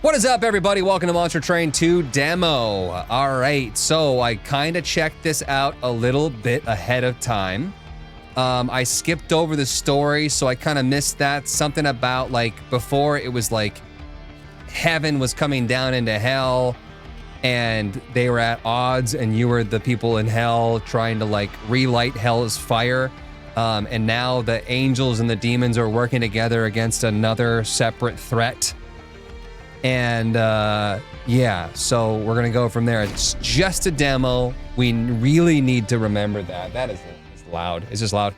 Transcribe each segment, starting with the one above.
What is up, everybody? Welcome to Monster Train 2 demo. All right, so I kind of checked this out a little bit ahead of time. I skipped over the story, so I kind of missed that. Something about, like, before it was like heaven was coming down into hell and they were at odds and you were the people in hell trying to, like, relight hell's fire. And now the angels and the demons are working together against another separate threat. And yeah, so we're gonna go from there. It's just a demo. We really need to remember that. That is it's loud. It's just loud.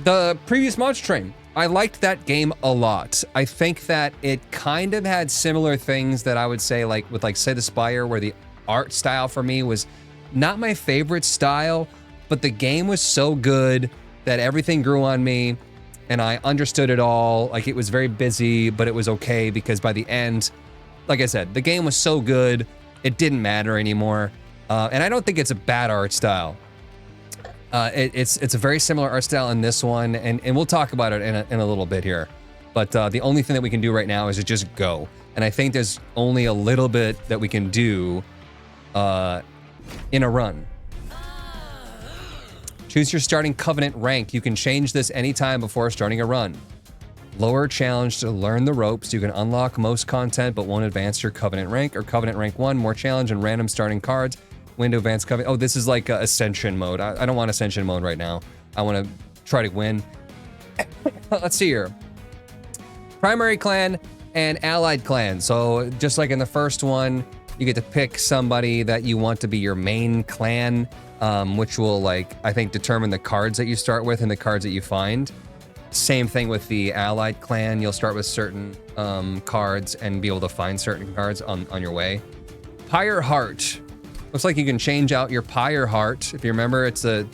The previous Monster Train, I liked that game a lot. I think that it kind of had similar things that I would say, like with like Slay the Spire, where the art style for me was not my favorite style, but the game was so good that everything grew on me. And I understood it all. Like, it was very busy, but it was okay because by the end, like I said, the game was so good, it didn't matter anymore. And I don't think it's a bad art style. It's a very similar art style in this one, and we'll talk about it in a little bit here. But the only thing that we can do right now is to just go. And I think there's only a little bit that we can do in a run. Choose your starting Covenant rank. You can change this anytime before starting a run. Lower challenge to learn the ropes. You can unlock most content, but won't advance your Covenant rank. Or Covenant rank 1, more challenge and random starting cards. Window advanced Covenant. Oh, this is like Ascension mode. I don't want Ascension mode right now. I want to try to win. Let's see here. Primary clan and allied clan. So just like in the first one, you get to pick somebody that you want to be your main clan. Which will, like, I think determine the cards that you start with and the cards that you find. Same thing with the allied clan. You'll start with certain cards and be able to find certain cards on your way. Pyre Heart. Looks like you can change out your Pyre Heart. If you remember, it's a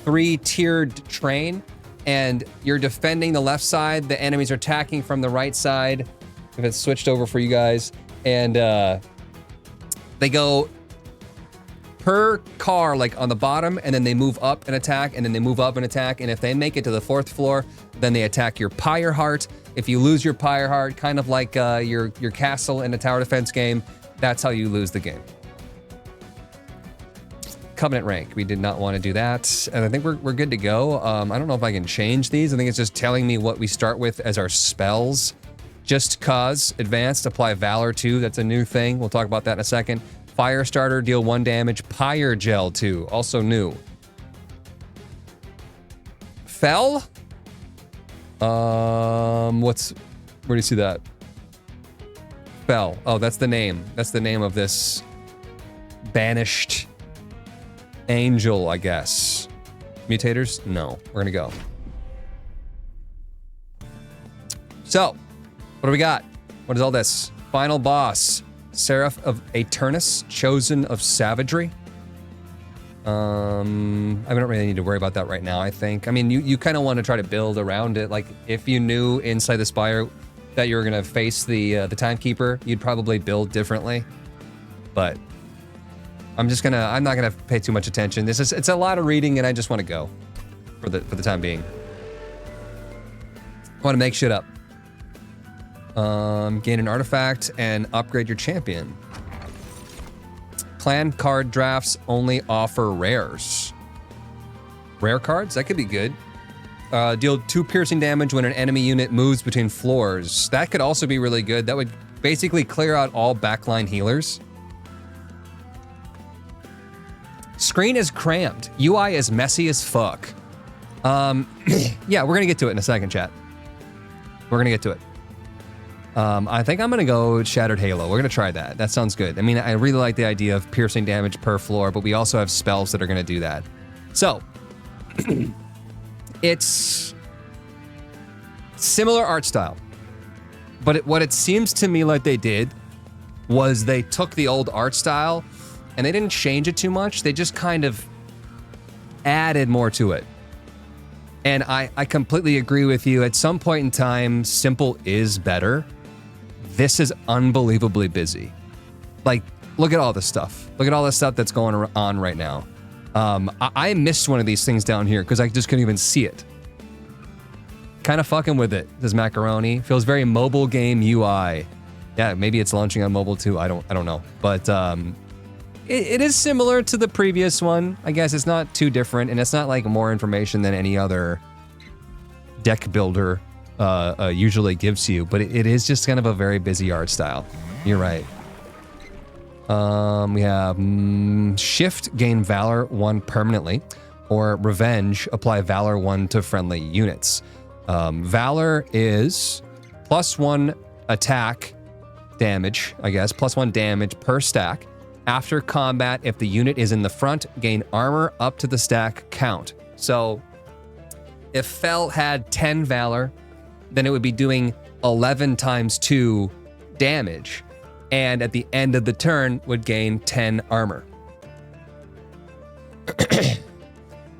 3-tiered train, and you're defending the left side. The enemies are attacking from the right side. If it's switched over for you guys. And they go per car, like on the bottom, and then they move up and attack, and then they move up and attack, and if they make it to the 4th floor, then they attack your Pyre Heart. If you lose your Pyre Heart, kind of like your castle in a tower defense game, that's how you lose the game. Covenant rank, we did not want to do that, and I think we're good to go. I don't know if I can change these. I think it's just telling me what we start with as our spells. Just cause, advanced, apply Valor 2, that's a new thing. We'll talk about that in a second. Fire starter, deal 1 damage. Pyre gel 2, also new. Fell? Where do you see that? Fell. Oh, that's the name. That's the name of this banished angel, I guess. Mutators? No. We're gonna go. So, what do we got? What is all this? Final boss. Seraph of Eternus, chosen of savagery. I don't really need to worry about that right now, I think. I mean, you kind of want to try to build around it. Like, if you knew inside the Spire that you were going to face the Timekeeper, you'd probably build differently. But I'm not gonna pay too much attention. It's a lot of reading, and I just want to go for the time being. I want to make shit up. Gain an artifact and upgrade your champion. Clan card drafts only offer rares. Rare cards? That could be good. Deal 2 piercing damage when an enemy unit moves between floors. That could also be really good. That would basically clear out all backline healers. Screen is crammed. UI is messy as fuck. Yeah, we're gonna get to it in a second, chat. We're gonna get to it. I think I'm gonna go Shattered Halo. We're gonna try that. That sounds good. I mean, I really like the idea of piercing damage per floor, but we also have spells that are gonna do that. So, it's similar art style, but what it seems to me like they did was they took the old art style and they didn't change it too much. They just kind of added more to it. And I completely agree with you. At some point in time, simple is better. This is unbelievably busy. Like, look at all this stuff. Look at all this stuff that's going on right now. I missed one of these things down here because I just couldn't even see it. kind of fucking with it, says Macaroni. Feels very mobile game UI. Yeah, maybe it's launching on mobile too. I don't know. But it is similar to the previous one. I guess it's not too different, and it's not like more information than any other deck builder usually gives you. But it is just kind of a very busy art style. You're right. We have Shift, gain Valor 1 permanently, or Revenge, apply Valor 1 to friendly units. Valor is +1 attack damage, I guess, +1 damage per stack. After combat, if the unit is in the front, gain armor up to the stack count. So if Fel had 10 Valor, then it would be doing 11 times 2 damage. And at the end of the turn would gain 10 armor.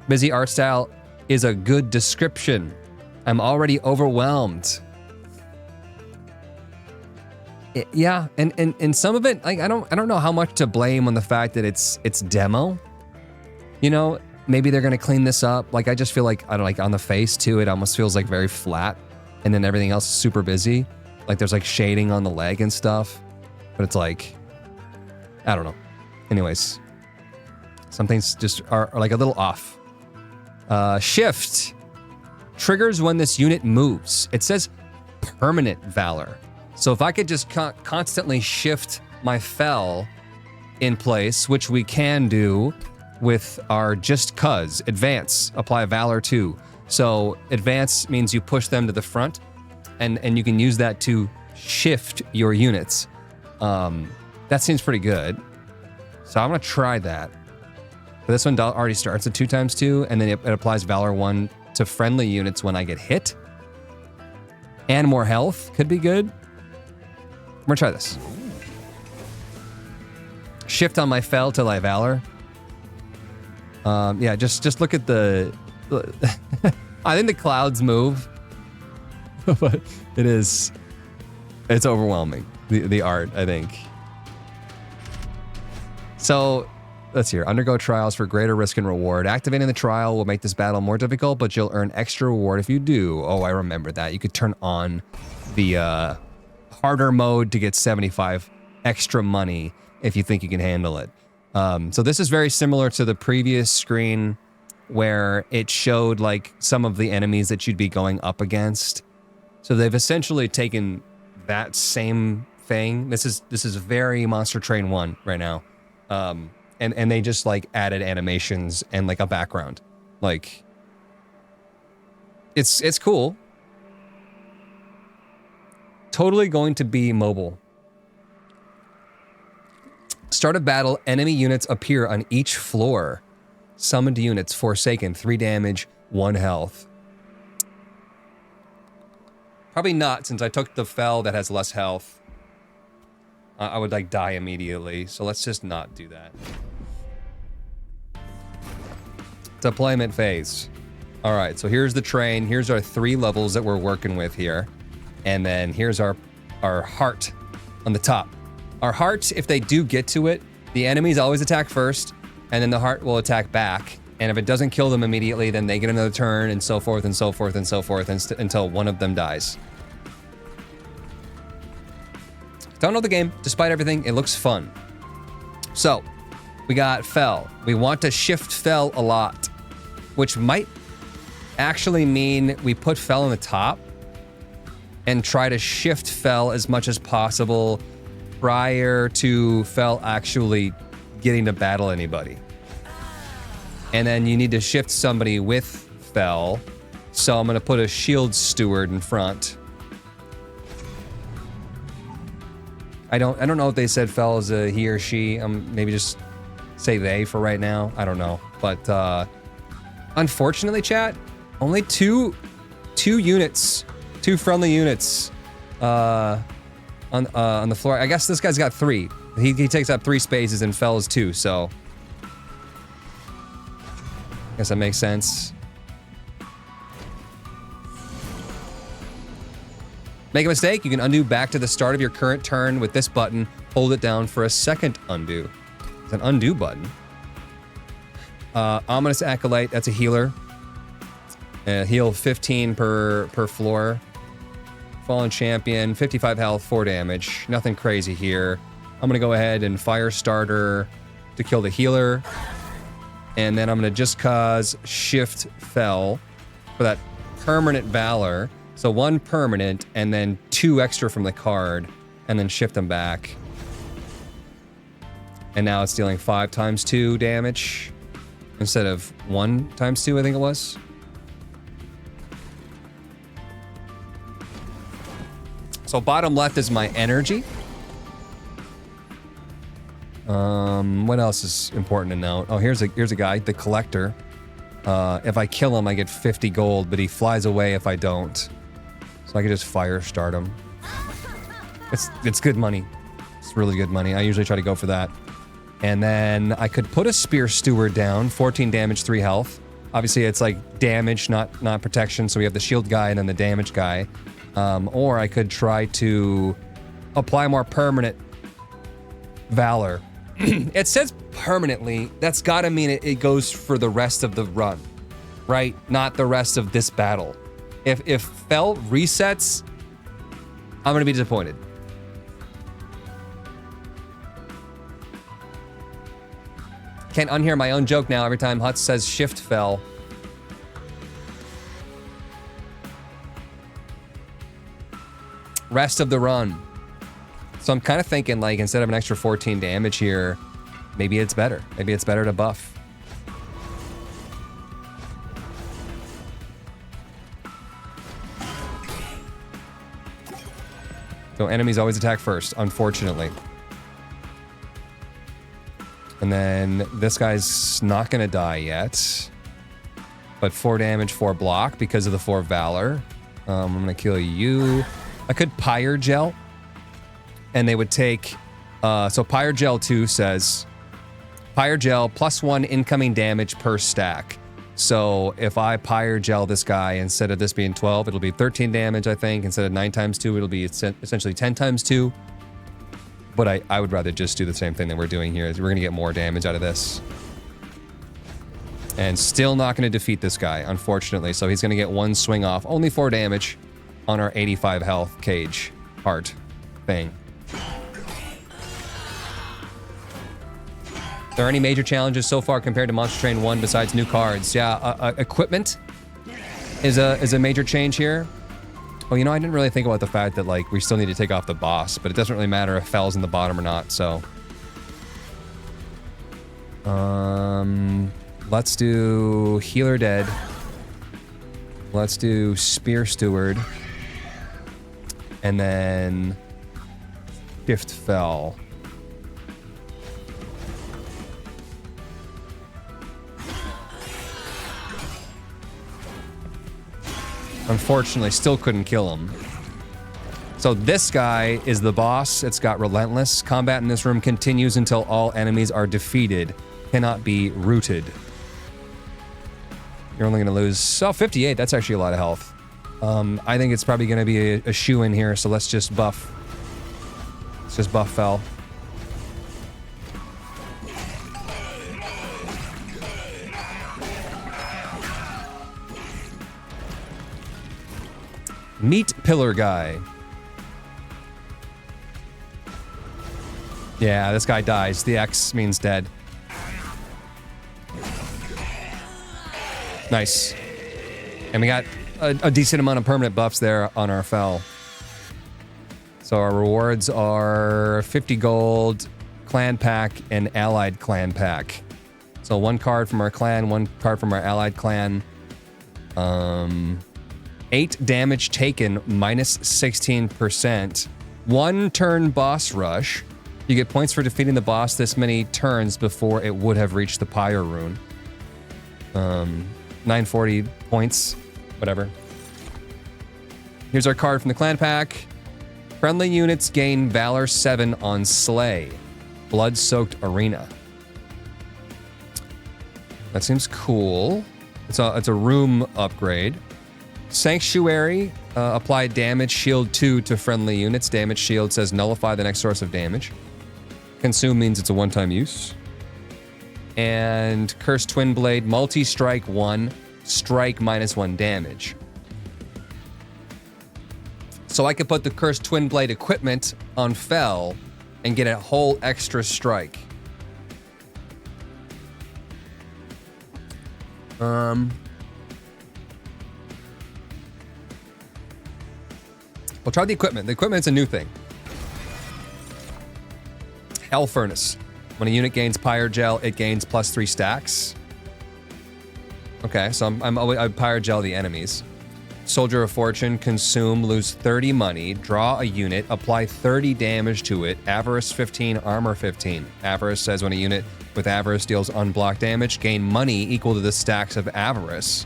Busy art style is a good description. I'm already overwhelmed. Yeah, and some of it, like I don't know how much to blame on the fact that it's demo. You know, maybe they're gonna clean this up. Like I just feel like, I don't like on the face too, it almost feels like very flat, and then everything else is super busy. Like there's like shading on the leg and stuff. But it's like, I don't know. Anyways, some things just are like a little off. Shift triggers when this unit moves. It says permanent Valor. So if I could just constantly shift my Fel in place, which we can do with our just cuz advance, apply Valor 2. So advance means you push them to the front, and you can use that to shift your units. That seems pretty good. So I'm gonna try that. But this one already starts at 2 times 2, and then it applies Valor 1 to friendly units when I get hit. And more health could be good. I'm gonna try this. Shift on my Fel till I Valor. Yeah, just look at the... I think the clouds move. But it's overwhelming. The art, I think. So, let's see here. Undergo trials for greater risk and reward. Activating the trial will make this battle more difficult, but you'll earn extra reward if you do. Oh, I remember that. You could turn on the harder mode to get 75 extra money if you think you can handle it. So this is very similar to the previous screen where it showed like some of the enemies that you'd be going up against. So they've essentially taken that same thing. This is very Monster Train 1 right now. And they just like added animations and like a background. Like it's cool. Totally going to be mobile. Start of battle, enemy units appear on each floor. Summoned units, Forsaken, 3 damage, 1 health. Probably not, since I took the Fel that has less health. I would like die immediately, so let's just not do that. Deployment phase. All right, so here's the train. Here's our 3 levels that we're working with here. And then here's our heart on the top. Our heart, if they do get to it, the enemies always attack first, and then the heart will attack back. And if it doesn't kill them immediately, then they get another turn, and so forth, and so forth, and so forth, until one of them dies. Don't know the game. Despite everything, it looks fun. So, we got Fel. We want to shift Fel a lot, which might actually mean we put Fel on the top and try to shift Fel as much as possible prior to Fel actually getting to battle anybody. And then you need to shift somebody with Fel. So I'm gonna put a shield steward in front. I don't know if they said Fel is a he or she. Maybe just say they for right now. I don't know. But unfortunately, chat, only two units, 2 friendly units on the floor. I guess this guy's got 3. He takes up 3 spaces and Fel is 2, so I guess that makes sense. Make a mistake, you can undo back to the start of your current turn with this button. Hold it down for a second undo. It's an undo button. Ominous Acolyte, that's a healer. Heal 15 per floor. Fallen Champion, 55 health, 4 damage. Nothing crazy here. I'm going to go ahead and Fire Starter to kill the healer. And then I'm going to just cause Shift Fell for that permanent Valor. So 1 permanent and then 2 extra from the card. And then shift them back. And now it's dealing 5 times 2 damage. Instead of 1 times 2, I think it was. So bottom left is my energy. What else is important to note? Oh, here's a guy, the Collector. If I kill him, I get 50 gold, but he flies away if I don't. So I can just fire start him. It's good money. It's really good money. I usually try to go for that. And then I could put a Spear Steward down, 14 damage, 3 health. Obviously, it's like damage, not protection. So we have the shield guy and then the damage guy. Or I could try to apply more permanent Valor. It says permanently. That's gotta mean it goes for the rest of the run, right? Not the rest of this battle. If Fell resets, I'm gonna be disappointed. Can't unhear my own joke now every time Hutz says Shift Fell. Rest of the run. So I'm kind of thinking, like, instead of an extra 14 damage here, maybe it's better. Maybe it's better to buff. So enemies always attack first, unfortunately. And then this guy's not going to die yet. But 4 damage, 4 block because of the 4 Valor. I'm going to kill you. I could Pyre Gel. And they would take... so Pyre Gel 2 says... Pyre Gel +1 incoming damage per stack. So if I Pyre Gel this guy, instead of this being 12, it'll be 13 damage, I think. Instead of 9 times 2, it'll be essentially 10 times 2. But I would rather just do the same thing that we're doing here. We're going to get more damage out of this. And still not going to defeat this guy, unfortunately. So he's going to get 1 swing off. Only 4 damage on our 85 health cage heart thing. Are there any major challenges so far compared to Monster Train 1 besides new cards? Yeah, equipment is a major change here. Well, you know, I didn't really think about the fact that, like, we still need to take off the boss, but it doesn't really matter if Fell's in the bottom or not, so. Let's do Healer Dead. Let's do Spear Steward. And then Shift Fell. Unfortunately, still couldn't kill him. So this guy is the boss. It's got Relentless. Combat in this room continues until all enemies are defeated. Cannot be rooted. You're only going to lose... Oh, 58. That's actually a lot of health. I think it's probably going to be a shoe-in here, so let's just buff. Let's just buff Fell. Meat Pillar Guy. Yeah, this guy dies. The X means dead. Nice. And we got a decent amount of permanent buffs there on our Fell. So our rewards are 50 gold, clan pack, and allied clan pack. So 1 card from our clan, 1 card from our allied clan. 8 damage taken, minus 16%. 1 turn boss rush. You get points for defeating the boss this many turns before it would have reached the Pyre rune. 940 points, whatever. Here's our card from the clan pack. Friendly units gain Valor 7 on Slay. Blood-soaked arena. That seems cool. It's a room upgrade. Sanctuary, apply damage shield 2 to friendly units. Damage shield says nullify the next source of damage. Consume means it's a one-time use. And Cursed Twin Blade, multi-strike 1. strike -1 damage. So I could put the Cursed Twin Blade equipment on Fel and get a whole extra strike. We'll try the equipment. The equipment's a new thing. Hell Furnace. When a unit gains Pyre Gel, it gains +3 stacks. Okay, so I Pyre Gel the enemies. Soldier of Fortune, consume, lose 30 money, draw a unit, apply 30 damage to it, Avarice 15, armor 15. Avarice says when a unit with Avarice deals unblocked damage, gain money equal to the stacks of Avarice.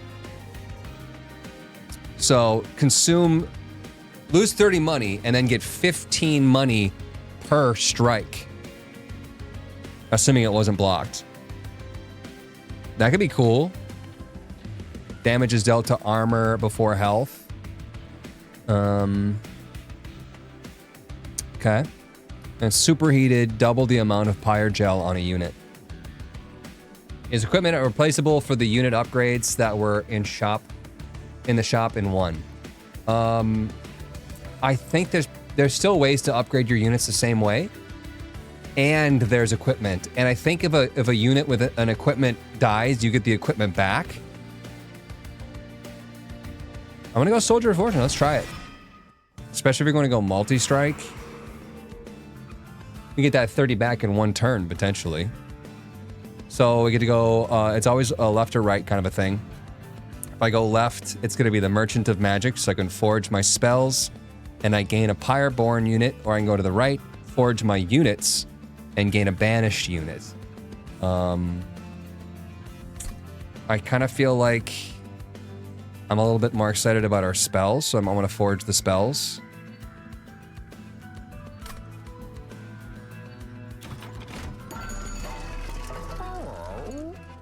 So consume, lose 30 money, and then get 15 money per strike. Assuming it wasn't blocked. That could be cool. Damage is dealt to armor before health. Okay. And superheated, double the amount of Pyre Gel on a unit. Is equipment replaceable for the unit upgrades that were in the shop in 1? I think there's still ways to upgrade your units the same way. And there's equipment. And I think if a unit with an equipment dies, you get the equipment back. I'm gonna go Soldier of Fortune. Let's try it. Especially if you're going to go multi-strike. We get that 30 back in 1 turn, potentially. So we get to go, it's always a left or right kind of a thing. If I go left, it's gonna be the Merchant of Magic, so I can forge my spells, and I gain a Pyreborn unit, or I can go to the right, forge my units, and gain a banished unit. I kind of feel like I'm a little bit more excited about our spells, so I want to forge the spells.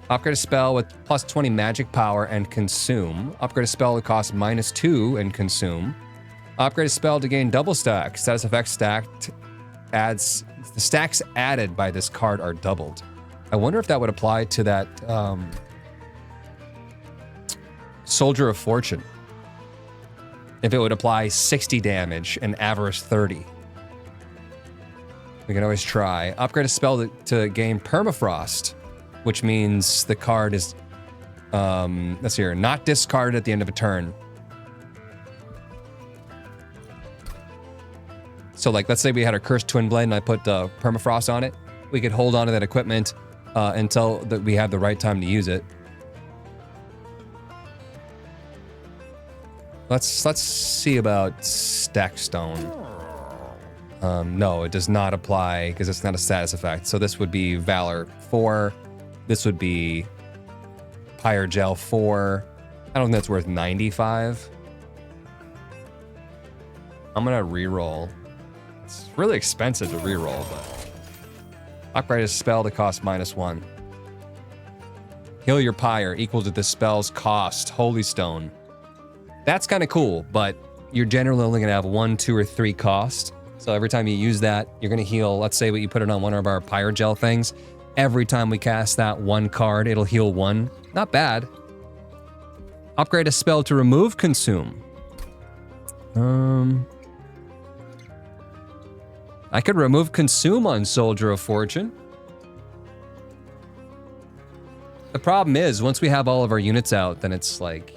Upgrade a spell with +20 magic power and consume. Upgrade a spell that costs -2 and consume. Upgrade a spell to gain double stack. Status effect stacked adds... The stacks added by this card are doubled. I wonder if that would apply to that Soldier of Fortune. If it would apply 60 damage and Avarice 30. We can always try. Upgrade a spell to gain Permafrost, which means the card is, let's see here, not discarded at the end of a turn. So like, let's say we had our Cursed Twin Blade and I put Permafrost on it. We could hold on to that equipment until we have the right time to use it. Let's see about Stackstone. No, it does not apply because it's not a status effect. So this would be Valor 4. This would be Pyre Gel 4. I don't think that's worth 95. I'm gonna reroll. It's really expensive to reroll, but upgrade a spell to cost -1. Heal your Pyre equal to the spell's cost. Holy Stone. That's kind of cool, but you're generally only gonna have 1, 2, or 3 cost. So every time you use that, you're gonna heal. Let's say you put it on one of our Pyre Gel things. Every time we cast that 1 card, it'll heal 1. Not bad. Upgrade a spell to remove consume. I could remove consume on Soldier of Fortune. The problem is, once we have all of our units out, then it's like,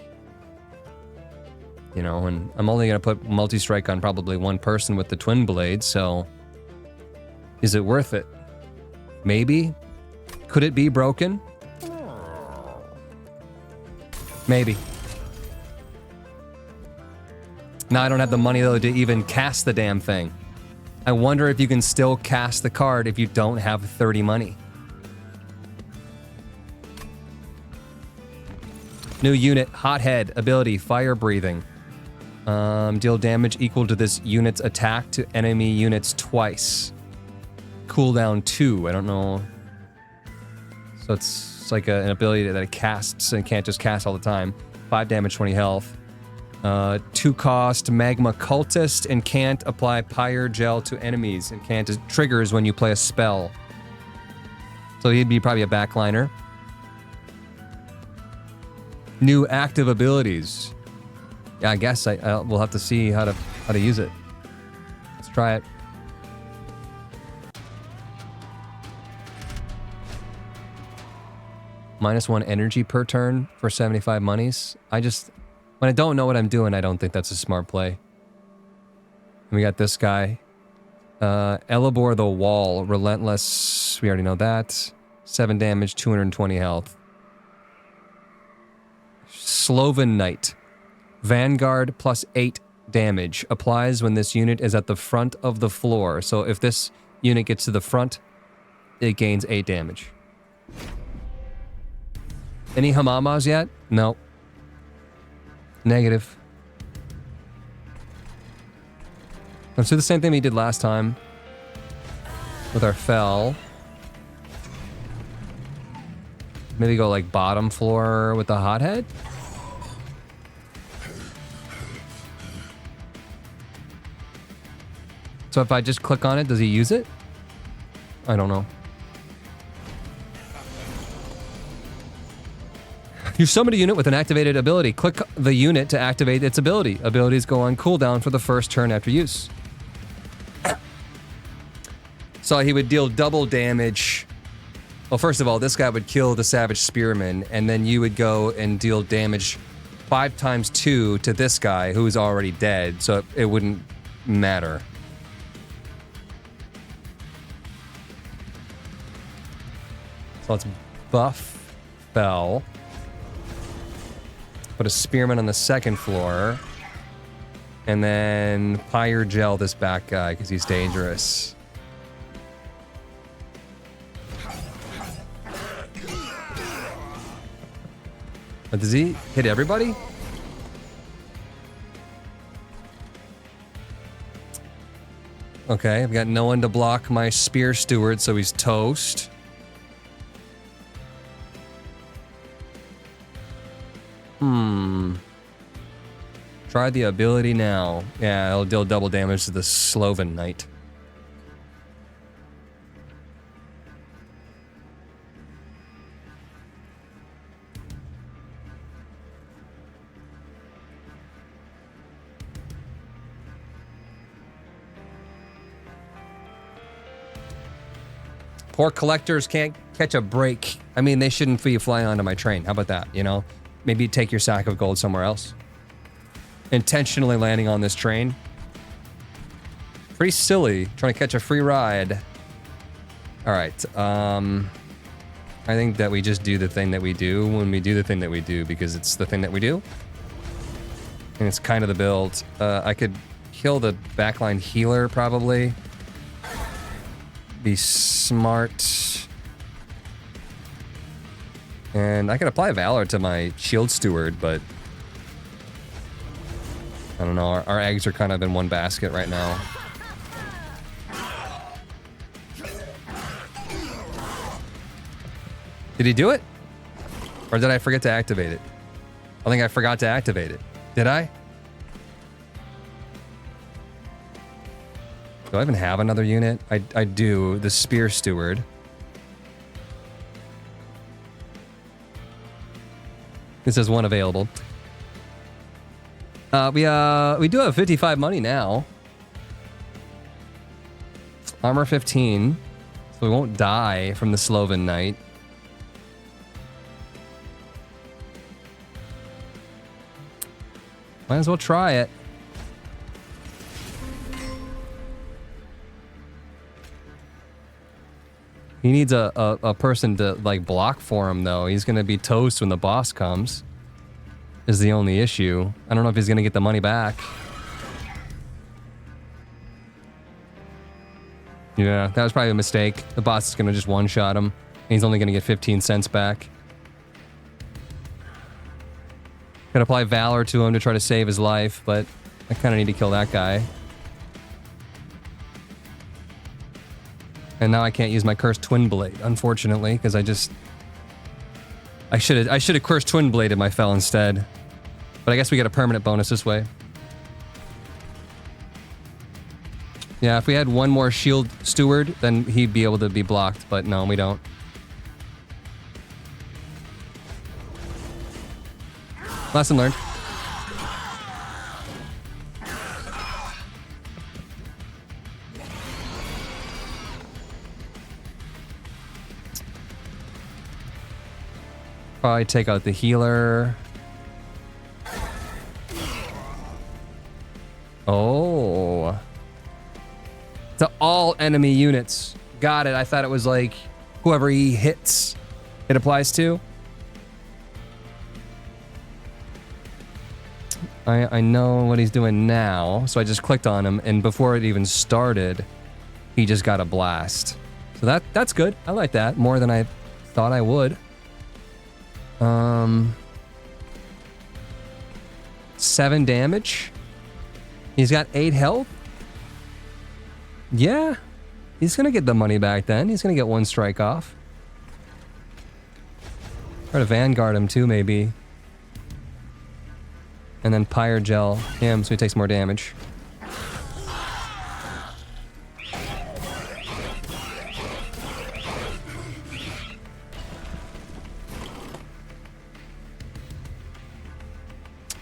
you know, and I'm only gonna put multi-strike on probably 1 person with the Twin Blade, so is it worth it? Maybe. Could it be broken? Maybe. Now I don't have the money though to even cast the damn thing. I wonder if you can still cast the card if you don't have 30 money. New unit, Hothead, ability, fire breathing. Deal damage equal to this unit's attack to enemy units twice. Cooldown 2, I don't know. So it's like an ability that it casts and can't just cast all the time. 5 damage, 20 health. 2 cost, Magma Cultist, and can't apply Pyre Gel to enemies. And can't, it triggers when you play a spell. So he'd be probably a backliner. New active abilities. Yeah, I guess we'll have to see how to use it. Let's try it. -1 energy per turn for 75 monies. When I don't know what I'm doing, I don't think that's a smart play. We got this guy. Elabor the Wall. Relentless. We already know that. 7 damage, 220 health. Sloven Knight. Vanguard plus 8 damage. Applies when this unit is at the front of the floor. So if this unit gets to the front, it gains 8 damage. Any Hamamas yet? No. Negative. Let's do the same thing we did last time with our Fel. Maybe go like bottom floor with the hothead. So if I just click on it, does he use it? I don't know. You summon a unit with an activated ability. Click the unit to activate its ability. Abilities go on cooldown for the first turn after use. So he would deal double damage. Well, first of all, this guy would kill the Savage Spearman, and then you would go and deal damage 5 times 2 to this guy who's already dead, so it wouldn't matter. So let's buff Fel. Put a Spearman on the second floor. And then Pyre Gel this back guy because he's dangerous. But does he hit everybody? Okay, I've got no one to block my Spear Steward, so he's toast. Try the ability now. Yeah, it'll deal double damage to the Sloven Knight. Poor collectors can't catch a break. I mean, they shouldn't be flying onto my train. How about that, you know? Maybe take your sack of gold somewhere else. Intentionally landing on this train. Pretty silly, trying to catch a free ride. Alright, I think that we just do the thing that we do when we do the thing that we do, because it's the thing that we do. And it's kind of the build. I could kill the backline healer, probably. Be smart. And I could apply Valor to my Shield Steward, but I don't know, our eggs are kind of in one basket right now. Did he do it? Or did I forget to activate it? I think I forgot to activate it. Did I? Do I even have another unit? I do. The Spear Steward. This is one available. We do have 55 money now. Armor 15. So we won't die from the Sloven Knight. Might as well try it. He needs a person to like block for him though. He's gonna be toast when the boss comes. Is the only issue. I don't know if he's gonna get the money back. Yeah, that was probably a mistake. The boss is gonna just one-shot him. And he's only gonna get 15 cents back. Could apply Valor to him to try to save his life, but I kind of need to kill that guy. And now I can't use my Cursed Twin Blade, unfortunately, because I should have Cursed Twin Bladed my Fel instead. But I guess we get a permanent bonus this way. Yeah, if we had one more Shield Steward, then he'd be able to be blocked, but no, we don't. Lesson learned. Probably take out the healer. Oh. To all enemy units. Got it. I thought it was like whoever he hits, it applies to. I know what he's doing now, so I just clicked on him, and before it even started, he just got a blast. So that's good. I like that more than I thought I would. 7 damage. He's got 8 health. Yeah, he's gonna get the money back then. He's gonna get 1 strike off. Try to Vanguard him too, maybe. And then Pyre Gel him so he takes more damage.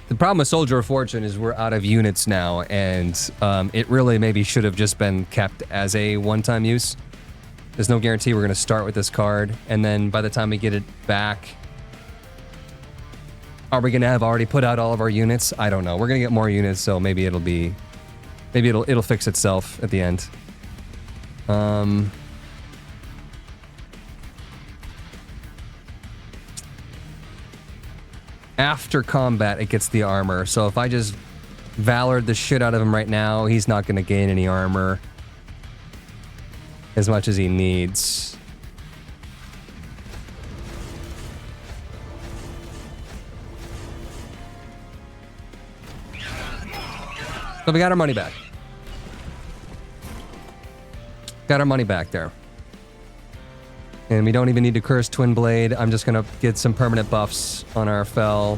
The problem with Soldier of Fortune is we're out of units now, and it really maybe should have just been kept as a one-time use. There's no guarantee we're going to start with this card, and then by the time we get it back, are we going to have already put out all of our units? I don't know. We're going to get more units, so maybe it'll fix itself at the end. After combat, it gets the armor. So if I just Valored the shit out of him right now, he's not going to gain any armor as much as he needs. So we got our money back. Got our money back there. And we don't even need to curse Twin Blade. I'm just going to get some permanent buffs on our Fel.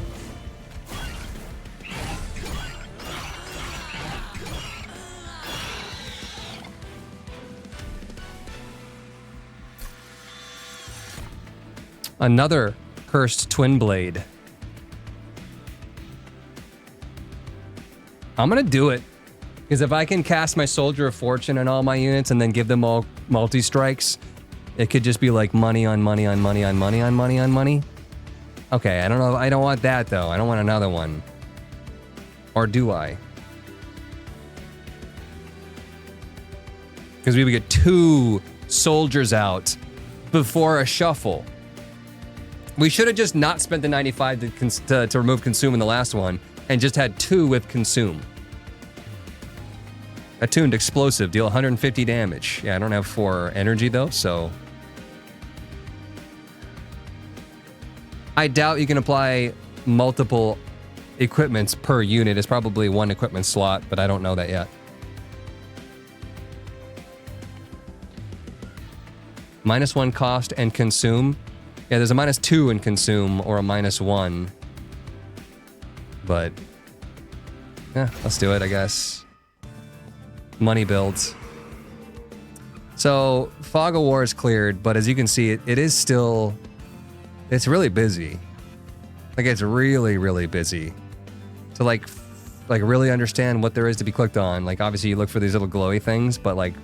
Another cursed Twin Blade. I'm gonna do it. Because if I can cast my Soldier of Fortune on all my units and then give them all multi-strikes, it could just be like money on money on money on money on money on money. Okay, I don't know. I don't want that though. I don't want another one. Or do I? Because we would get 2 soldiers out before a shuffle. We should have just not spent the 95 to remove Consume in the last one, and just had 2 with Consume. Attuned Explosive, deal 150 damage. Yeah, I don't have 4 energy though, so... I doubt you can apply multiple equipments per unit. It's probably 1 equipment slot, but I don't know that yet. -1 cost and Consume. Yeah, there's a -2 in Consume or a -1. But, yeah, let's do it, I guess. Money builds. So, Fog of War is cleared, but as you can see, it is still... It's really busy. Like, it's really, really busy. To, like really understand what there is to be clicked on. Like, obviously, you look for these little glowy things, but, like,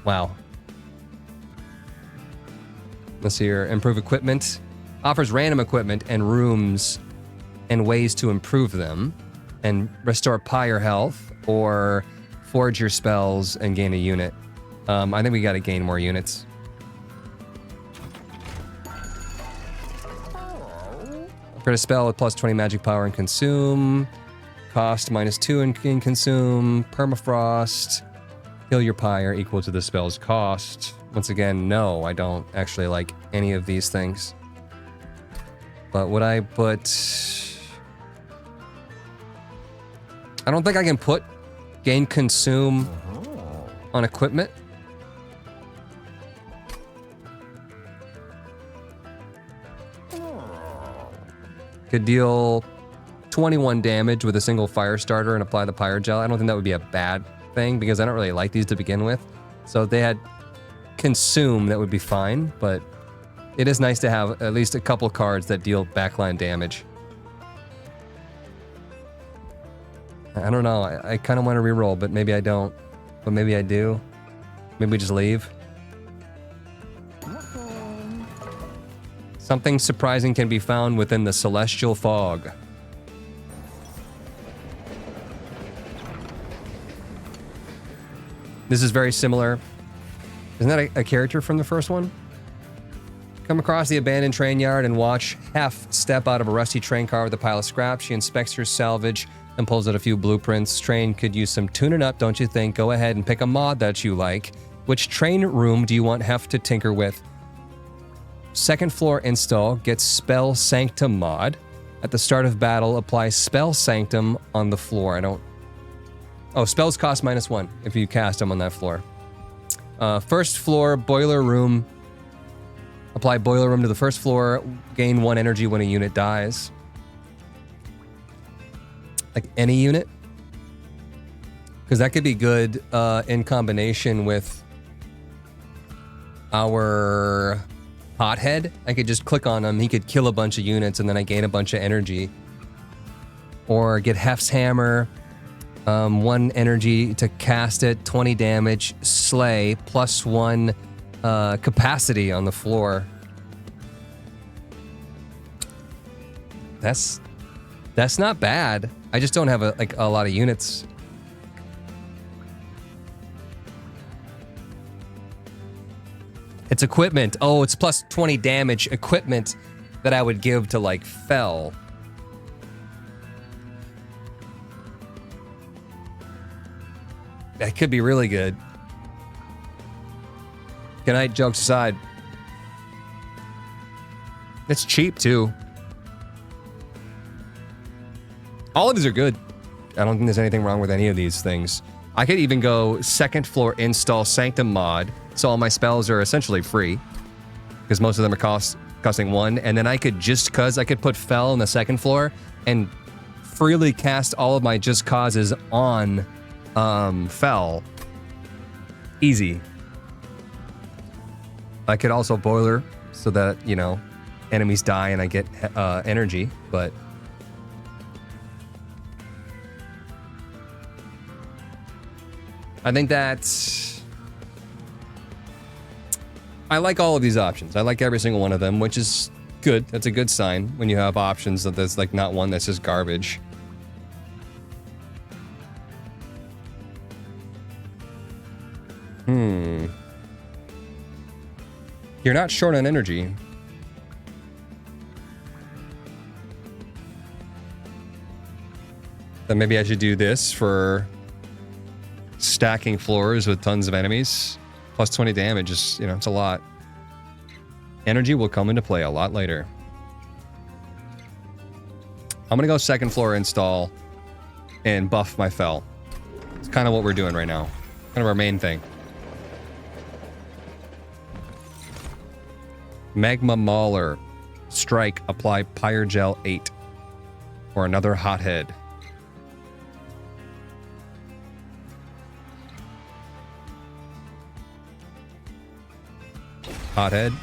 wow. Let's see here. Improve equipment. Offers random equipment and rooms and ways to improve them. And restore Pyre health or forge your spells and gain a unit. I think we gotta gain more units. Create a spell with +20 magic power and Consume. Cost -2 in Consume. Permafrost. Heal your Pyre equal to the spell's cost. Once again, no, I don't actually like any of these things. But would I put... I don't think I can put gain Consume on equipment. Could deal 21 damage with a single fire starter and apply the Pyre Gel. I don't think that would be a bad thing because I don't really like these to begin with. So if they had Consume, that would be fine, but it is nice to have at least a couple cards that deal backline damage. I don't know. I kind of want to reroll, but maybe I don't. But maybe I do. Maybe we just leave. Something surprising can be found within the celestial fog. This is very similar. Isn't that a character from the first one? Come across the abandoned train yard and watch Hef step out of a rusty train car with a pile of scrap. She inspects her salvage and pulls out a few blueprints. Train could use some tuning up, don't you think? Go ahead and pick a mod that you like. Which train room do you want Hef to tinker with? Second floor install, get Spell Sanctum mod. At the start of battle, apply Spell Sanctum on the floor. I don't... Oh, spells cost -1 if you cast them on that floor. First floor, boiler room. Apply boiler room to the first floor. Gain 1 energy when a unit dies. Like any unit? Because that could be good in combination with our hothead. I could just click on him. He could kill a bunch of units and then I gain a bunch of energy. Or get Hef's hammer. 1 energy to cast it, 20 damage, slay, +1 capacity on the floor. That's not bad. I just don't have a lot of units. It's equipment. Oh, it's +20 damage equipment that I would give to like Fel. That could be really good. Good night, jokes aside. It's cheap, too. All of these are good. I don't think there's anything wrong with any of these things. I could even go second floor install Sanctum mod, so all my spells are essentially free. Because most of them are costing 1. And then I could I could put Fel on the second floor and freely cast all of my just causes on Fel. Easy. I could also boiler so that, you know, enemies die and I get energy, but I think that's... I like all of these options. I like every single one of them, which is good. That's a good sign when you have options that there's like not one that's just garbage. You're not short on energy. Then maybe I should do this for stacking floors with tons of enemies. +20 damage is, you know, it's a lot. Energy will come into play a lot later. I'm gonna go second floor install and buff my Fel. It's kind of what we're doing right now. Kind of our main thing. Magma Mauler. Strike. Apply Pyrogel 8. Or another hothead. Hothead.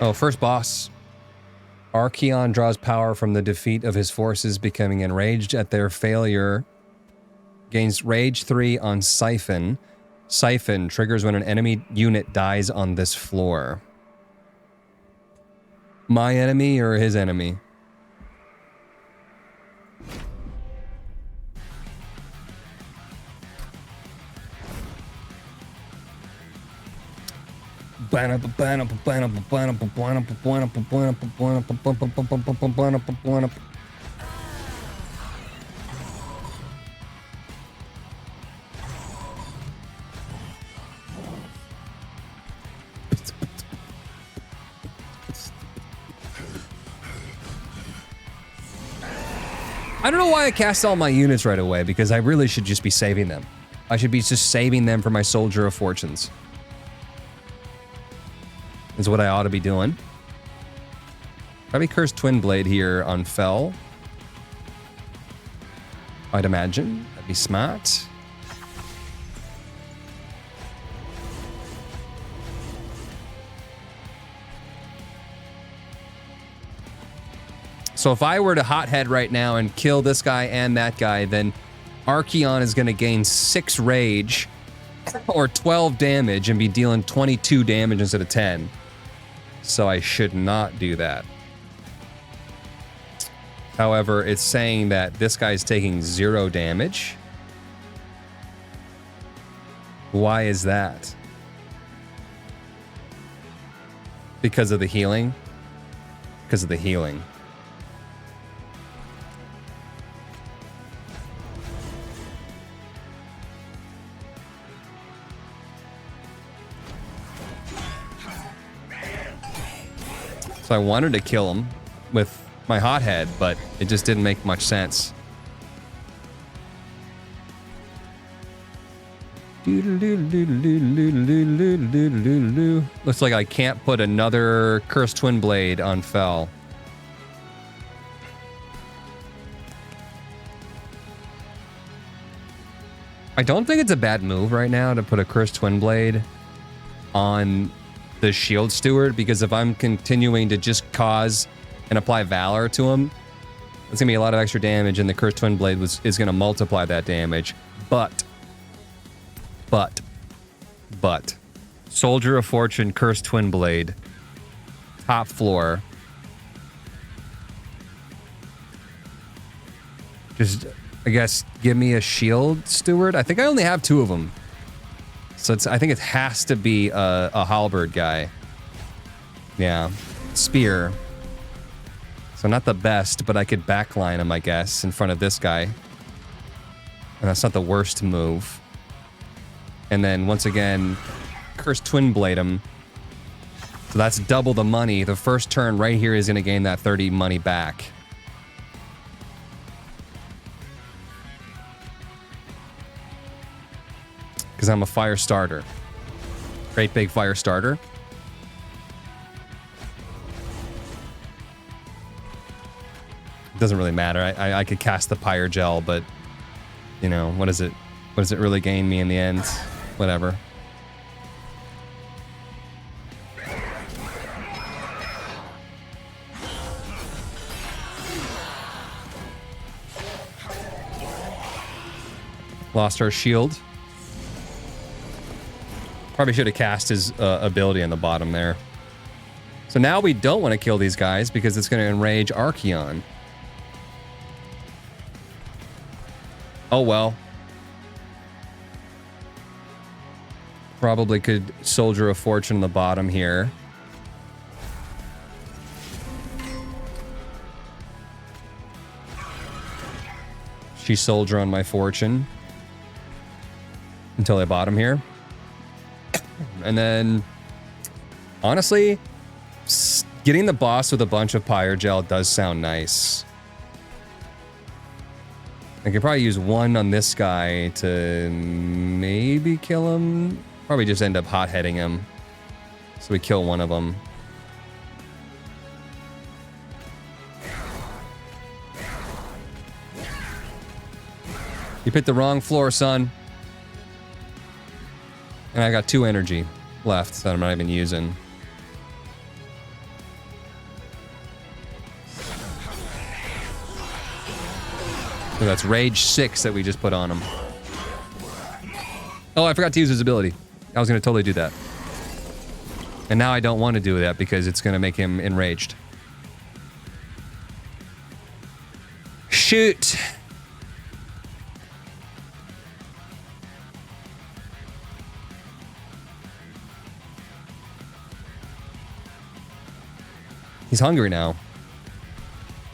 Oh, first boss. Arkion draws power from the defeat of his forces, becoming enraged at their failure. Gains Rage 3 on Siphon. Siphon triggers when an enemy unit dies on this floor. My enemy or his enemy? I don't know why I cast all my units right away, because I really should just be saving them. I should be just saving them for my Soldier of Fortunes. Is what I ought to be doing. Probably Cursed Twin Blade here on Fel. I'd imagine. That'd be smart. So if I were to hothead right now and kill this guy and that guy, then Arkion is going to gain 6 rage or 12 damage and be dealing 22 damage instead of 10. So I should not do that. However, it's saying that this guy's taking 0 damage. Why is that? Because of the healing? Because of the healing. So I wanted to kill him with my hothead, but it just didn't make much sense. Looks like I can't put another Cursed Twin Blade on Fel. I don't think it's a bad move right now to put a Cursed Twin Blade on the Shield Steward, because if I'm continuing to just cause and apply Valor to him, it's gonna be a lot of extra damage, and the Cursed Twin Blade is gonna multiply that damage. But Soldier of Fortune, Cursed Twin Blade, top floor. Just, I guess, give me a Shield Steward. I think I only have 2 of them. So I think it has to be a halberd guy. Yeah. Spear. So not the best, but I could backline him, I guess, in front of this guy. And that's not the worst move. And then, once again, Cursed Twin Blade him. So that's double the money. The first turn right here is going to gain that 30 money back. Because I'm a fire starter. Great big fire starter. It doesn't really matter. I could cast the Pyre Gel, but, you know, what does it really gain me in the end? Whatever. Lost our shield. Probably should have cast his ability on the bottom there. So now we don't want to kill these guys because it's going to enrage Arkion. Oh well. Probably could Soldier of Fortune on the bottom here. She Soldier on my Fortune. Until I bottom here. And then, honestly, getting the boss with a bunch of Pyre Gel does sound nice. I could probably use one on this guy to maybe kill him. Probably just end up hot-heading him. So we kill one of them. You picked the wrong floor, son. And I got 2 energy left that I'm not even using. So that's Rage 6 that we just put on him. Oh, I forgot to use his ability. I was going to totally do that. And now I don't want to do that because it's going to make him enraged. Shoot! He's hungry now.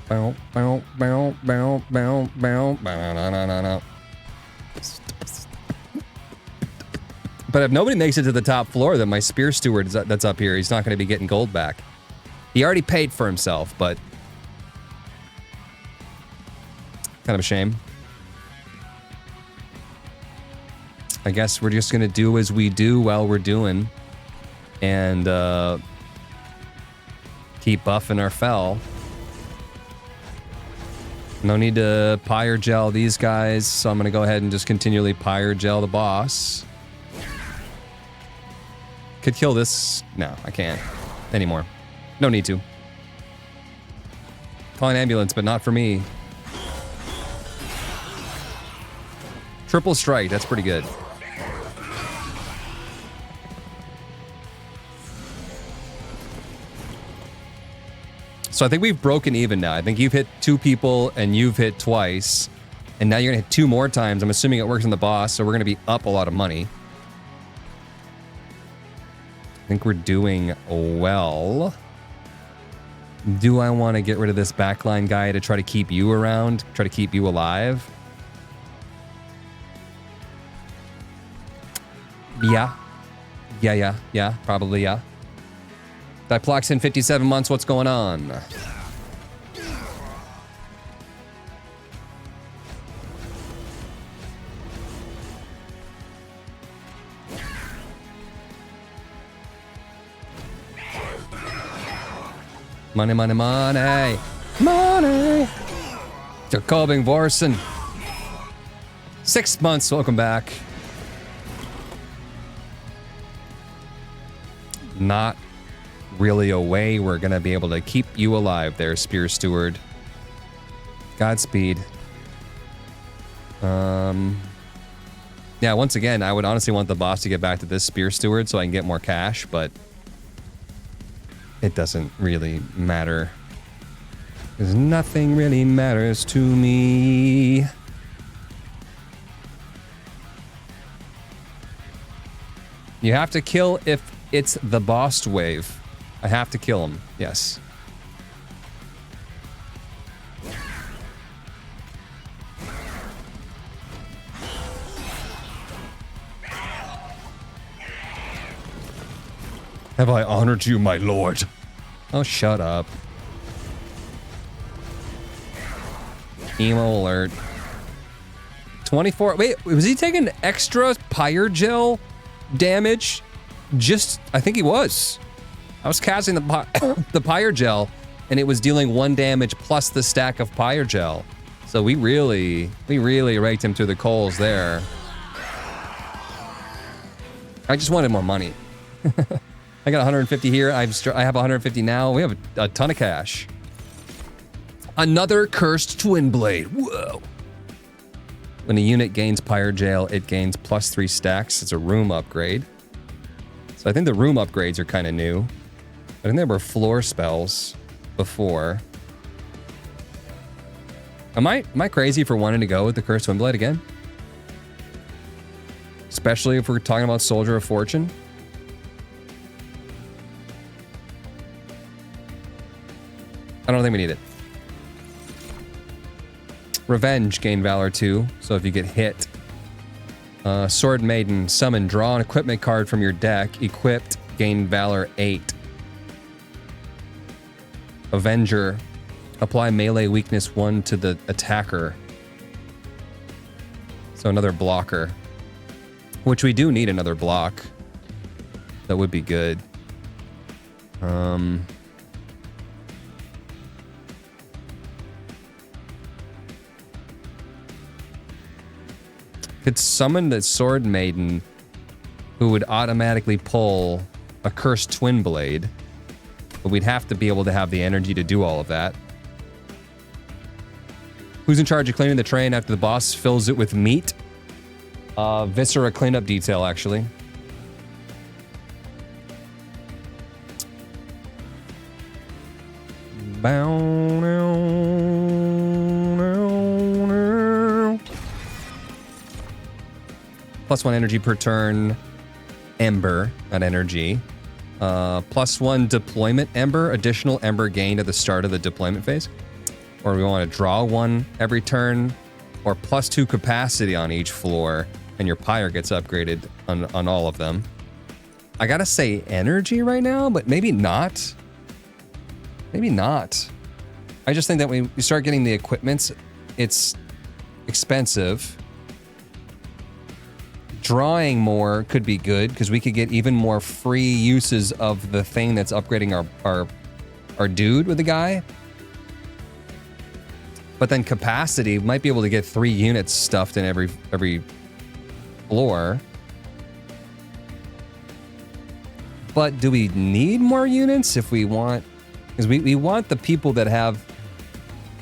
Bow, bow, bow, bow, bow, bow, bow. But if nobody makes it to the top floor, then my Spear Steward that's up here, he's not going to be getting gold back. He already paid for himself, but kind of a shame. I guess we're just going to do as we do while we're doing. And, keep buffing our Fel. No need to Pyre Gel these guys, so I'm going to go ahead and just continually Pyre Gel the boss. Could kill this. No, I can't anymore. No need to. Call an ambulance, but not for me. Triple strike, that's pretty good. So I think we've broken even now. I think you've hit 2 people and you've hit twice. And now you're gonna hit 2 more times. I'm assuming it works on the boss, so we're gonna be up a lot of money. I think we're doing well. Do I want to get rid of this backline guy to try to keep you around? Try to keep you alive? Yeah. Yeah. Probably, yeah. That clock's in 57 months. What's going on? Money, money, money. Money. Jacobing Vorsen. 6 months. Welcome back. Not really a way we're gonna be able to keep you alive there, Spear Steward. Godspeed. Yeah, once again, I would honestly want the boss to get back to this Spear Steward so I can get more cash, but it doesn't really matter. Because nothing really matters to me. You have to kill if it's the boss wave. I have to kill him, yes. Have I honored you, my lord? Oh, shut up. Emo alert. 24. Wait, was he taking extra pyre gel damage? Just, I think he was. I was casting the pyre gel, and it was dealing 1 damage plus the stack of pyre gel. So we really raked him through the coals there. I just wanted more money. I got 150 here. I have 150 now. We have a ton of cash. Another cursed twin blade. Whoa. When a unit gains pyre gel, it gains +3 stacks. It's a room upgrade. So I think the room upgrades are kind of new. I think there were floor spells before. Am I crazy for wanting to go with the Cursed Twin Blade again? Especially if we're talking about Soldier of Fortune. I don't think we need it. Revenge, gain Valor 2. So if you get hit. Sword Maiden, summon, draw an equipment card from your deck. Equipped, gain Valor 8. Avenger, apply melee weakness 1 to the attacker. So another blocker. Which we do need another block. That would be good. Could summon the Sword Maiden, who would automatically pull a Cursed Twin Blade. But we'd have to be able to have the energy to do all of that. Who's in charge of cleaning the train after the boss fills it with meat? Viscera cleanup detail, actually. +1 energy per turn. Ember, not energy. +1 deployment ember, additional ember gained at the start of the deployment phase. Or we want to draw 1 every turn, or +2 capacity on each floor, and your pyre gets upgraded on all of them. I gotta say energy right now, but maybe not. Maybe not. I just think that when we start getting the equipments, it's expensive. Drawing more could be good, because we could get even more free uses of the thing that's upgrading our dude with the guy. But then capacity, might be able to get 3 units stuffed in every floor. But do we need more units if we want... Because we want the people that have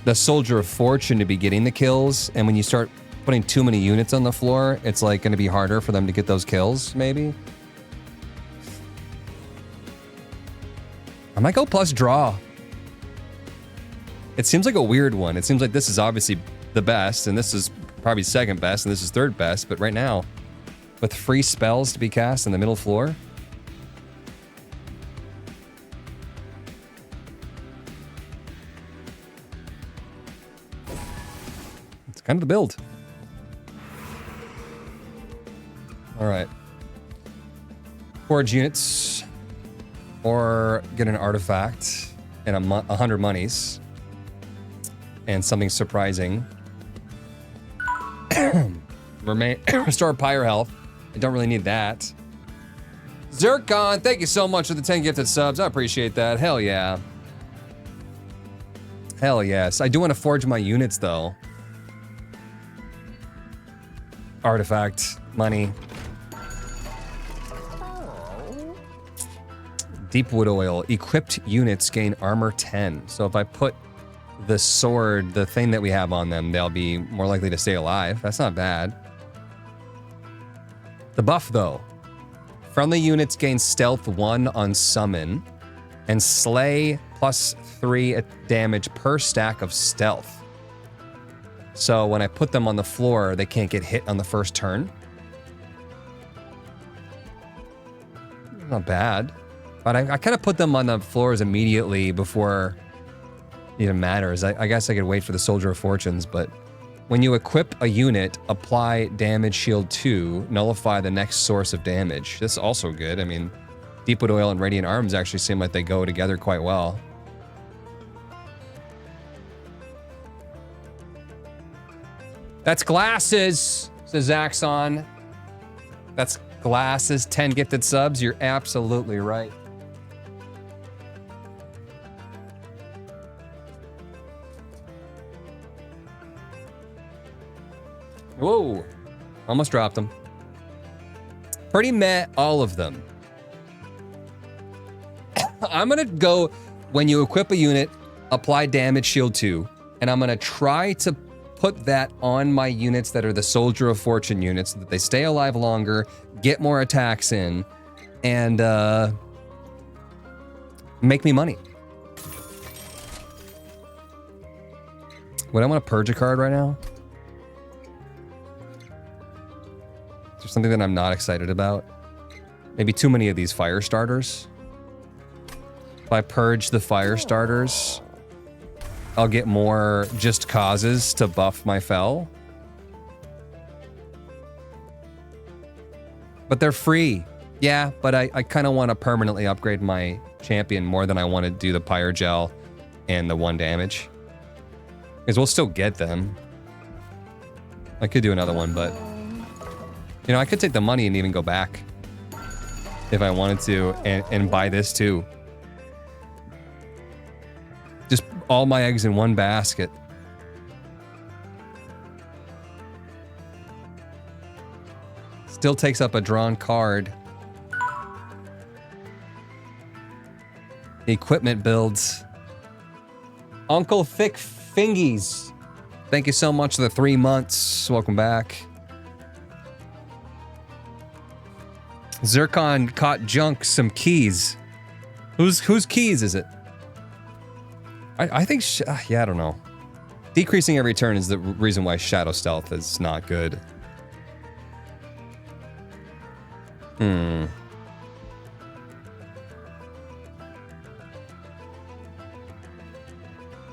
the Soldier of Fortune to be getting the kills, and when you start putting too many units on the floor, it's like going to be harder for them to get those kills, maybe. I might go plus draw. It seems like a weird one. It seems like this is obviously the best, and this is probably second best, and this is third best, but right now, with free spells to be cast in the middle floor, it's kind of the build. All right. Forge units, or get an artifact and 100 monies. And something surprising. Restore pyre health. I don't really need that. Zircon, thank you so much for the 10 gifted subs. I appreciate that. Hell yeah. Hell yes. I do want to forge my units though. Artifact, money. Deepwood oil. Equipped units gain armor 10. So if I put the sword, the thing that we have on them, they'll be more likely to stay alive. That's not bad. The buff, though. Friendly units gain stealth 1 on summon, and slay +3 damage per stack of stealth. So when I put them on the floor, they can't get hit on the first turn. Not bad. But I kind of put them on the floors immediately before it even matters. I guess I could wait for the Soldier of Fortunes, but when you equip a unit, apply damage shield 2, nullify the next source of damage. That's also good. I mean, Deepwood Oil and Radiant Arms actually seem like they go together quite well. That's glasses, says Zaxxon. That's glasses, 10 gifted subs. You're absolutely right. Whoa, almost dropped them. Pretty meh, all of them. I'm gonna go, when you equip a unit, apply damage shield 2, and I'm gonna try to put that on my units that are the Soldier of Fortune units so that they stay alive longer, get more attacks in, and make me money. Would I want to purge a card right now? Is there something that I'm not excited about? Maybe too many of these fire starters. If I purge the fire starters, I'll get more just causes to buff my fel. But they're free. Yeah, but I kind of want to permanently upgrade my champion more than I want to do the pyre gel and the 1 damage. Because we'll still get them. I could do another one, but you know, I could take the money and even go back if I wanted to, and buy this too. Just all my eggs in one basket. Still takes up a drawn card. Equipment builds. Uncle Thick Fingies. Thank you so much for the 3 months. Welcome back. Zircon caught junk some keys. Whose keys is it? I think, yeah, I don't know. Decreasing every turn is the reason why Shadow Stealth is not good.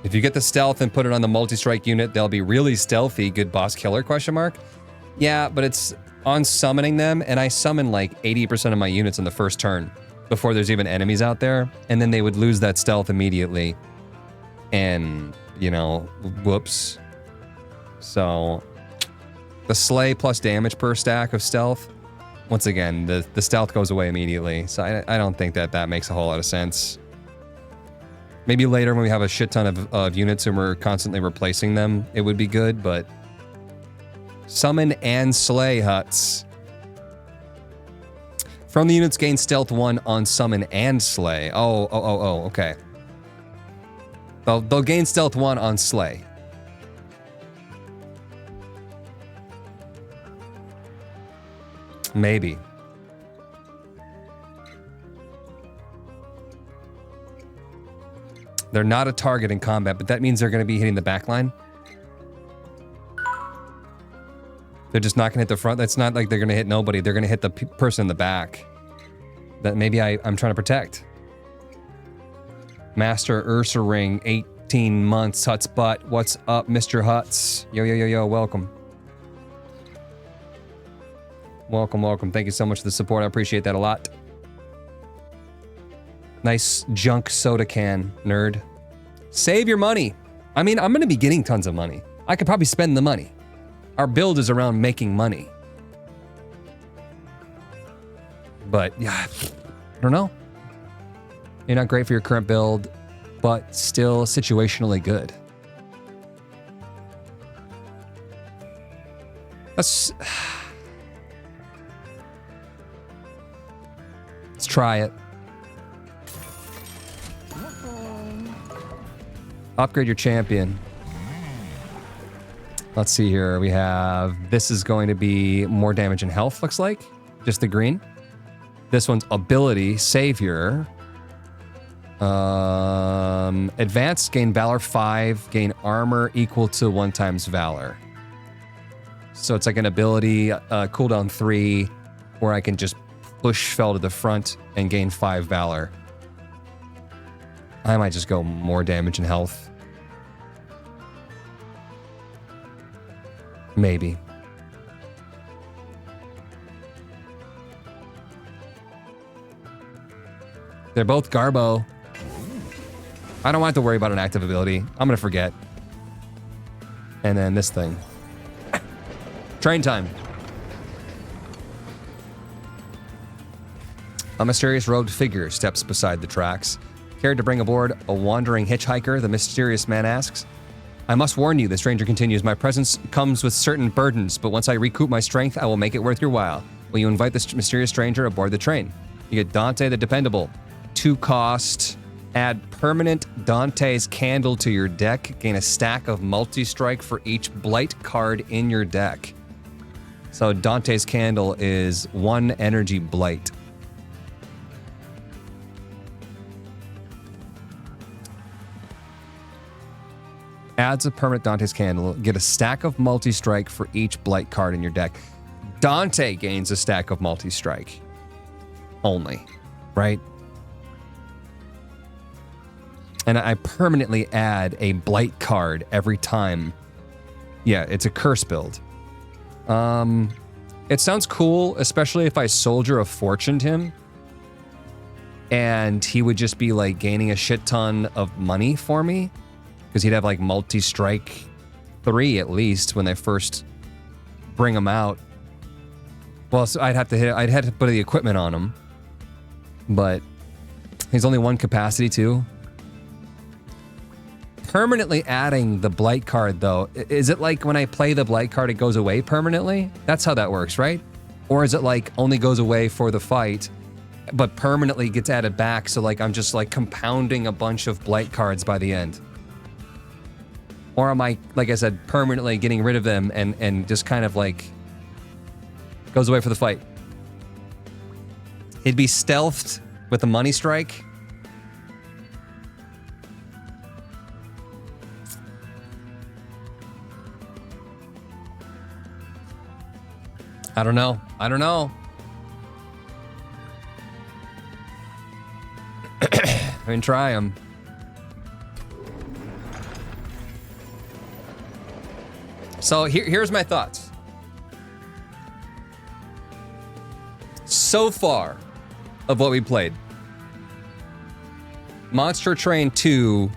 If you get the stealth and put it on the multi-strike unit, they'll be really stealthy. Good boss killer, question mark? Yeah, but it's on summoning them, and I summon like 80% of my units in the first turn before there's even enemies out there, and then they would lose that stealth immediately. And, you know, whoops. So, the slay plus damage per stack of stealth, once again, the stealth goes away immediately. So I don't think that makes a whole lot of sense. Maybe later when we have a shit ton of units and we're constantly replacing them, it would be good, but summon and slay huts. From the units gain stealth 1 on summon and slay. Oh, okay. They'll gain Stealth 1 on Slay. Maybe. They're not a target in combat, but that means they're going to be hitting the back line. They're just not going to hit the front. That's not like they're going to hit nobody. They're going to hit the person in the back that maybe I'm trying to protect. Master Ursa Ring, 18 months, Huts Butt. What's up, Mr. Huts? Yo, yo, yo, yo, welcome. Welcome, welcome. Thank you so much for the support. I appreciate that a lot. Nice junk soda can, nerd. Save your money. I mean, I'm going to be getting tons of money. I could probably spend the money. Our build is around making money. But, yeah, I don't know. You're not great for your current build, but still situationally good. Let's try it. Upgrade your champion. Let's see here. We have, this is going to be more damage and health, looks like. Just the green. This one's ability, savior. Advanced, gain Valor 5, gain armor equal to 1 times Valor. So it's like an ability, cooldown 3, where I can just push Fel to the front and gain 5 Valor. I might just go more damage and health. Maybe. They're both Garbo. I don't have to worry about an active ability. I'm gonna forget. And then this thing. Train time. A mysterious robed figure steps beside the tracks. Cared to bring aboard a wandering hitchhiker, the mysterious man asks. I must warn you, the stranger continues, my presence comes with certain burdens, but once I recoup my strength, I will make it worth your while. Will you invite this mysterious stranger aboard the train? You get Dante the Dependable. 2 cost. Add permanent Dante's Candle to your deck. Gain a stack of multi-strike for each blight card in your deck. So Dante's Candle is 1 energy blight. Adds a permanent Dante's Candle. Get a stack of multi-strike for each blight card in your deck. Dante gains a stack of multi-strike. Only. Right? And I permanently add a blight card every time. Yeah, it's a curse build. It sounds cool, especially if I Soldier of Fortuned him. And he would just be like gaining a shit ton of money for me. Because he'd have like multi-strike 3 at least when they first bring him out. Well, so I'd have to put the equipment on him. But he's only 1 capacity too. Permanently adding the blight card though, is it like when I play the blight card it goes away permanently? That's how that works, right? Or is it like only goes away for the fight but permanently gets added back, so like I'm just like compounding a bunch of blight cards by the end? Or am I, like I said, permanently getting rid of them and just kind of like goes away for the fight? It'd be stealthed with a money strike. I don't know. I don't know. I can try them. So here's my thoughts. So far of what we played, Monster Train 2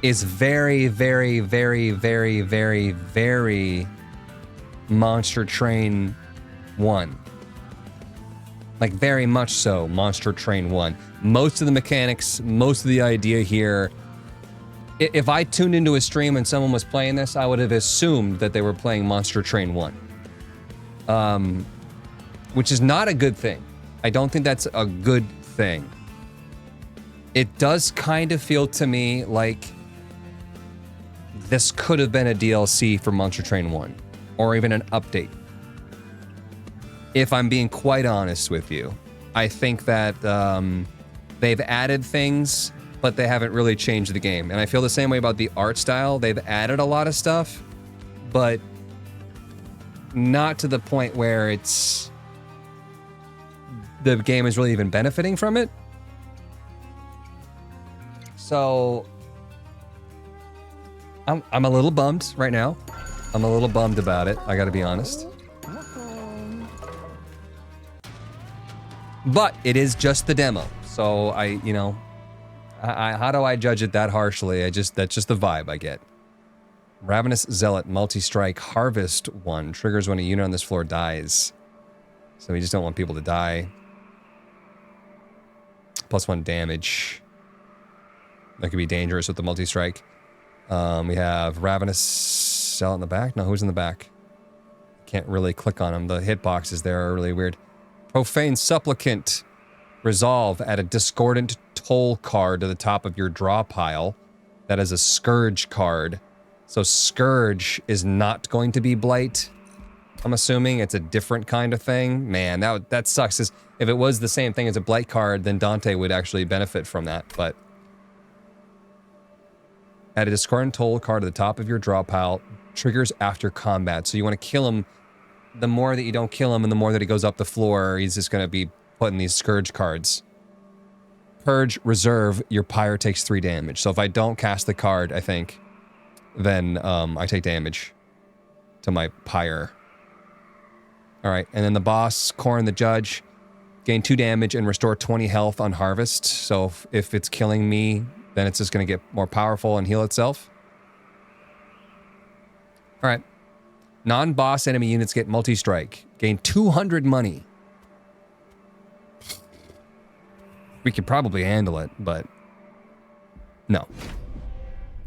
is very, very, very, very, very, very Monster Train 1. Like very much so Monster Train 1. Most of the mechanics, most of the idea here. If I tuned into a stream and someone was playing this, I would have assumed that they were playing Monster Train 1. Which is not a good thing. I don't think that's a good thing. It does kind of feel to me like this could have been a DLC for Monster Train 1, or even an update. If I'm being quite honest with you, I think that they've added things, but they haven't really changed the game. And I feel the same way about the art style. They've added a lot of stuff, but not to the point where it's the game is really even benefiting from it. So I'm a little bummed right now. I'm a little bummed about it, I gotta be honest. But it is just the demo. So how do I judge it that harshly? That's just the vibe I get. Ravenous Zealot, multi-strike, harvest 1. Triggers when a unit on this floor dies. So we just don't want people to die. +1 damage. That could be dangerous with the multi-strike. We have Ravenous Zealot in the back. No, who's in the back? Can't really click on them. The hitboxes there are really weird. Profane Supplicant. Resolve. Add a Discordant Toll card to the top of your draw pile. That is a Scourge card. So Scourge is not going to be Blight. I'm assuming it's a different kind of thing. Man, that sucks. If it was the same thing as a Blight card, then Dante would actually benefit from that, but... Add a Discordant Toll card to the top of your draw pile. Triggers after combat. So you want to kill him. The more that you don't kill him and the more that he goes up the floor, he's just going to be putting these Scourge cards. Purge, reserve, your pyre takes 3 damage. So if I don't cast the card, I think, then I take damage to my pyre. Alright, and then the boss, Corn the Judge, gain 2 damage and restore 20 health on harvest. So if it's killing me, then it's just going to get more powerful and heal itself. Alright. Non-boss enemy units get multi-strike. Gain 200 money. We could probably handle it, but... No.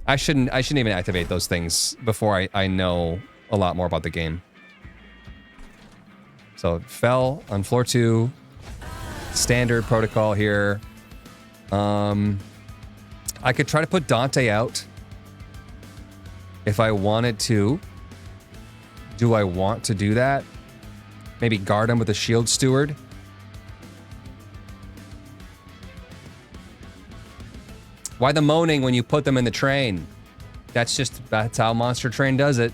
I shouldn't even activate those things before I know a lot more about the game. So, it fell on floor 2. Standard protocol here. I could try to put Dante out if I wanted to. Do I want to do that? Maybe guard him with a shield steward. Why the moaning when you put them in the train? That's how Monster Train does it.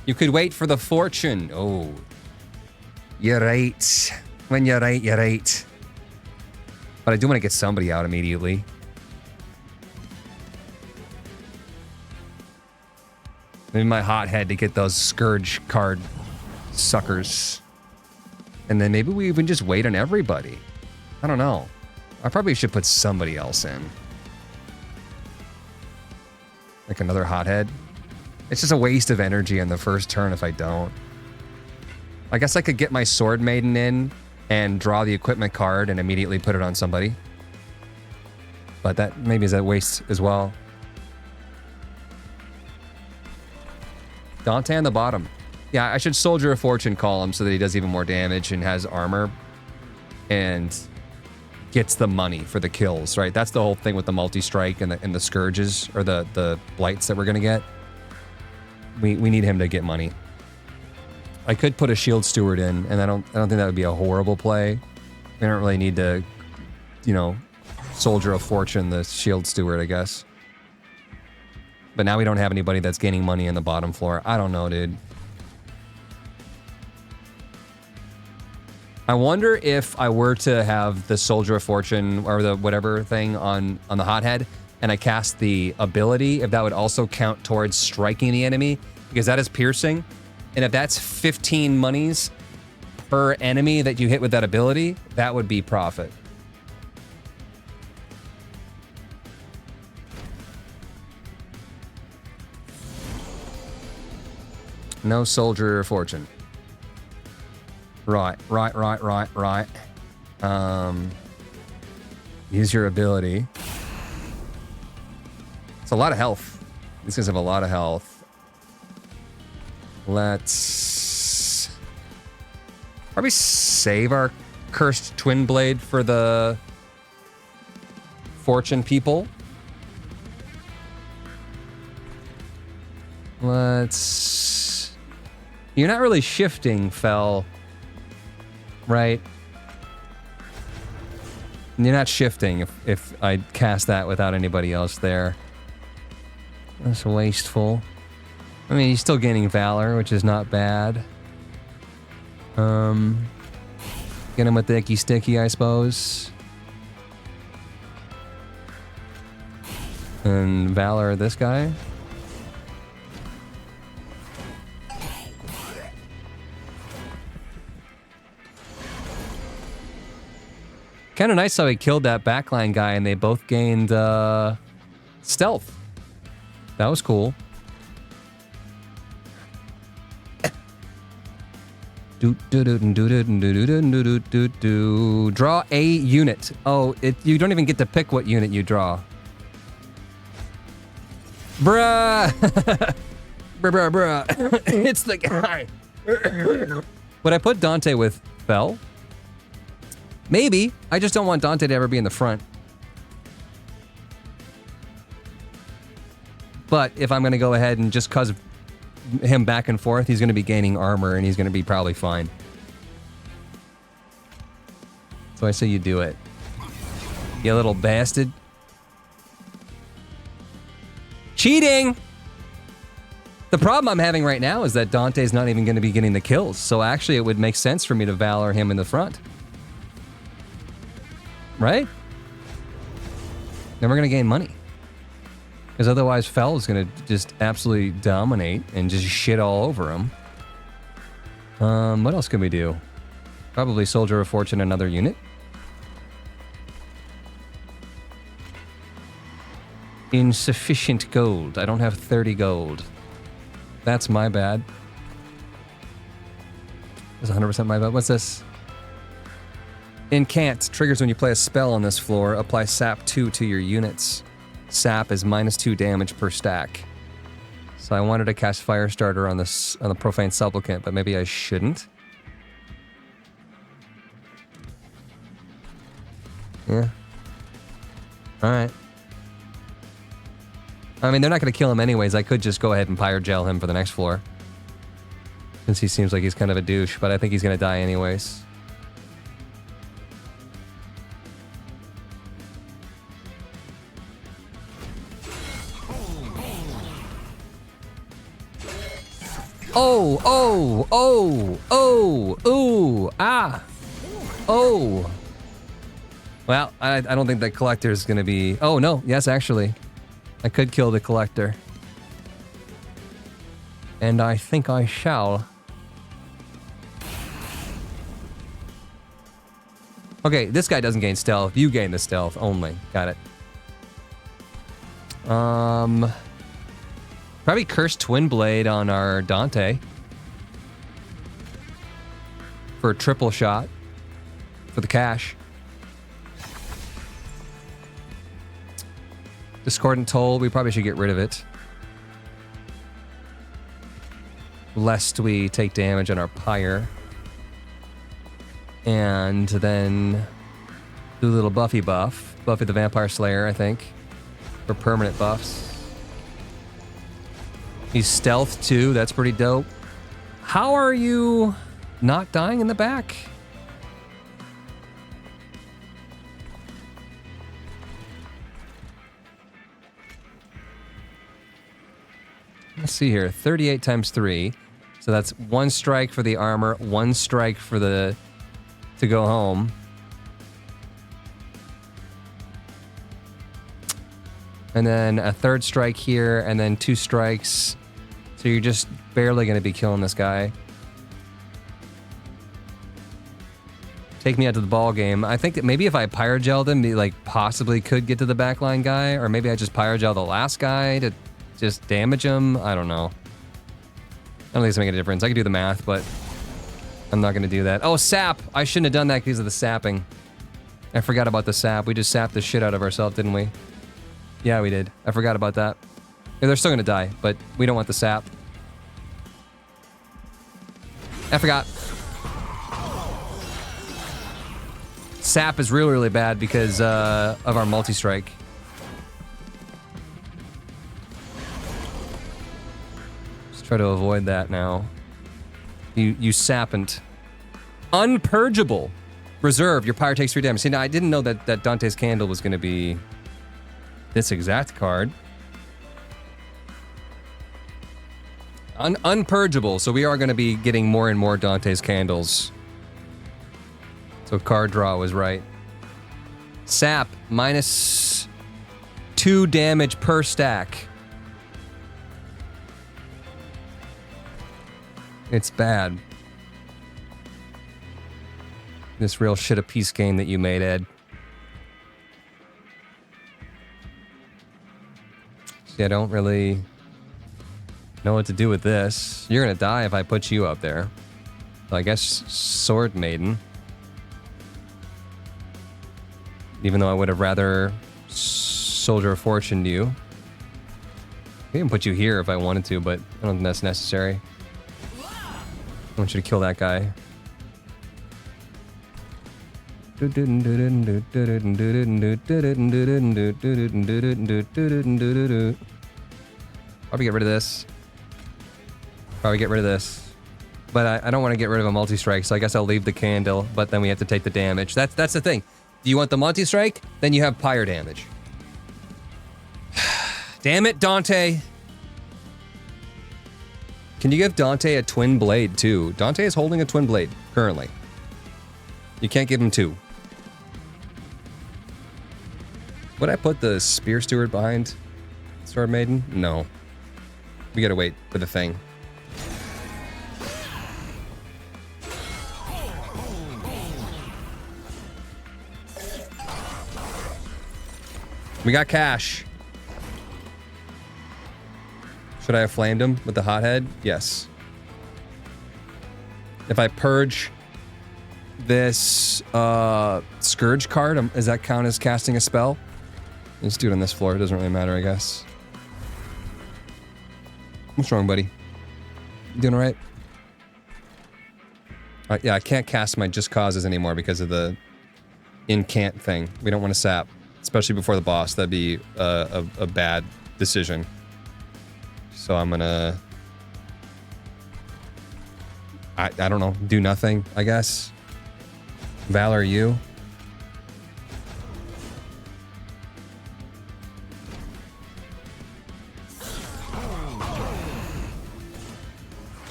You could wait for the fortune. Oh. You're right. When you're right, you're right. But I do want to get somebody out immediately. Maybe my hothead to get those Scourge card suckers. And then maybe we even just wait on everybody. I don't know. I probably should put somebody else in. Like another hothead. It's just a waste of energy on the first turn if I don't. I guess I could get my Sword Maiden in and draw the equipment card and immediately put it on somebody. But that maybe is a waste as well. Dante on the bottom. Yeah, I should Soldier of Fortune call him so that he does even more damage and has armor. And gets the money for the kills, right? That's the whole thing with the multi-strike and the Scourges, or the Blights that we're gonna get. We need him to get money. I could put a Shield Steward in, and I don't think that would be a horrible play. We don't really need to, Soldier of Fortune the Shield Steward, I guess. But now we don't have anybody that's gaining money in the bottom floor. I don't know, dude. I wonder if I were to have the Soldier of Fortune or the whatever thing on the hothead, and I cast the ability, if that would also count towards striking the enemy, because that is piercing. And if that's 15 monies per enemy that you hit with that ability, that would be profit. No Soldier of Fortune. Right. Use your ability. It's a lot of health. These guys have a lot of health. Let's probably save our Cursed Twin Blade for the Fortune people. Let's... You're not really shifting, Fel. Right? You're not shifting if I cast that without anybody else there. That's wasteful. I mean, he's still gaining Valor, which is not bad. Get him with the Icky Sticky, I suppose. And Valor this guy. Kind of nice how he killed that backline guy and they both gained stealth. That was cool. Draw a unit. Oh, you don't even get to pick what unit you draw. Bruh! bruh. It's the guy. Would I put Dante with Fel? Maybe. I just don't want Dante to ever be in the front. But if I'm going to go ahead and just cause him back and forth, he's going to be gaining armor and he's going to be probably fine. So I say you do it. You little bastard. Cheating! The problem I'm having right now is that Dante's not even going to be getting the kills. So actually it would make sense for me to Valor him in the front. Right? Then we're going to gain money. Because otherwise Fel is going to just absolutely dominate and just shit all over him. What else can we do? Probably Soldier of Fortune another unit. Insufficient gold. I don't have 30 gold. That's my bad. That's 100% my bad. What's this? Incant. Triggers when you play a spell on this floor. Apply sap 2 to your units. Sap is -2 damage per stack. So I wanted to cast Firestarter on the Profane Supplicant, but maybe I shouldn't. Yeah. Alright. I mean, they're not going to kill him anyways. I could just go ahead and Pyrogel him for the next floor. Since he seems like he's kind of a douche, but I think he's going to die anyways. Oh. Well, I don't think the Collector is going to be... Oh, no. Yes, actually. I could kill the Collector. And I think I shall. Okay, this guy doesn't gain stealth. You gain the stealth only. Got it. Probably Cursed Twin Blade on our Dante. For a triple shot. For the cash. Discordant Toll, we probably should get rid of it. Lest we take damage on our Pyre. And then do a little Buffy buff. Buffy the Vampire Slayer, I think. For permanent buffs. He's stealth too, that's pretty dope. How are you not dying in the back? Let's see here, 38 times 3. So that's 1 strike for the armor, 1 strike for the... to go home. And then a 3rd strike here, and then 2 strikes. So you're just barely going to be killing this guy. Take me out to the ball game. I think that maybe if I Pyrogelled him, he like possibly could get to the backline guy, or maybe I just Pyrogel the last guy to just damage him. I don't know. I don't think it's making a difference. I could do the math, but I'm not going to do that. Oh, sap! I shouldn't have done that because of the sapping. I forgot about the sap. We just sapped the shit out of ourselves, didn't we? Yeah, we did. I forgot about that. Yeah, they're still going to die, but we don't want the sap. I forgot. Sap is really, really bad because of our multi-strike. Try to avoid that now. You sappant. Unpurgeable. Reserve. Your pyre takes 3 damage. See, now I didn't know that Dante's Candle was going to be this exact card. Unpurgeable. So we are going to be getting more and more Dante's Candles. So card draw was right. Sap. -2 damage per stack. It's bad. This real shit a piece game that you made, Ed. See, I don't really know what to do with this. You're gonna die if I put you up there. So I guess Sword Maiden. Even though I would have rather Soldier of Fortune you. I can put you here if I wanted to, but I don't think that's necessary. I want you to kill that guy. Probably get rid of this. Probably get rid of this. But I don't want to get rid of a multi-strike, so I guess I'll leave the candle, but then we have to take the damage. That's the thing. Do you want the multi-strike? Then you have pyre damage. Damn it, Dante. Can you give Dante a twin blade, too? Dante is holding a twin blade, currently. You can't give him 2. Would I put the Spear Steward behind Sword Maiden? No. We gotta wait for the thing. We got cash. Should I have flamed him with the hothead? Yes. If I purge this Scourge card, does that count as casting a spell? Let's do it on this floor. It doesn't really matter, I guess. What's wrong, buddy? You doing all right? Yeah, I can't cast my Just Causes anymore because of the incant thing. We don't want to sap, especially before the boss. That'd be a bad decision. So I'm gonna... I don't know. Do nothing, I guess. Valor, you.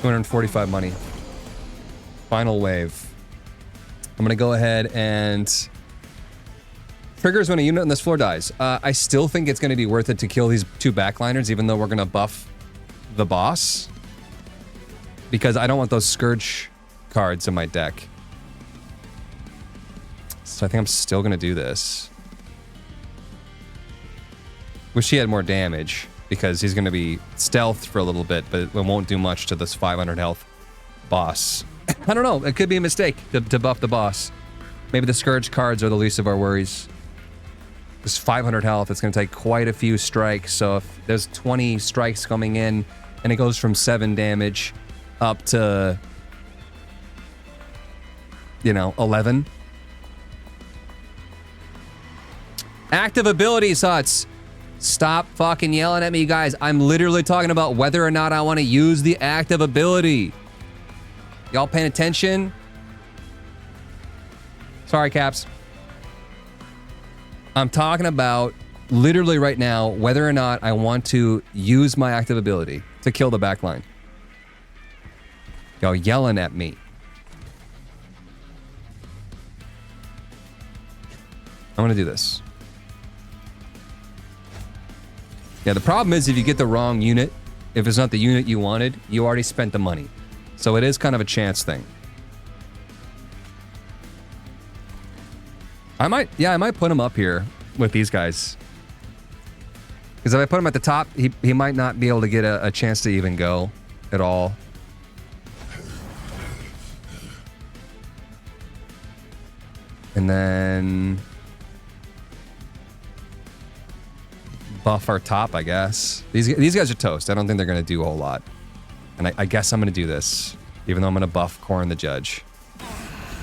$245 money. Final wave. I'm gonna go ahead and... Triggers when a unit on this floor dies. I still think it's gonna be worth it to kill these 2 backliners, even though we're gonna buff the boss. Because I don't want those Scourge cards in my deck. So I think I'm still gonna do this. Wish he had more damage, because he's gonna be stealthed for a little bit, but it won't do much to this 500 health boss. I don't know, it could be a mistake to buff the boss. Maybe the Scourge cards are the least of our worries. This 500 health, it's gonna take quite a few strikes, so if there's 20 strikes coming in, and it goes from 7 damage up to, you know, 11. Active abilities, Huts. Stop fucking yelling at me, guys. I'm literally talking about whether or not I want to use the active ability. Y'all paying attention? Sorry, Caps. I'm talking about literally right now whether or not I want to use my active ability to kill the backline. Y'all yelling at me. I'm gonna do this. Yeah, the problem is if you get the wrong unit, if it's not the unit you wanted, you already spent the money. So it is kind of a chance thing. I might put him up here with these guys. Because if I put him at the top, he might not be able to get a chance to even go at all. And then buff our top, I guess. These guys are toast. I don't think they're going to do a whole lot. And I guess I'm going to do this, even though I'm going to buff Corn the Judge.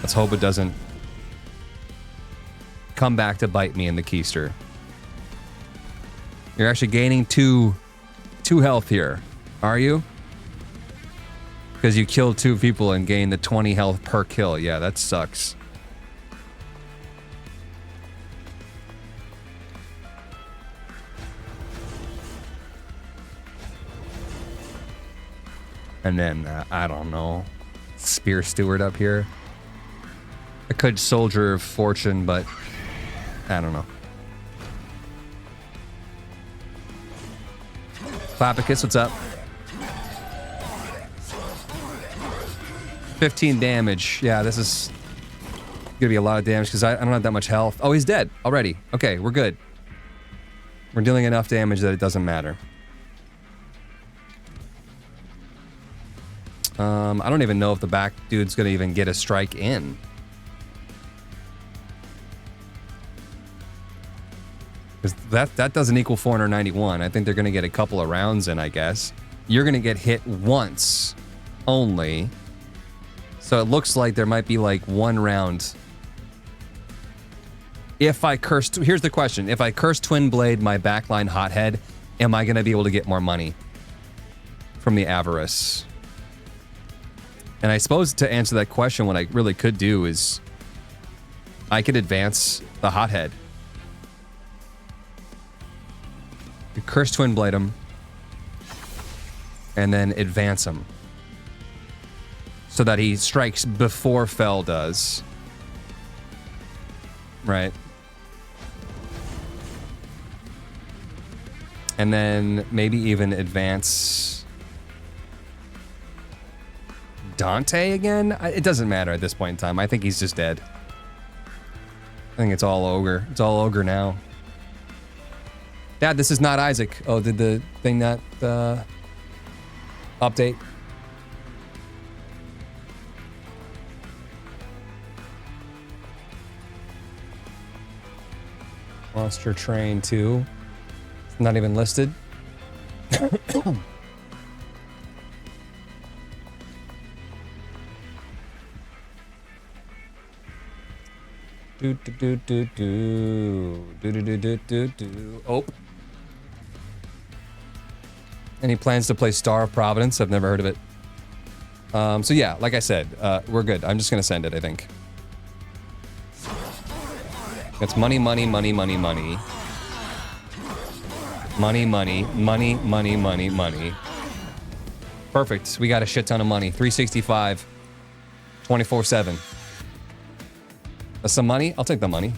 Let's hope it doesn't come back to bite me in the keister. You're actually gaining two health here, are you? Because you kill 2 people and gain the 20 health per kill. Yeah, that sucks. And then, I don't know, Spear Steward up here. I could Soldier of Fortune, but I don't know. Clapicus, what's up? 15 damage. Yeah, this is gonna be a lot of damage because I don't have that much health. Oh, he's dead already. Okay, we're good. We're dealing enough damage that it doesn't matter. I don't even know if the back dude's gonna even get a strike in. Because that doesn't equal 491. I think they're gonna get a couple of rounds in, I guess. You're gonna get hit once only. So it looks like there might be like 1 round. If I curse, here's the question. If I curse Twin Blade my backline Hothead, am I gonna be able to get more money from the Avarice? And I suppose to answer that question, what I really could do is I could advance the Hothead. You curse Twin Blade him and then advance him so that he strikes before Fell does. Right. And then maybe even advance Dante again? It doesn't matter at this point in time. I think he's just dead. I think it's all Ogre. It's all Ogre now. Dad, this is not Isaac. Oh, did the thing not update? Monster Train 2. It's not even listed. Oh. Any plans to play Star of Providence? I've never heard of it. So yeah, like I said, we're good. I'm just gonna send it, I think. It's money, money, money, money, money. Money, money, money, money, money, money. Perfect. We got a shit ton of money. 365. 24/7. Some money? I'll take the money.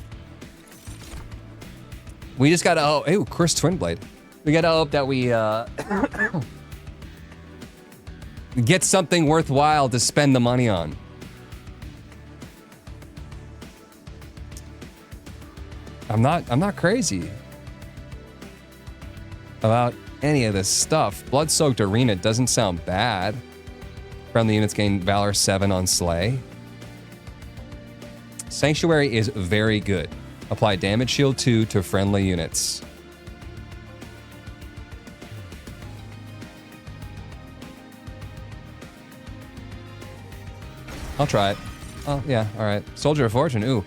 We just gotta, oh, ew, Chris Twinblade. We gotta hope that we, get something worthwhile to spend the money on. I'm not crazy about any of this stuff. Blood-soaked Arena doesn't sound bad. Friendly units gain Valor 7 on Slay. Sanctuary is very good. Apply damage shield 2 to friendly units. I'll try it. Oh, yeah, alright. Soldier of Fortune, ooh.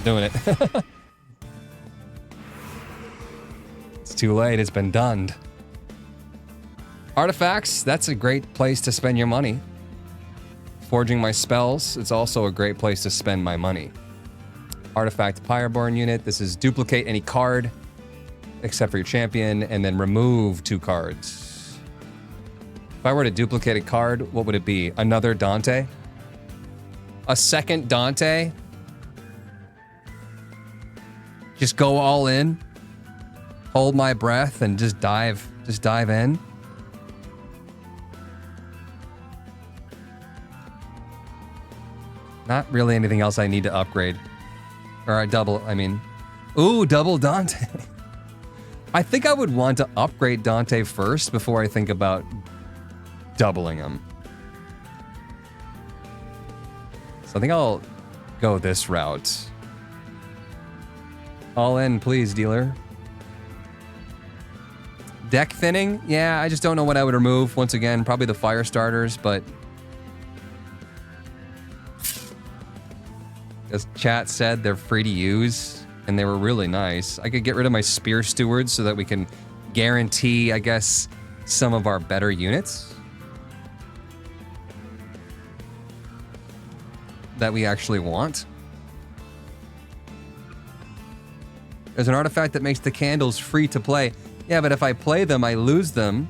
Doing it. It's too late, it's been done. Artifacts, that's a great place to spend your money. Forging my spells, it's also a great place to spend my money. Artifact Pyreborn unit, this is duplicate any card except for your champion and then remove 2 cards. If I were to duplicate a card, what would it be? Another Dante? A second Dante? Just go all in? Hold my breath and just dive in? Not really anything else I need to upgrade. Or I mean, ooh, double Dante. I think I would want to upgrade Dante first before I think about doubling him. So I think I'll go this route. All in, please, dealer. Deck thinning? Yeah, I just don't know what I would remove. Once again, probably the fire starters, but... as chat said, they're free to use, and they were really nice. I could get rid of my spear stewards so that we can guarantee, I guess, some of our better units that we actually want. There's an artifact that makes the candles free to play. Yeah, but if I play them, I lose them.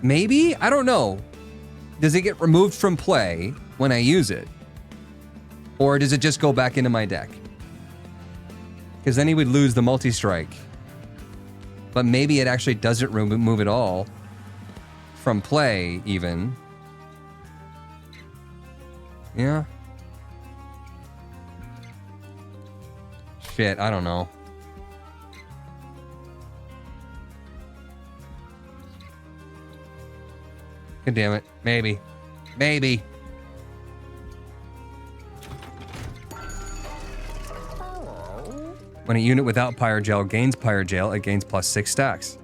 Maybe? I don't know. Does it get removed from play when I use it? Or does it just go back into my deck? Because then he would lose the multi-strike. But maybe it actually doesn't remove it all from play, even. Yeah. Shit, I don't know. God damn it. Maybe. Maybe. When a unit without Pyrogel gains Pyrogel, it gains +6 stacks.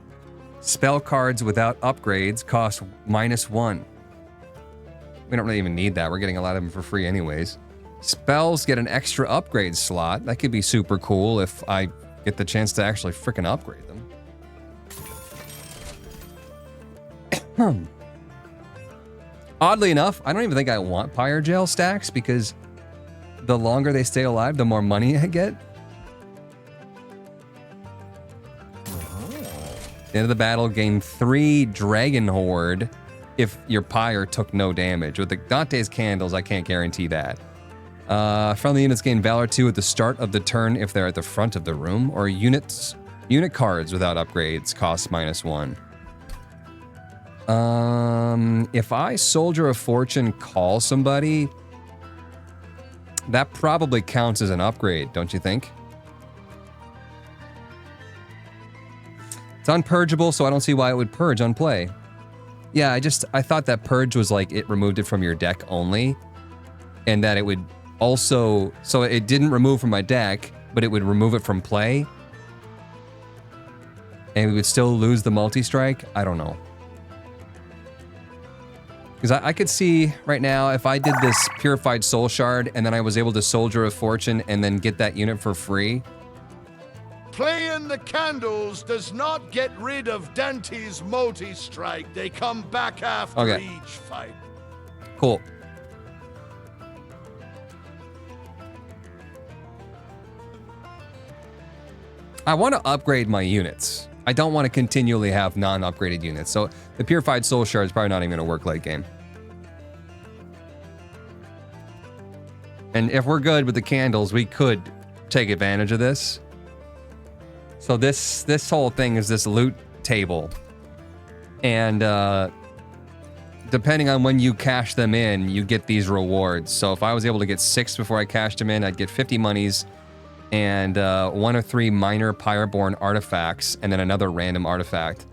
Spell cards without upgrades cost -1. We don't really even need that. We're getting a lot of them for free anyways. Spells get an extra upgrade slot. That could be super cool if I get the chance to actually frickin' upgrade them. Oddly enough, I don't even think I want Pyrogel stacks because the longer they stay alive, the more money I get. At the end of the battle, gain 3 Dragon Horde if your Pyre took no damage. With the Dante's Candles, I can't guarantee that. Friendly units gain Valor 2 at the start of the turn if they're at the front of the room, or unit cards without upgrades cost -1. If I Soldier of Fortune call somebody, that probably counts as an upgrade, don't you think? It's unpurgeable, so I don't see why it would purge on play. Yeah, I thought that purge was like it removed it from your deck only, and that it would also, so it didn't remove from my deck, but it would remove it from play, and we would still lose the multi-strike? I don't know. Because I could see right now, if I did this Purified Soul Shard, and then I was able to Soldier of Fortune, and then get that unit for free. Playing the candles does not get rid of Dante's multi-strike. They come back after each fight. Cool. I want to upgrade my units. I don't want to continually have non-upgraded units, so the Purified Soul Shard is probably not even going to work late game. And if we're good with the candles, we could take advantage of this. So this whole thing is this loot table. And depending on when you cash them in, you get these rewards. So if I was able to get 6 before I cashed them in, I'd get 50 monies and 1 or 3 minor Pyreborn artifacts, and then another random artifact.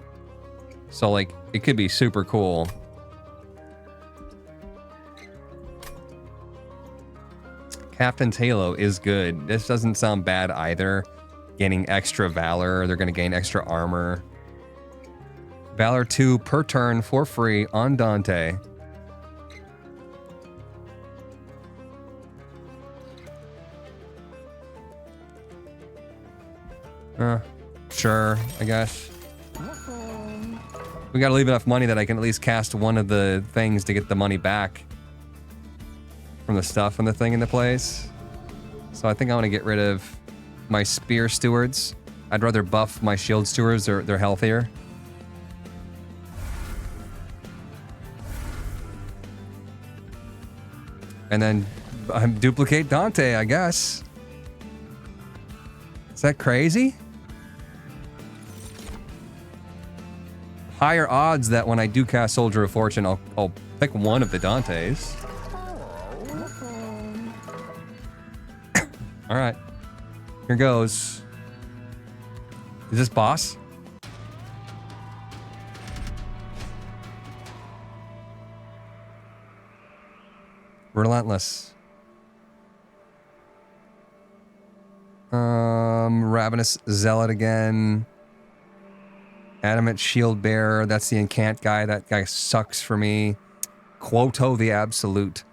So, like, it could be super cool. Captain's Halo is good. This doesn't sound bad either. Gaining extra Valor. They're going to gain extra armor. Valor 2 per turn for free on Dante. Sure, I guess. We gotta leave enough money that I can at least cast one of the things to get the money back from the stuff and the thing into place. So I think I want to get rid of my Spear Stewards. I'd rather buff my Shield Stewards, they're healthier. And then duplicate Dante, I guess. Is that crazy? Higher odds that when I do cast Soldier of Fortune, I'll pick one of the Dantes. All right, here goes. Is this boss? Relentless. Ravenous Zealot again. Adamant Shield Bearer. That's the Incant guy. That guy sucks for me. Quoto the Absolute.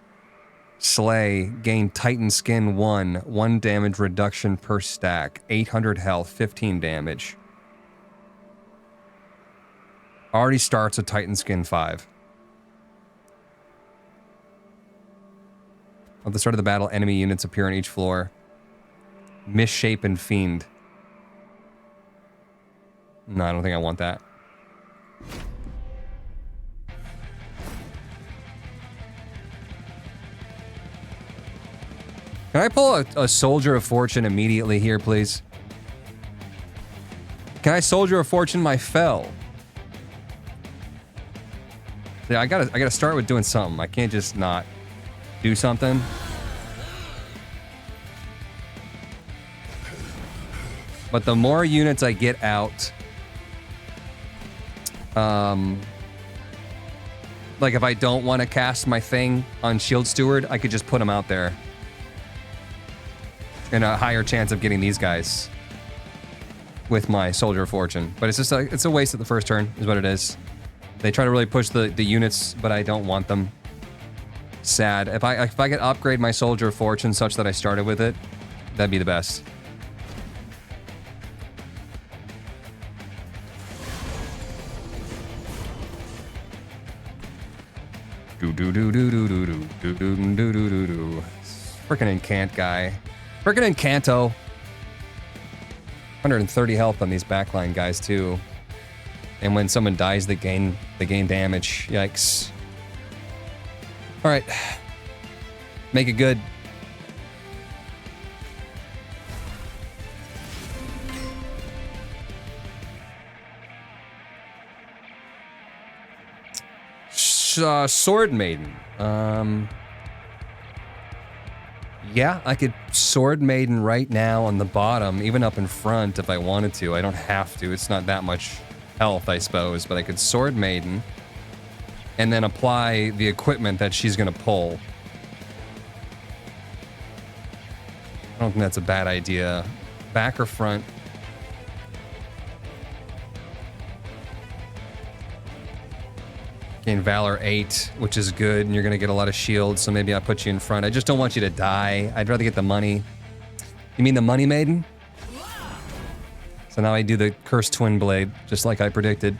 Slay. Gain Titan Skin 1. 1 damage reduction per stack. 800 health. 15 damage. Already starts with Titan Skin 5. At the start of the battle, enemy units appear on each floor. Misshapen Fiend. No, I don't think I want that. Can I pull a Soldier of Fortune immediately here, please? Can I Soldier of Fortune my Fell? Yeah, I gotta start with doing something. I can't just not do something. But the more units I get out, like if I don't want to cast my thing on Shield Steward, I could just put them out there. And a higher chance of getting these guys with my Soldier of Fortune. But it's just it's a waste at the first turn, is what it is. They try to really push the units, but I don't want them. Sad. If I could upgrade my Soldier of Fortune such that I started with it, that'd be the best. Frickin' Incant guy. Frickin' Incanto. 130 health on these backline guys too. And when someone dies, they gain damage. Yikes. All right. Make it good. Sword Maiden. Yeah, I could Sword Maiden right now on the bottom, even up in front if I wanted to. I don't have to. It's not that much health, I suppose, but I could Sword Maiden and then apply the equipment that she's going to pull. I don't think that's a bad idea. Back or front? Gain Valor 8, which is good, and you're going to get a lot of shields, so maybe I'll put you in front. I just don't want you to die. I'd rather get the money. You mean the Money Maiden? So now I do the Cursed Twin Blade, just like I predicted.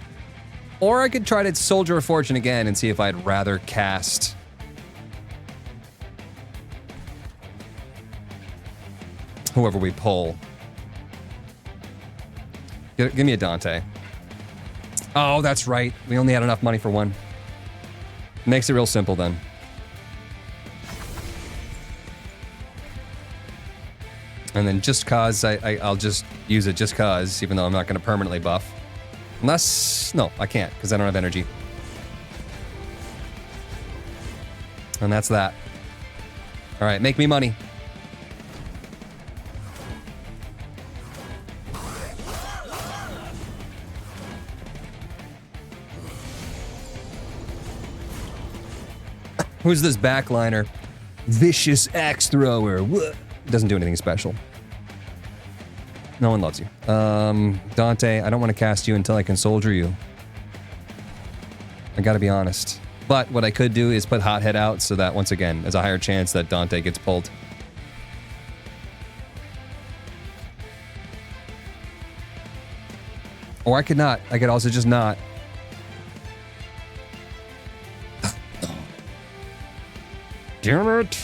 Or I could try to Soldier of Fortune again and see if I'd rather cast whoever we pull. Give me a Dante. Oh, that's right. We only had enough money for one. Makes it real simple then. And then just cause, I'll just use it just cause, even though I'm not going to permanently buff. Unless, no, I can't, because I don't have energy. And that's that. All right, make me money. Who's this backliner? Vicious Axe Thrower. What? Doesn't do anything special. No one loves you. Dante, I don't want to cast you until I can soldier you. I gotta be honest. But what I could do is put Hothead out so that, once again, there's a higher chance that Dante gets pulled. Or I could not. I could also just not. Damn it!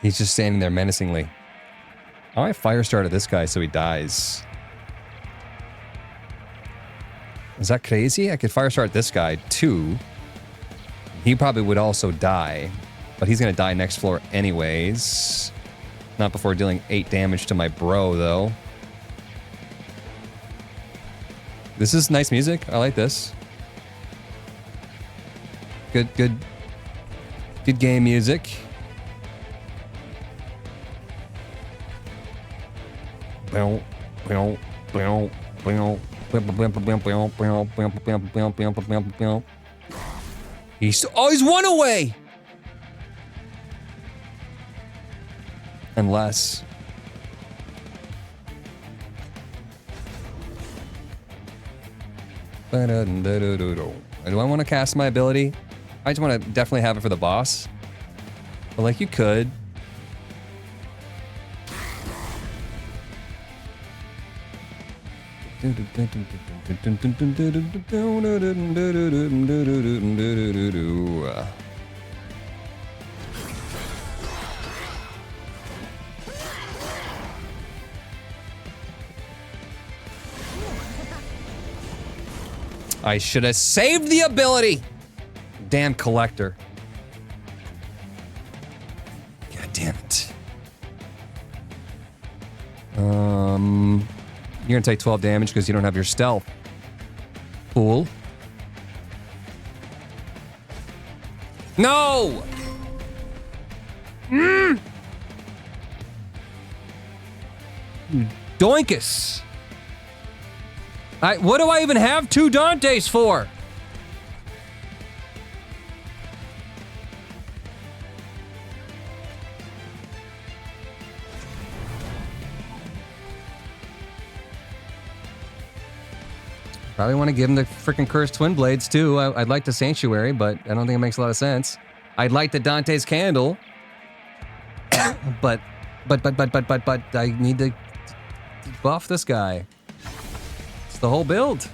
He's just standing there menacingly. Oh, I fire started this guy so he dies. Is that crazy? I could fire start this guy too. He probably would also die, but he's gonna die next floor anyways. Not before dealing 8 damage to my bro though. This is nice music. I like this. Good game music. He's 1 away. Unless... Do I want to cast my ability? I just want to definitely have it for the boss. But like, you could. I should have saved the ability. Damn collector. God damn it. You're gonna take 12 damage because you don't have your stealth. Cool. No! Doinkus. What do I even have 2 Dantes for? Probably want to give him the freaking cursed twin blades too. I'd like the sanctuary, but I don't think it makes a lot of sense. I'd like the Dante's candle, but I need to buff this guy. It's the whole build.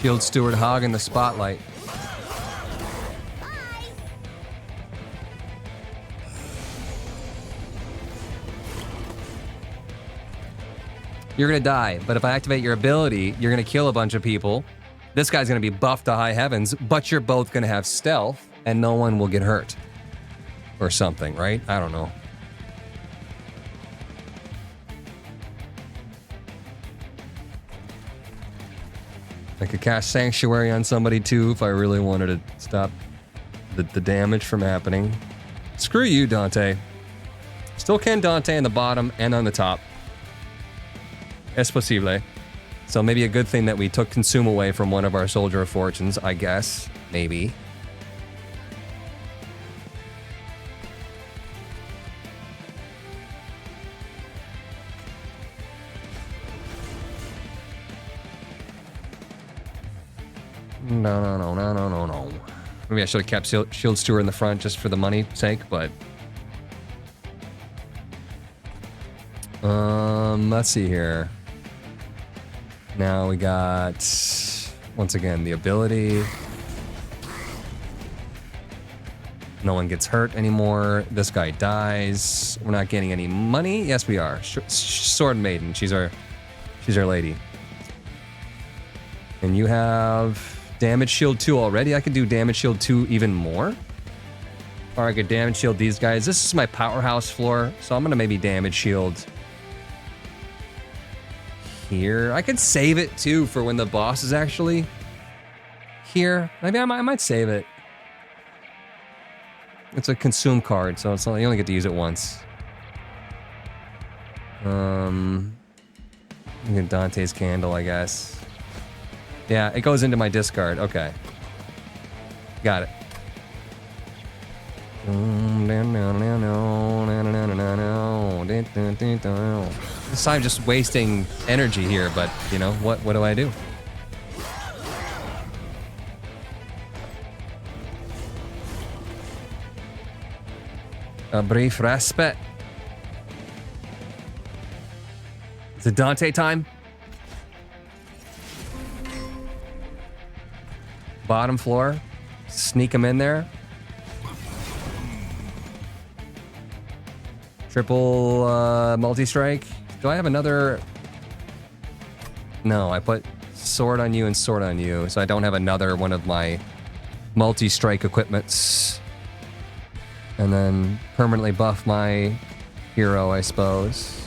Shield Steward hogging the spotlight. You're gonna die, but if I activate your ability, you're gonna kill a bunch of people. This guy's gonna be buffed to high heavens, but you're both gonna have stealth, and no one will get hurt. Or something, right? I don't know. I could cast Sanctuary on somebody too if I really wanted to stop the damage from happening. Screw you, Dante. Still can Dante in the bottom and on the top. Es posible. So maybe a good thing that we took Consume away from one of our Soldier of Fortunes, I guess. Maybe. No. Maybe I should have kept Shield Steward in the front just for the money's sake, but... let's see here. Now we got, once again, the ability. No one gets hurt anymore. This guy dies. We're not getting any money. Yes, we are. Sword Maiden. She's our lady. And you have Damage Shield 2 already. I could do Damage Shield 2 even more. Or I could Damage Shield these guys. This is my powerhouse floor, so I'm gonna maybe Damage Shield here. I could save it too for when the boss is actually here. Maybe I might save it. It's a consume card, so it's not, you only get to use it once. Dante's Candle, I guess. Yeah, it goes into my discard. Okay. Got it. This time just wasting energy here, but you know, what do I do? A brief respite. Is it Dante time? Bottom floor. Sneak him in there. Triple multi-strike. Do I have another? No, I put sword on you and sword on you, so I don't have another one of my multi-strike equipments. And then permanently buff my hero, I suppose.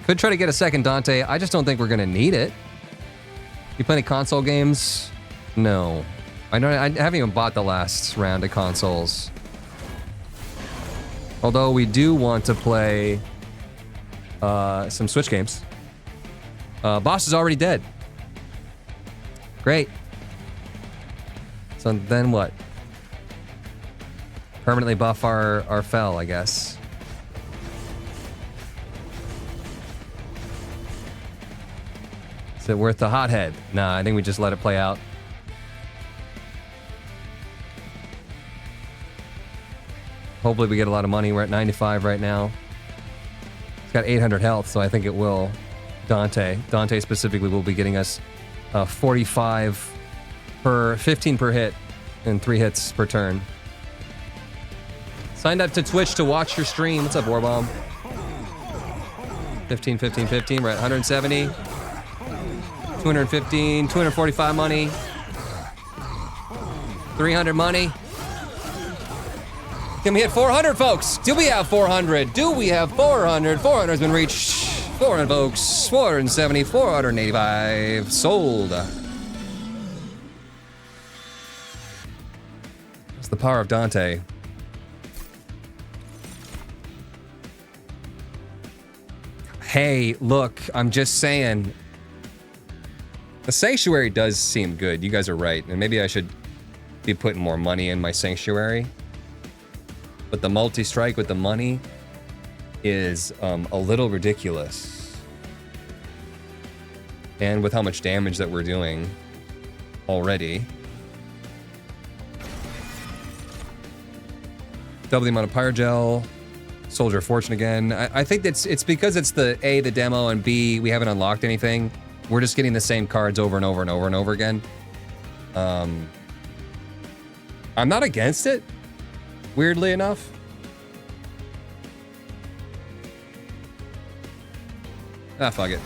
Could try to get a second Dante. I just don't think we're gonna need it. You play any console games? No. I haven't even bought the last round of consoles. Although we do want to play some Switch games. Boss is already dead. Great. So then what? Permanently buff our fell, I guess. Is it worth the hothead? Nah, I think we just let it play out. Hopefully we get a lot of money. We're at 95 right now. It's got 800 health, so I think it will. Dante specifically will be getting us 45 per 15 per hit and 3 hits per turn. Signed up to Twitch to watch your stream. What's up, Warbomb? 15, 15, 15. We're at 170. 215, 245 money. 300 money. Can we hit 400, folks? Do we have 400? Do we have 400? 400 has been reached. 400, folks. 470, 485. Sold. That's the power of Dante. Hey, look, I'm just saying. The Sanctuary does seem good. You guys are right. And maybe I should be putting more money in my Sanctuary. But the multi-strike with the money is a little ridiculous. And with how much damage that we're doing already. Double the amount of Pyrogel. Soldier of Fortune again. I think it's because it's the A, the demo, and B, we haven't unlocked anything. We're just getting the same cards over and over and over and over again. I'm not against it. Weirdly enough. Ah, fuck it.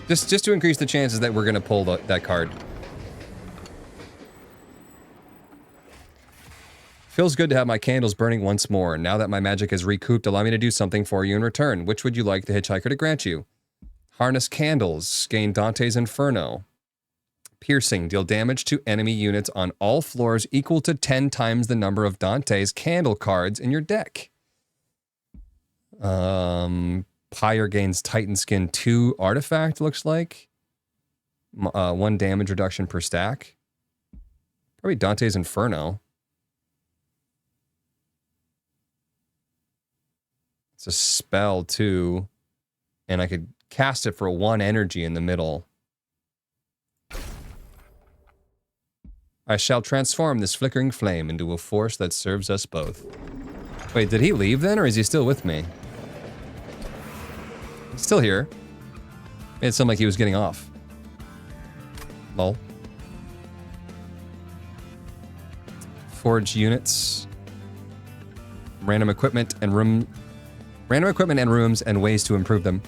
Just to increase the chances that we're gonna pull that card. Feels good to have my candles burning once more. Now that my magic is recouped, allow me to do something for you in return. Which would you like the Hitchhiker to grant you? Harness candles. Gain Dante's Inferno. Piercing. Deal damage to enemy units on all floors equal to 10 times the number of Dante's candle cards in your deck. Pyre gains Titan Skin 2 artifact, looks like. 1 damage reduction per stack. Probably Dante's Inferno. It's a spell, too. And I could cast it for 1 energy in the middle. I shall transform this flickering flame into a force that serves us both. Wait, did he leave then, or is he still with me? He's still here. Made it sound like he was getting off. Lol. Forge units. Random equipment and rooms and ways to improve them.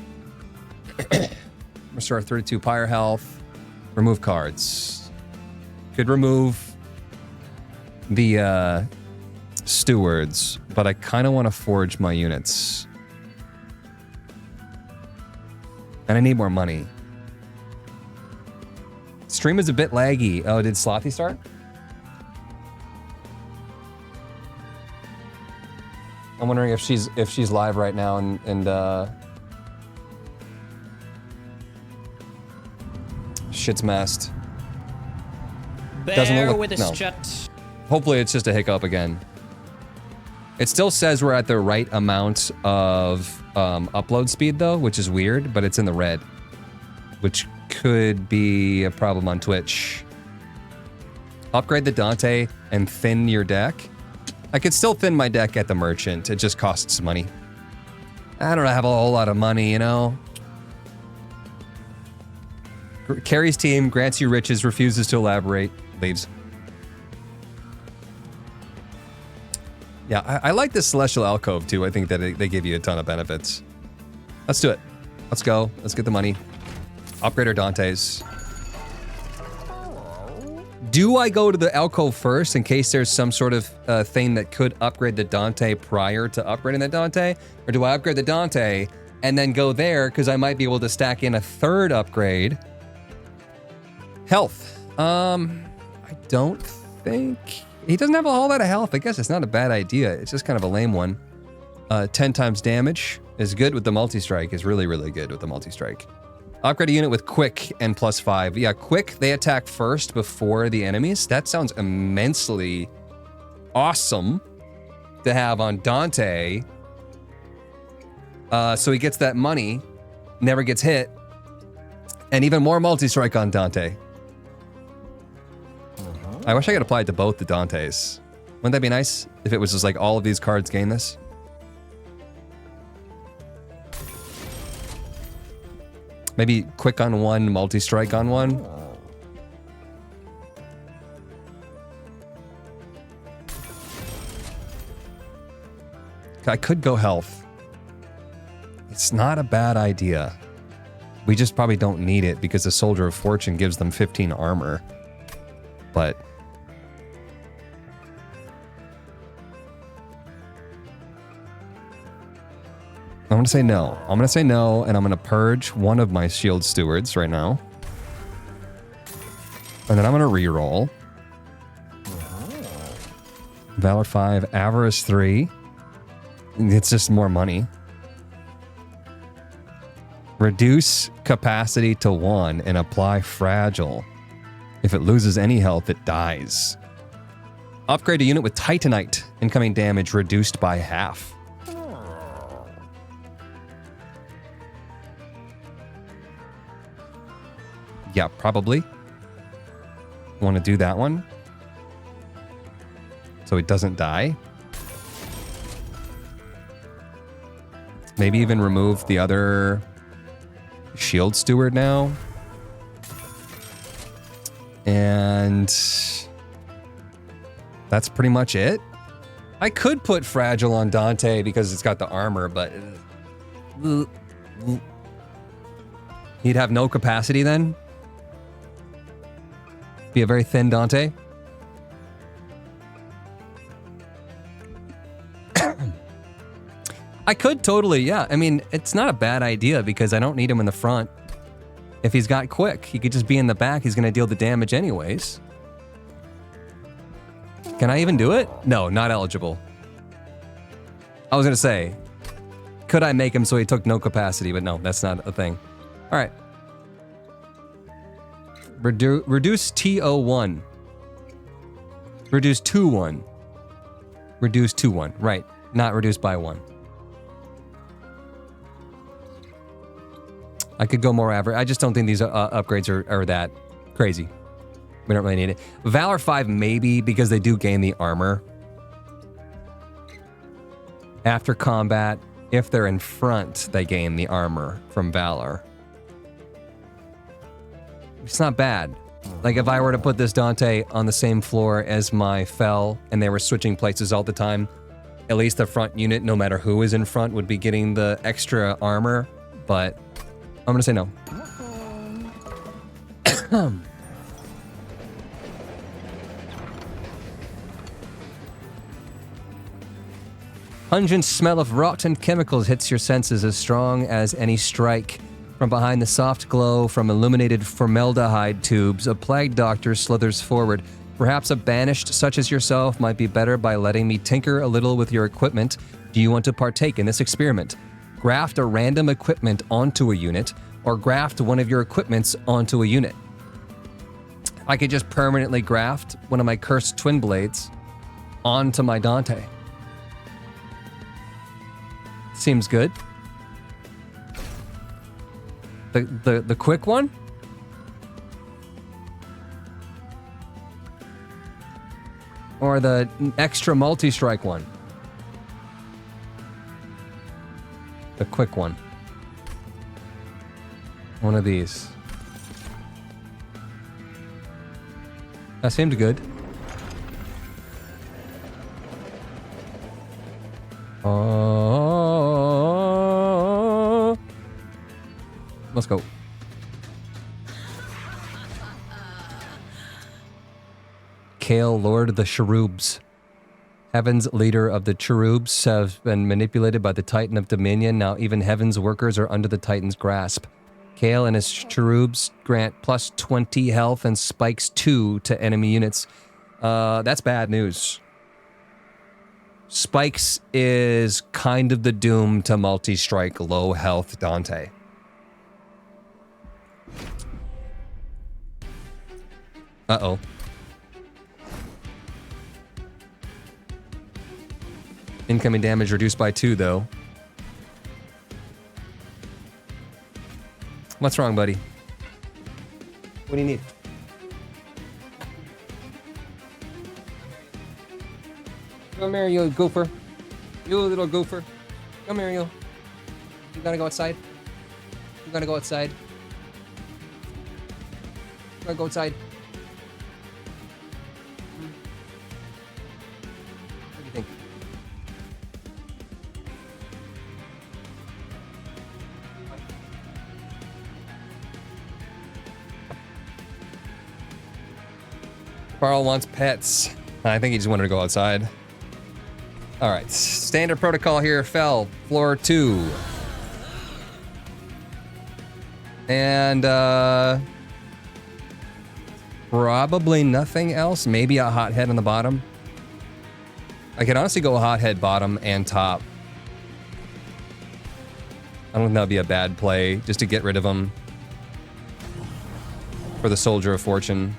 Restore 32 pyre health. Remove cards. Could remove the stewards, but I kind of want to forge my units. And I need more money. Stream is a bit laggy. Oh, did Slothy start? I'm wondering if she's live right now and shit's messed. Bear with this chat. Hopefully it's just a hiccup again. It still says we're at the right amount of upload speed though, which is weird, but it's in the red, which could be a problem on Twitch. Upgrade the Dante and thin your deck. I could still thin my deck at the merchant. It just costs money. I don't have a whole lot of money, you know? Carrie's team grants you riches, refuses to elaborate, leaves. Yeah, I like this Celestial Alcove too. I think that they give you a ton of benefits. Let's do it. Let's go. Let's get the money. Upgrade our Dantes. Do I go to the alcove first in case there's some sort of thing that could upgrade the Dante prior to upgrading the Dante? Or do I upgrade the Dante and then go there because I might be able to stack in a third upgrade? Health. I don't think... He doesn't have a whole lot of health. I guess it's not a bad idea. It's just kind of a lame one. 10 times damage is good with the multi-strike, is really, really good with the multi-strike. Upgrade a unit with quick and +5. Yeah, quick, they attack first before the enemies. That sounds immensely awesome to have on Dante. So he gets that money, never gets hit, and even more multi-strike on Dante. I wish I could apply it to both the Dantes. Wouldn't that be nice if it was just like all of these cards gain this? Maybe quick on one, multi-strike on one. I could go health. It's not a bad idea. We just probably don't need it because the Soldier of Fortune gives them 15 armor. But I'm gonna say no. I'm gonna say no, and I'm gonna purge one of my Shield Stewards right now. And then I'm gonna reroll. Valor 5, Avarice 3. It's just more money. Reduce capacity to 1 and apply Fragile. If it loses any health, it dies. Upgrade a unit with Titanite. Incoming damage reduced by half. Yeah, probably. Want to do that one. So it doesn't die. Maybe even remove the other Shield Steward now. And that's pretty much it. I could put Fragile on Dante because it's got the armor, but he'd have no capacity then. Be a very thin Dante. I could totally, yeah. I mean, it's not a bad idea because I don't need him in the front. If he's got quick, he could just be in the back. He's going to deal the damage anyways. Can I even do it? No, not eligible. I was going to say, could I make him so he took no capacity? But no, that's not a thing. All right. Reduce TO1. Reduce 2-1. Reduce 2-1. Right. Not reduced by 1. I could go more average. I just don't think these upgrades are that crazy. We don't really need it. Valor 5 maybe because they do gain the armor. After combat, if they're in front, they gain the armor from Valor. It's not bad. Like if I were to put this Dante on the same floor as my Fel and they were switching places all the time, at least the front unit, no matter who is in front, would be getting the extra armor, but I'm gonna say no. Pungent smell of rotten chemicals hits your senses as strong as any strike. From behind the soft glow from illuminated formaldehyde tubes, a plague doctor slithers forward. Perhaps a banished such as yourself might be better by letting me tinker a little with your equipment. Do you want to partake in this experiment? Graft a random equipment onto a unit, or graft one of your equipments onto a unit. I could just permanently graft one of my cursed twin blades onto my Dante. Seems good. The quick one? Or the extra multi-strike one? The quick one. One of these. That seemed good. Let's go. Kale, Lord of the Cherubs. Heaven's leader of the Cherubs have been manipulated by the Titan of Dominion. Now even Heaven's workers are under the Titan's grasp. Kale and his Cherubs grant plus 20 health and spikes 2 to enemy units. That's bad news. Spikes is kind of the doom to multi-strike low health Dante. Uh-oh. Incoming damage reduced by 2, though. What's wrong, buddy? What do you need? Come here, you goofer. You little goofer. Come here, you. You gotta go outside. You gotta go outside. You gotta go outside. What do you think? Carl wants pets. I think he just wanted to go outside. All right, standard protocol here. Fell, floor 2. And probably nothing else. Maybe a hothead on the bottom. I could honestly go a hothead bottom and top. I don't think that'd be a bad play, just to get rid of him for the Soldier of Fortune.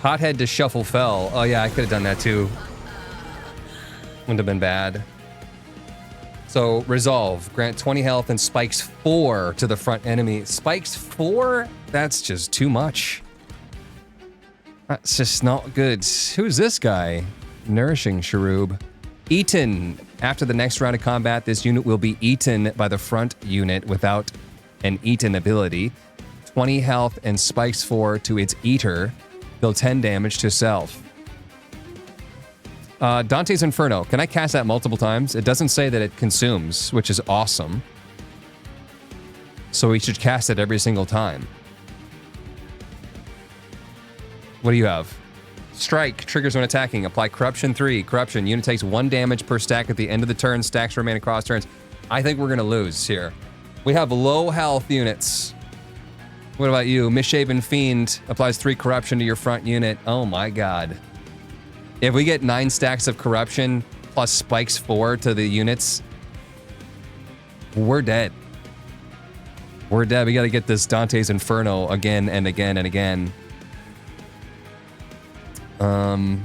Hothead to shuffle fell. Oh yeah, I could have done that too. Wouldn't have been bad. So resolve. Grant 20 health and spikes 4 to the front enemy. Spikes 4? That's just too much. That's just not good. Who's this guy? Nourishing Cherub. Eaten. After the next round of combat, this unit will be eaten by the front unit without an eaten ability. 20 health and spikes 4 to its eater. Deal 10 damage to self. Dante's Inferno. Can I cast that multiple times? It doesn't say that it consumes, which is awesome. So we should cast it every single time. What do you have? Strike. Triggers when attacking. Apply Corruption 3. Corruption. Unit takes 1 damage per stack at the end of the turn. Stacks remain across turns. I think we're going to lose here. We have low health units. What about you? Misshapen Fiend applies 3 corruption to your front unit. Oh my god. If we get 9 stacks of corruption plus spikes 4 to the units, we're dead. We're dead. We gotta get this Dante's Inferno again and again and again.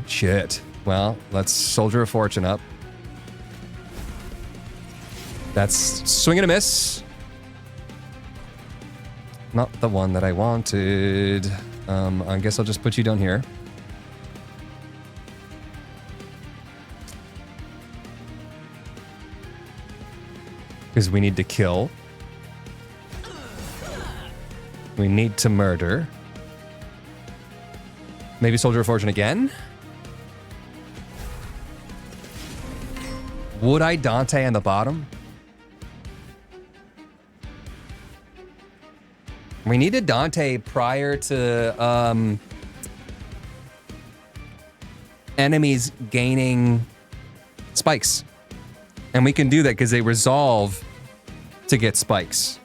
Shit. Well, let's Soldier of Fortune up. That's swing and a miss. Not the one that I wanted. I guess I'll just put you down here. Because we need to kill. We need to murder. Maybe Soldier of Fortune again? Would I Dante on the bottom? We needed Dante prior to enemies gaining spikes. And we can do that because they resolve to get spikes.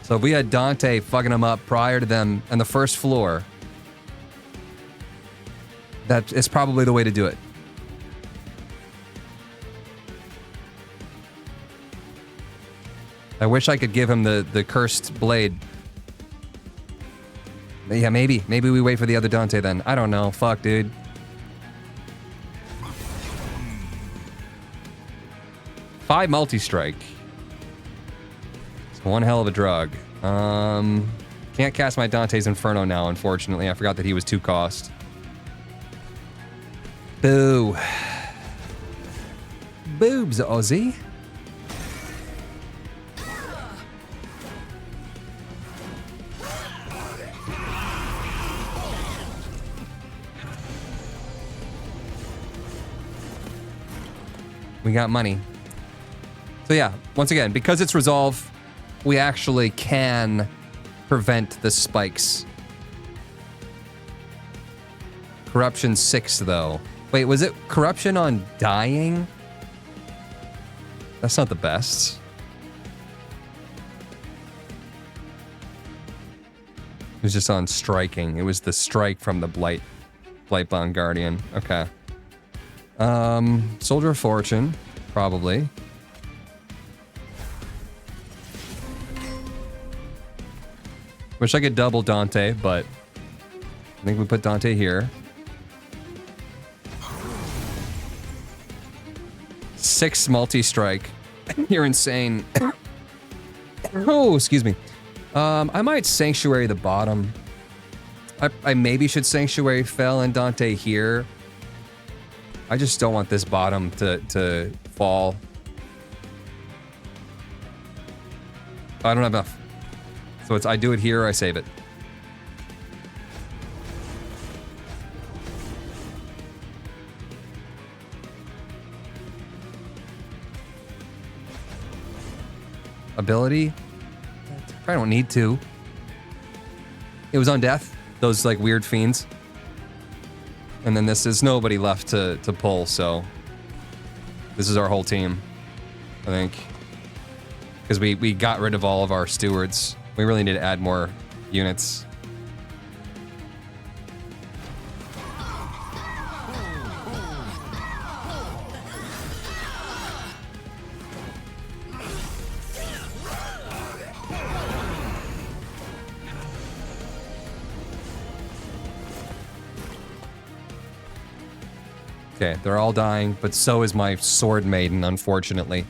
So if we had Dante fucking them up prior to them on the first floor, that is probably the way to do it. I wish I could give him the cursed blade. But yeah, maybe. Maybe we wait for the other Dante then. I don't know. Fuck, dude. Five multi-strike. It's one hell of a drug. Can't cast my Dante's Inferno now, unfortunately. I forgot that he was 2 cost. Boo. Boobs, Ozzy. We got money. So yeah, once again, because it's resolve, we actually can prevent the spikes. Corruption 6 though. Wait, was it corruption on dying? That's not the best. was just on striking. It was the strike from the Blightbound Guardian. Okay. Soldier of Fortune, probably. Wish I could double Dante, but I think we put Dante here. 6 multi-strike. You're insane. Oh, excuse me. I might Sanctuary the bottom. I maybe should Sanctuary Fell and Dante here. I just don't want this bottom to fall. I don't have enough. So it's I do it here or I save it. Ability? I don't need to. It was on death. Those like weird fiends. And then this is nobody left to pull, so this is our whole team, I think. Because we got rid of all of our stewards. We really need to add more units. Okay, they're all dying, but so is my Sword Maiden, unfortunately.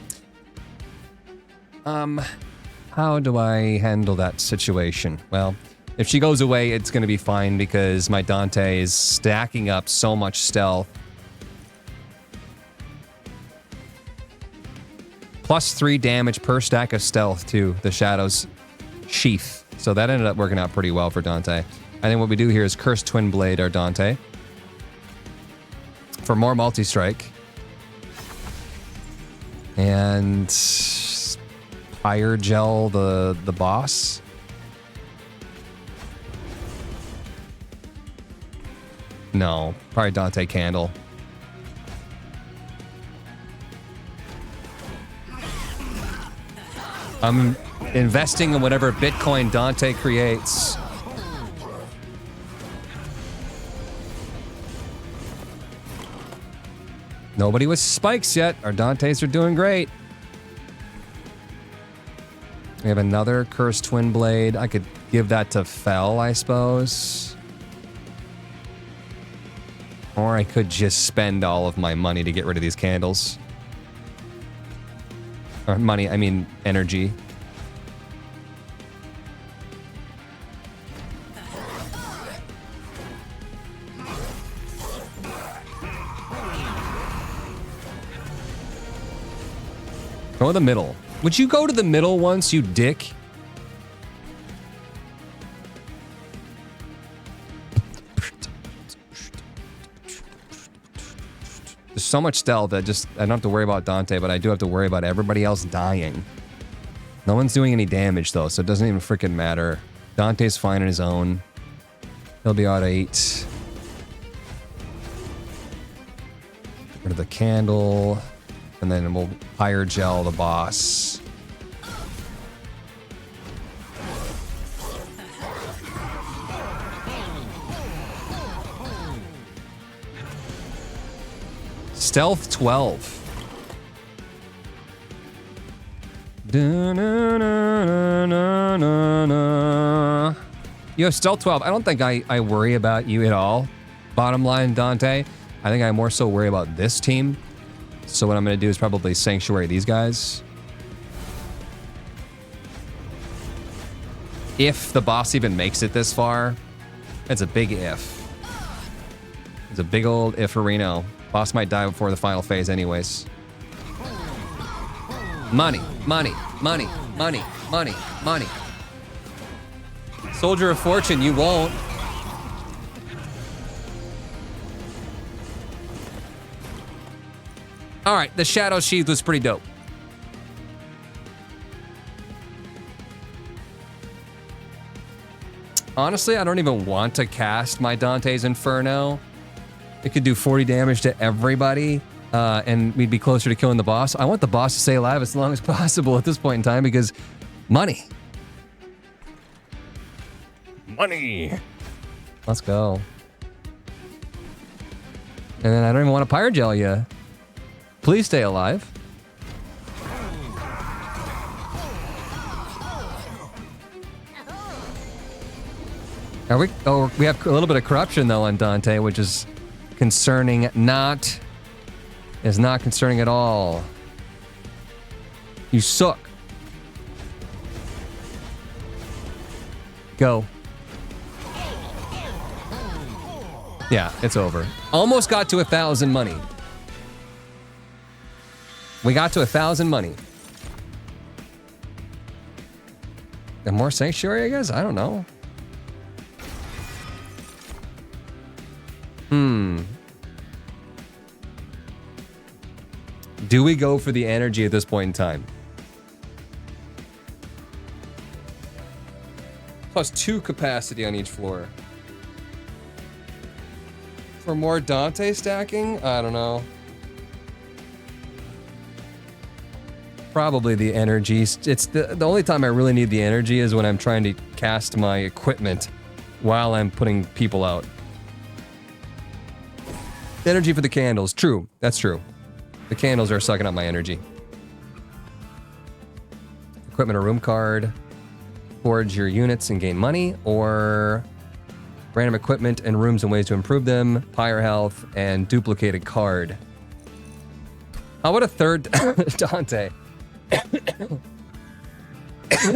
How do I handle that situation? Well, if she goes away, it's gonna be fine because my Dante is stacking up so much stealth. +3 damage per stack of stealth to the Shadow's sheath. So that ended up working out pretty well for Dante. I think what we do here is Cursed Twin Blade our Dante. For more multi-strike. And Fire Gel the boss. No, probably Dante Candle. I'm investing in whatever Bitcoin Dante creates. Nobody with spikes yet. Our Dantes are doing great. We have another Cursed Twin Blade. I could give that to Fel, I suppose. Or I could just spend all of my money to get rid of these candles. Or money, I mean energy. Go to the middle. Would you go to the middle once, you dick? There's so much stealth that I don't have to worry about Dante, but I do have to worry about everybody else dying. No one's doing any damage though, so it doesn't even freaking matter. Dante's fine on his own. He'll be out 8. Get rid of the candle. And then we'll Fire Gel the boss. Stealth 12. You have Stealth 12. I don't think I worry about you at all. Bottom line, Dante. I think I more so worry about this team. So what I'm going to do is probably Sanctuary these guys. If the boss even makes it this far. It's a big if. It's a big old if-a-reno. Boss might die before the final phase anyways. Money, money, money, money, money, money. Soldier of Fortune, you won't. All right, the Shadow Sheath was pretty dope. Honestly, I don't even want to cast my Dante's Inferno. It could do 40 damage to everybody, and we'd be closer to killing the boss. I want the boss to stay alive as long as possible at this point in time because money. Money. Let's go. And then I don't even want to Pyrogel you. Please stay alive. Are we? Oh, we have a little bit of corruption though on Dante, which is concerning. Is not concerning at all. You suck. Go. Yeah, it's over. Almost got to 1,000 money. We got to 1,000 money. And more sanctuary, I guess? I don't know. Do we go for the energy at this point in time? Plus 2 capacity on each floor. For more Dante stacking? I don't know. Probably the energy. It's the only time I really need the energy is when I'm trying to cast my equipment while I'm putting people out. Energy for the candles. True. That's true. The candles are sucking up my energy. Equipment or room card. Forge your units and gain money, or random equipment and rooms and ways to improve them, pyre health, and duplicate a card. How about a third Dante?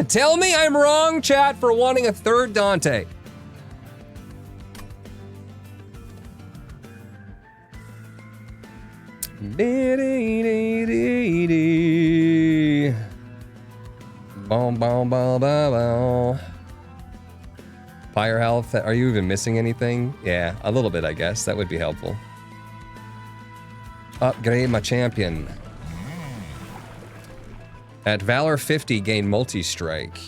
Tell me I'm wrong, chat, for wanting a third Dante. Boom, boom, boom, boom, boom. Fire health. Are you even missing anything? Yeah, a little bit, I guess. That would be helpful. Upgrade my champion. At Valor 50, gain multi-strike.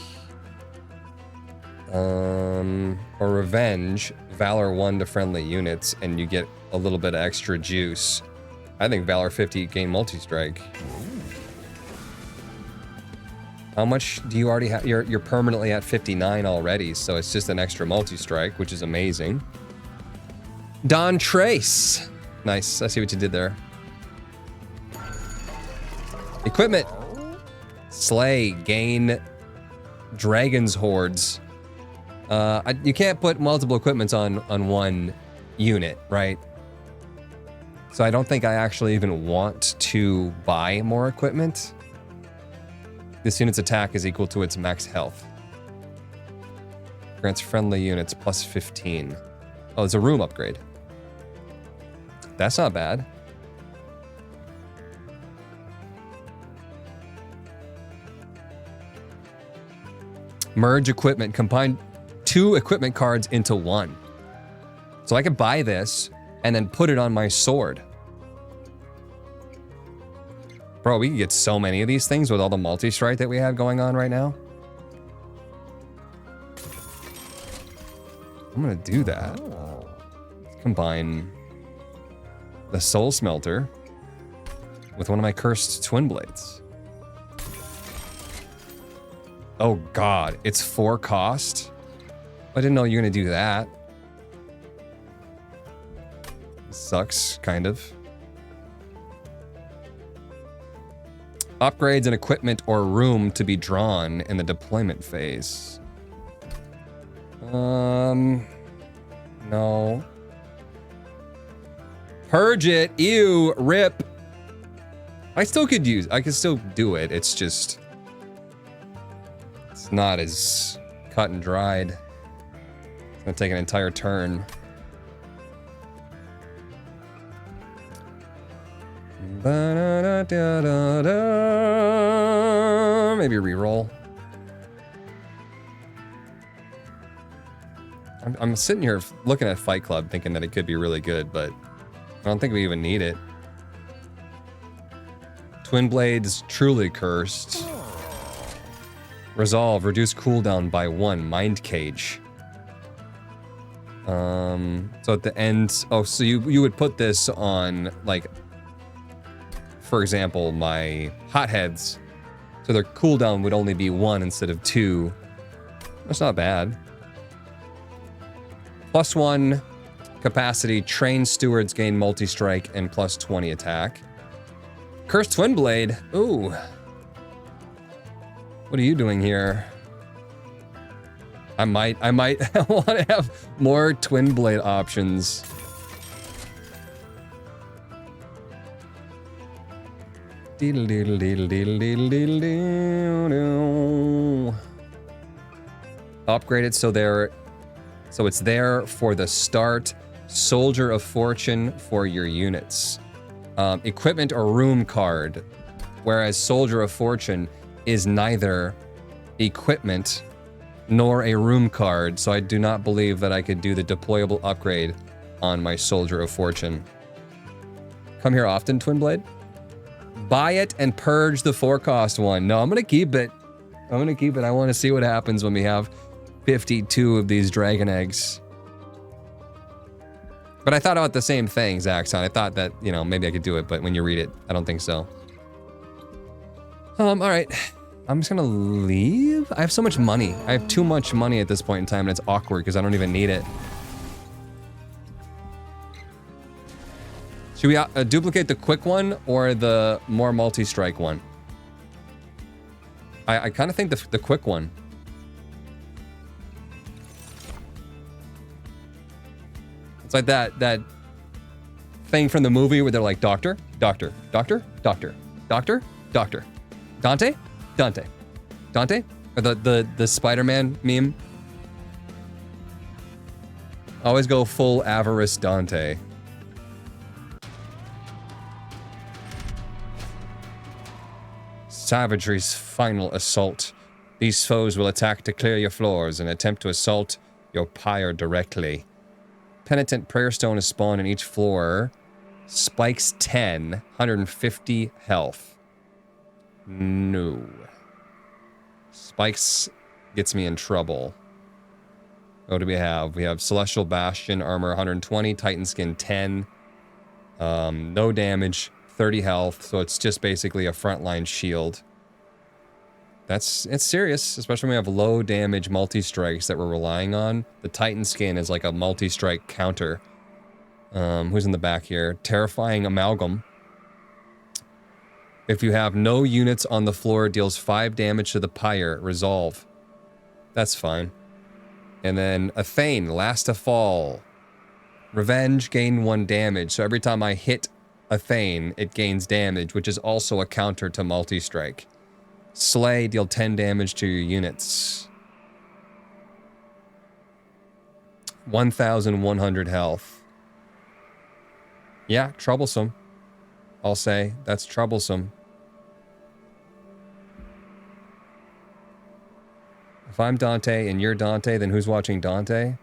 Or Revenge, Valor 1 to friendly units, and you get a little bit of extra juice. I think Valor 50 gain multi-strike. How much do you already have? You're permanently at 59 already, so it's just an extra multi-strike, which is amazing. Don Trace. Nice, I see what you did there. Equipment. Slay, gain Dragon's Hordes. You can't put multiple equipments on one unit, right? So I don't think I actually even want to buy more equipment. This unit's attack is equal to its max health. Grants friendly units plus 15. Oh, it's a room upgrade. That's not bad. Merge equipment. Combine 2 equipment cards into 1. So I could buy this and then put it on my sword. Bro, we can get so many of these things with all the multi-strike that we have going on right now. I'm gonna do that. Let's combine the Soul Smelter with one of my cursed Twin Blades. Oh god, it's 4 cost? I didn't know you were gonna do that. Sucks, kind of. Upgrades and equipment or room to be drawn in the deployment phase. No. Purge it. Ew. Rip. I could still do it. It's just... It's not as cut and dried. It's gonna take an entire turn. Maybe reroll. I'm sitting here looking at Fight Club thinking that it could be really good, but I don't think we even need it. Twin Blades, truly cursed. Resolve, reduce cooldown by 1. Mind Cage. So at the end, oh, so you would put this on, like, for example, my hotheads, so their cooldown would only be 1 instead of 2. That's not bad. +1 capacity, trained stewards gain multi-strike and +20 attack. Cursed Twin Blade. Ooh. What are you doing here? I might want to have more Twin Blade options. Deedle deedle deedle deedle deedle deedle deedle. Upgraded so it's there for the start. Soldier of Fortune for your units. Equipment or room card, whereas Soldier of Fortune is neither equipment nor a room card, so I do not believe that I could do the deployable upgrade on my Soldier of Fortune. Come here often, Twin Blade? Buy it and purge the 4-cost one. No, I'm gonna keep it. I want to see what happens when we have 52 of these dragon eggs. But I thought about the same thing, Zaxxon. I thought that, you know, maybe I could do it, but when you read it, I don't think so. All right. I'm just gonna leave. I have so much money. I have too much money at this point in time, and it's awkward because I don't even need it. Should we duplicate the quick one or the more multi-strike one? I kind of think the quick one. It's like that thing from the movie where they're like, doctor, doctor, doctor, doctor, doctor, doctor, Dante, Dante, Dante, or the Spider-Man meme. Always go full avarice Dante. Savagery's final assault. These foes will attack to clear your floors and attempt to assault your pyre directly. Penitent Prayer Stone is spawned in each floor. Spikes 10, 150 health. No. Spikes gets me in trouble. What do we have? We have Celestial Bastion, armor 120, Titan Skin 10. No damage, 30 health, so it's just basically a frontline shield. It's serious, especially when we have low damage multi-strikes that we're relying on. The Titan Skin is like a multi-strike counter. Who's in the back here? Terrifying Amalgam. If you have no units on the floor, deals 5 damage to the pyre. Resolve. That's fine. And then Athane, Last to Fall. Revenge, gain 1 damage. So every time I hit Athane, it gains damage, which is also a counter to multi-strike. Slay, deal 10 damage to your units. 1,100 health. Yeah, troublesome. I'll say, that's troublesome. If I'm Dante and you're Dante, then who's watching Dante?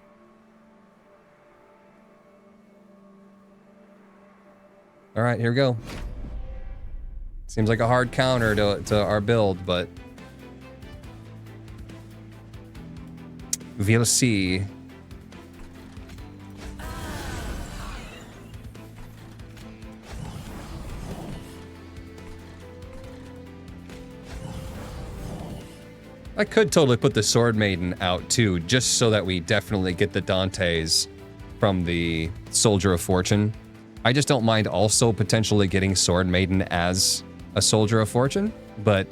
All right, here we go. Seems like a hard counter to our build, but we'll see. I could totally put the Sword Maiden out too, just so that we definitely get the Dantes from the Soldier of Fortune. I just don't mind also potentially getting Sword Maiden as a Soldier of Fortune, but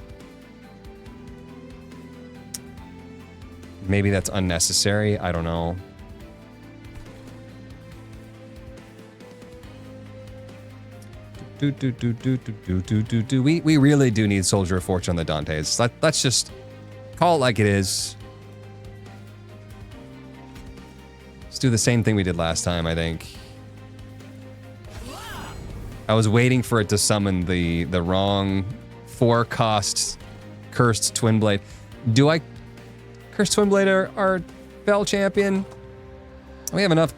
maybe that's unnecessary. I don't know. We really do need Soldier of Fortune on the Dantes. Let's just call it like it is. Let's do the same thing we did last time, I think. I was waiting for it to summon the wrong 4-cost Cursed Twin Blade. Do I Cursed Twin Blade our Bell Champion? We have enough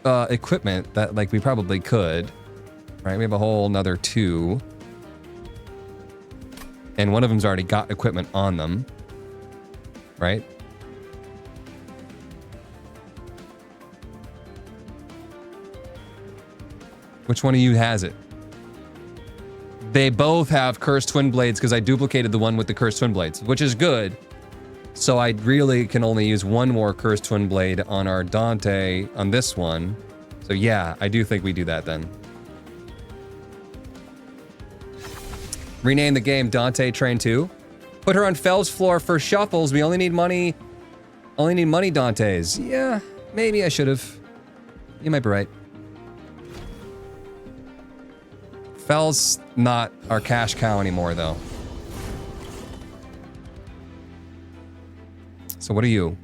equipment that like we probably could. Right, we have a whole another 2. And one of them's already got equipment on them. Right? Which one of you has it? They both have Cursed Twin Blades because I duplicated the one with the Cursed Twin Blades, which is good. So I really can only use one more Cursed Twin Blade on our Dante on this one. So yeah, I do think we do that then. Rename the game Dante Train 2. Put her on Fell's floor for shuffles. We only need money. Only need money Dantes. Yeah, maybe I should have. You might be right. Fell's not our cash cow anymore, though. So what are you?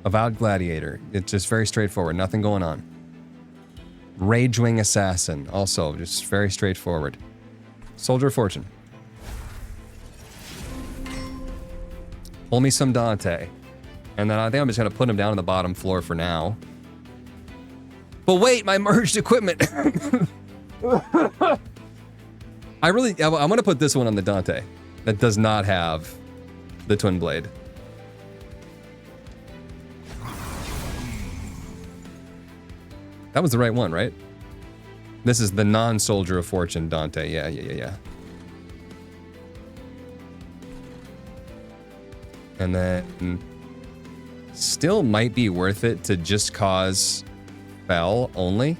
Avowed Gladiator. It's just very straightforward. Nothing going on. Ragewing Assassin. Also, just very straightforward. Soldier of Fortune. Pull me some Dante. And then I think I'm just going to put him down on the bottom floor for now. But wait, my merged equipment. I'm going to put this one on the Dante. That does not have the Twin Blade. That was the right one, right? This is the non-Soldier of Fortune Dante. Yeah. And then still might be worth it to just cause Fell only.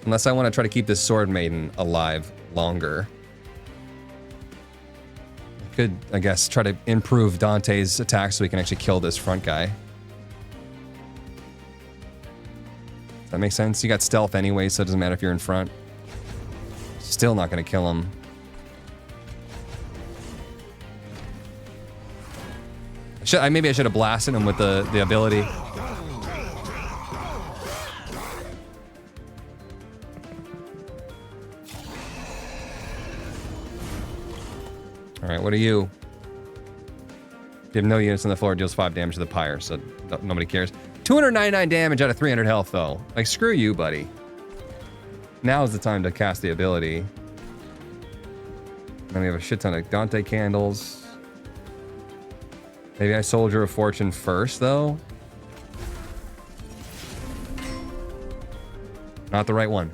Unless I want to try to keep this Sword Maiden alive longer. I could, I guess, try to improve Dante's attack so we can actually kill this front guy. Does that make sense? You got stealth anyway, so it doesn't matter if you're in front. Still not going to kill him. Maybe I should have blasted him with the ability. Alright, what are you? You have no units on the floor, deals 5 damage to the pyre, so nobody cares. 299 damage out of 300 health, though. Like, screw you, buddy. Now is the time to cast the ability. Then we have a shit ton of Dante candles. Maybe I Soldier of Fortune first, though. Not the right one.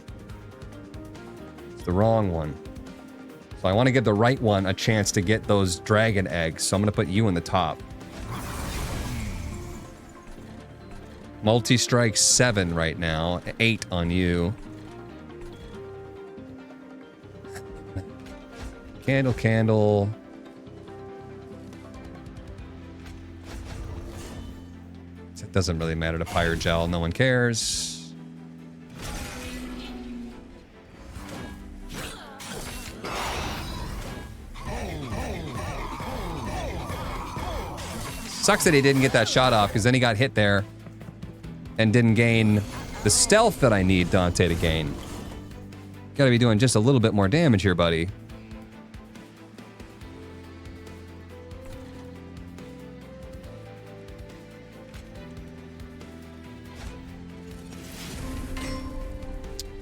It's the wrong one. So I want to give the right one a chance to get those dragon eggs, so I'm going to put you in the top. Multi-strike 7 right now. 8 on you. Candle. It doesn't really matter to Pyre Gel. No one cares. Sucks that he didn't get that shot off, because then he got hit there and didn't gain the stealth that I need Dante to gain. Gotta be doing just a little bit more damage here, buddy.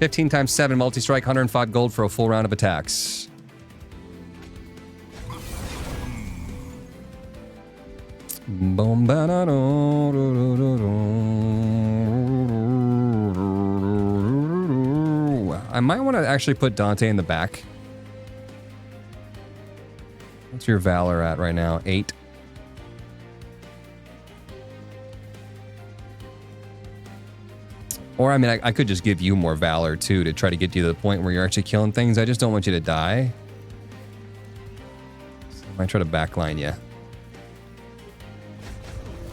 $15 × 7 multi-strike, 105 gold for a full round of attacks. I might want to actually put Dante in the back. What's your Valor at right now? 8. Or, I mean, I could just give you more Valor, too, to try to get you to the point where you're actually killing things. I just don't want you to die. So I might try to backline you.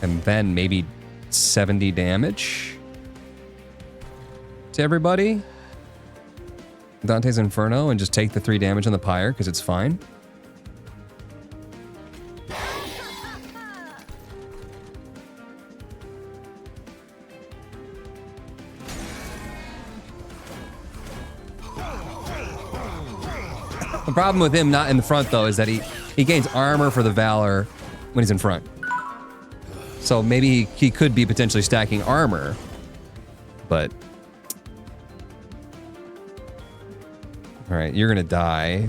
And then maybe 70 damage to everybody. Dante's Inferno, and just take the 3 damage on the pyre, because it's fine. The problem with him not in the front, though, is that he gains armor for the Valor when he's in front. So maybe he could be potentially stacking armor, but... Alright, you're gonna die.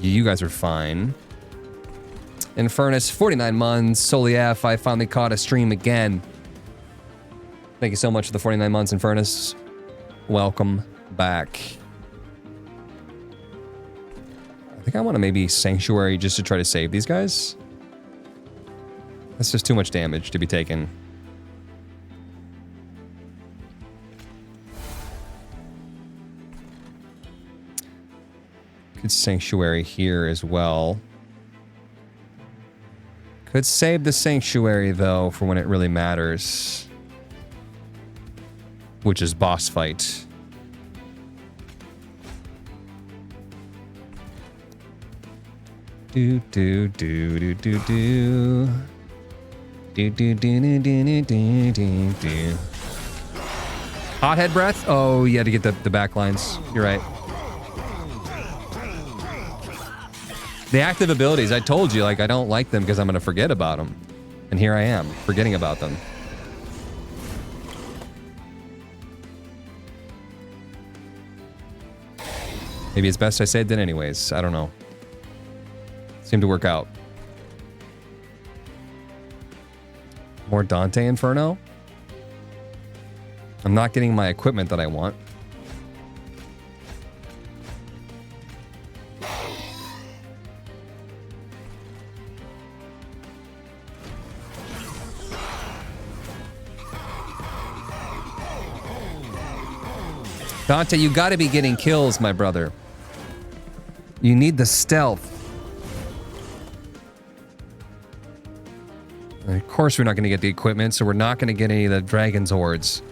You guys are fine. Infernus, 49 months. Soliaf, I finally caught a stream again. Thank you so much for the 49 months, Infernus. Welcome back. think I want to maybe Sanctuary just to try to save these guys. That's just too much damage to be taken. Could Sanctuary here as well. Could save the Sanctuary, though, for when it really matters. Which is boss fight. Do do do do do do. Do do do do do do do do. Hothead breath? Oh, you had to get the back lines. You're right. The active abilities, I told you, like, I don't like them because I'm going to forget about them. And here I am, forgetting about them. Maybe it's best I saved it anyways. I don't know. Seemed to work out. More Dante Inferno? I'm not getting my equipment that I want. Dante, you gotta be getting kills, my brother. You need the stealth. And of course we're not gonna get the equipment, so we're not gonna get any of the Dragon's Hordes.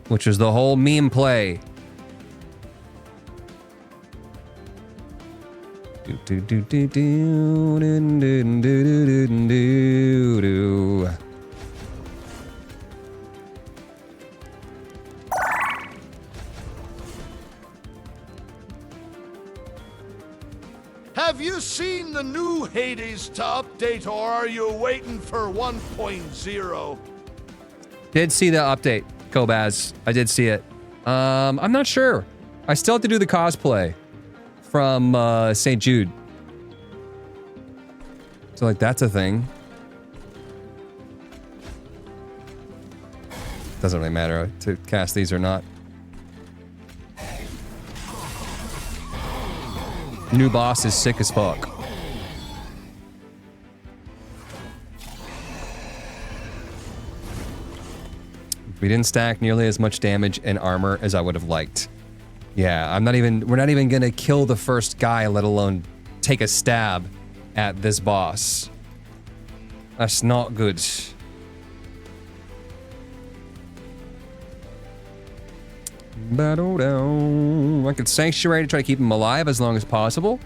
Which is the whole meme play. Do do do do do do do do do do. Have you seen the new Hades to update, or are you waiting for 1.0? Did see the update, Kobaz. I did see it. I'm not sure. I still have to do the cosplay from St. Jude. So, like, that's a thing. Doesn't really matter to cast these or not. New boss is sick as fuck. We didn't stack nearly as much damage and armor as I would have liked. Yeah, we're not even gonna kill the first guy, let alone take a stab at this boss. That's not good. Battle down. I could Sanctuary to try to keep them alive as long as possible.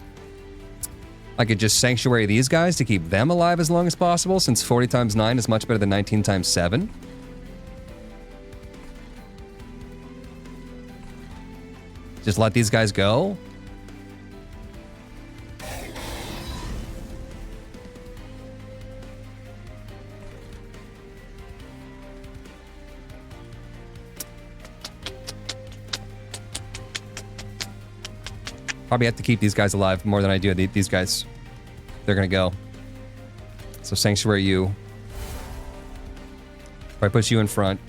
I could just Sanctuary these guys to keep them alive as long as possible, since 40 times 9 is much better than 19 times 7. Just let these guys go. Probably have to keep these guys alive more than I do these guys. They're gonna go. So Sanctuary you. If I push you in front.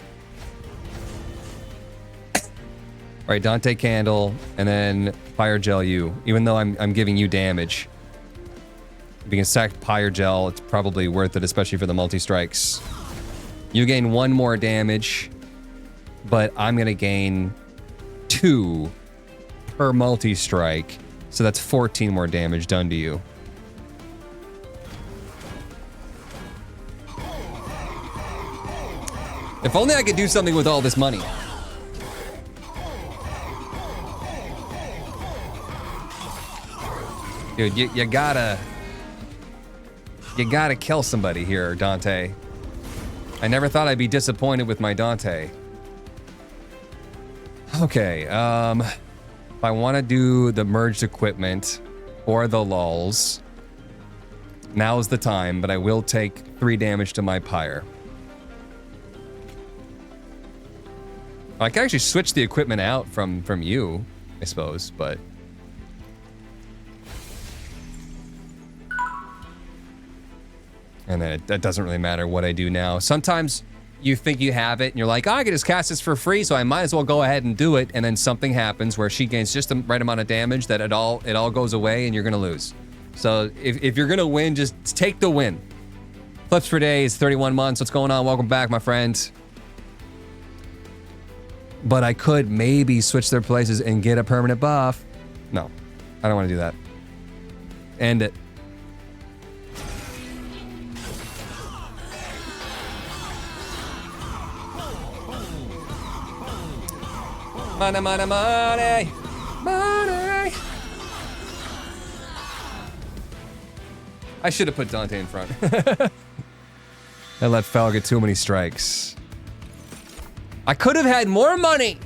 Alright, Dante Candle, and then Fire Gel you. Even though I'm giving you damage. If you can stack Fire Gel, it's probably worth it, especially for the multi-strikes. You gain 1 more damage, but I'm gonna gain 2 per multi-strike, so that's 14 more damage done to you. If only I could do something with all this money. Dude, you gotta kill somebody here, Dante. I never thought I'd be disappointed with my Dante. Okay, if I want to do the merged equipment or the lulls, now's the time, but I will take 3 damage to my pyre. I can actually switch the equipment out from you, I suppose, but... And then it doesn't really matter what I do now. Sometimes you think you have it, and you're like, oh, I can just cast this for free, so I might as well go ahead and do it, and then something happens where she gains just the right amount of damage that it all goes away, and you're gonna lose. So if you're gonna win, just take the win. Flips for days, 31 months. What's going on? Welcome back, my friend. But I could maybe switch their places and get a permanent buff. No, I don't want to do that. End it. Money, money, money, money. I should have put Dante in front. I let Fel get too many strikes. I could have had more money.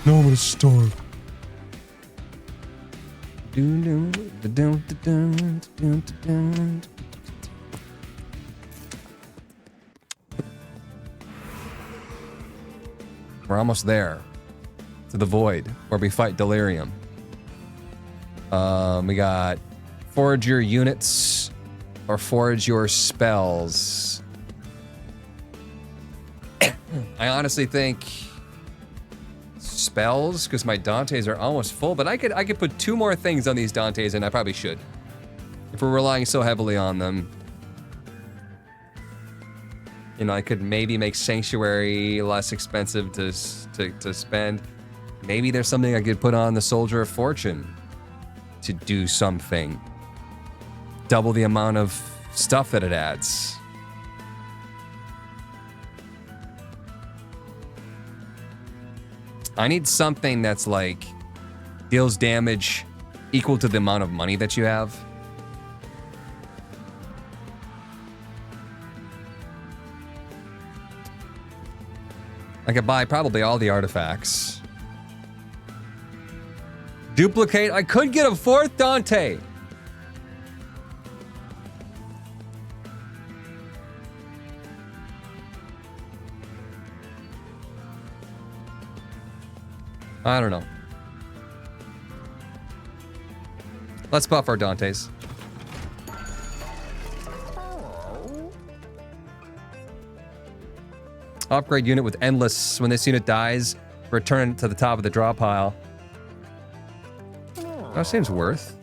No, I'm gonna starve. We're almost there to the void where we fight Delirium. We got forage your units or forage your spells. I honestly think spells, because my Dantes are almost full, but I could put 2 more things on these Dantes, and I probably should. If we're relying so heavily on them. You know, I could maybe make Sanctuary less expensive to spend. Maybe there's something I could put on the Soldier of Fortune to do something. Double the amount of stuff that it adds. I need something that's like deals damage equal to the amount of money that you have. I could buy probably all the artifacts. Duplicate. I could get a 4th Dante. I don't know. Let's buff our Dantes. Upgrade unit with endless. When this unit dies, return it to the top of the draw pile. That seems worth.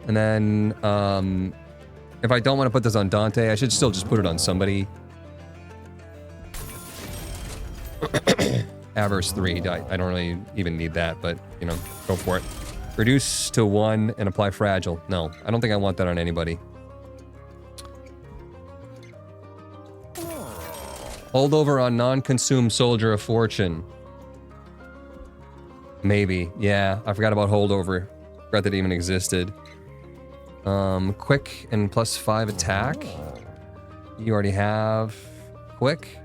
And then, if I don't want to put this on Dante, I should still just put it on somebody. Averse 3. I don't really even need that, but, you know, go for it. Reduce to 1 and apply fragile. No, I don't think I want that on anybody. Hold over on non-consumed Soldier of Fortune. Maybe. Yeah, I forgot about holdover. Forgot that it even existed. Quick and +5 attack. You already have quick.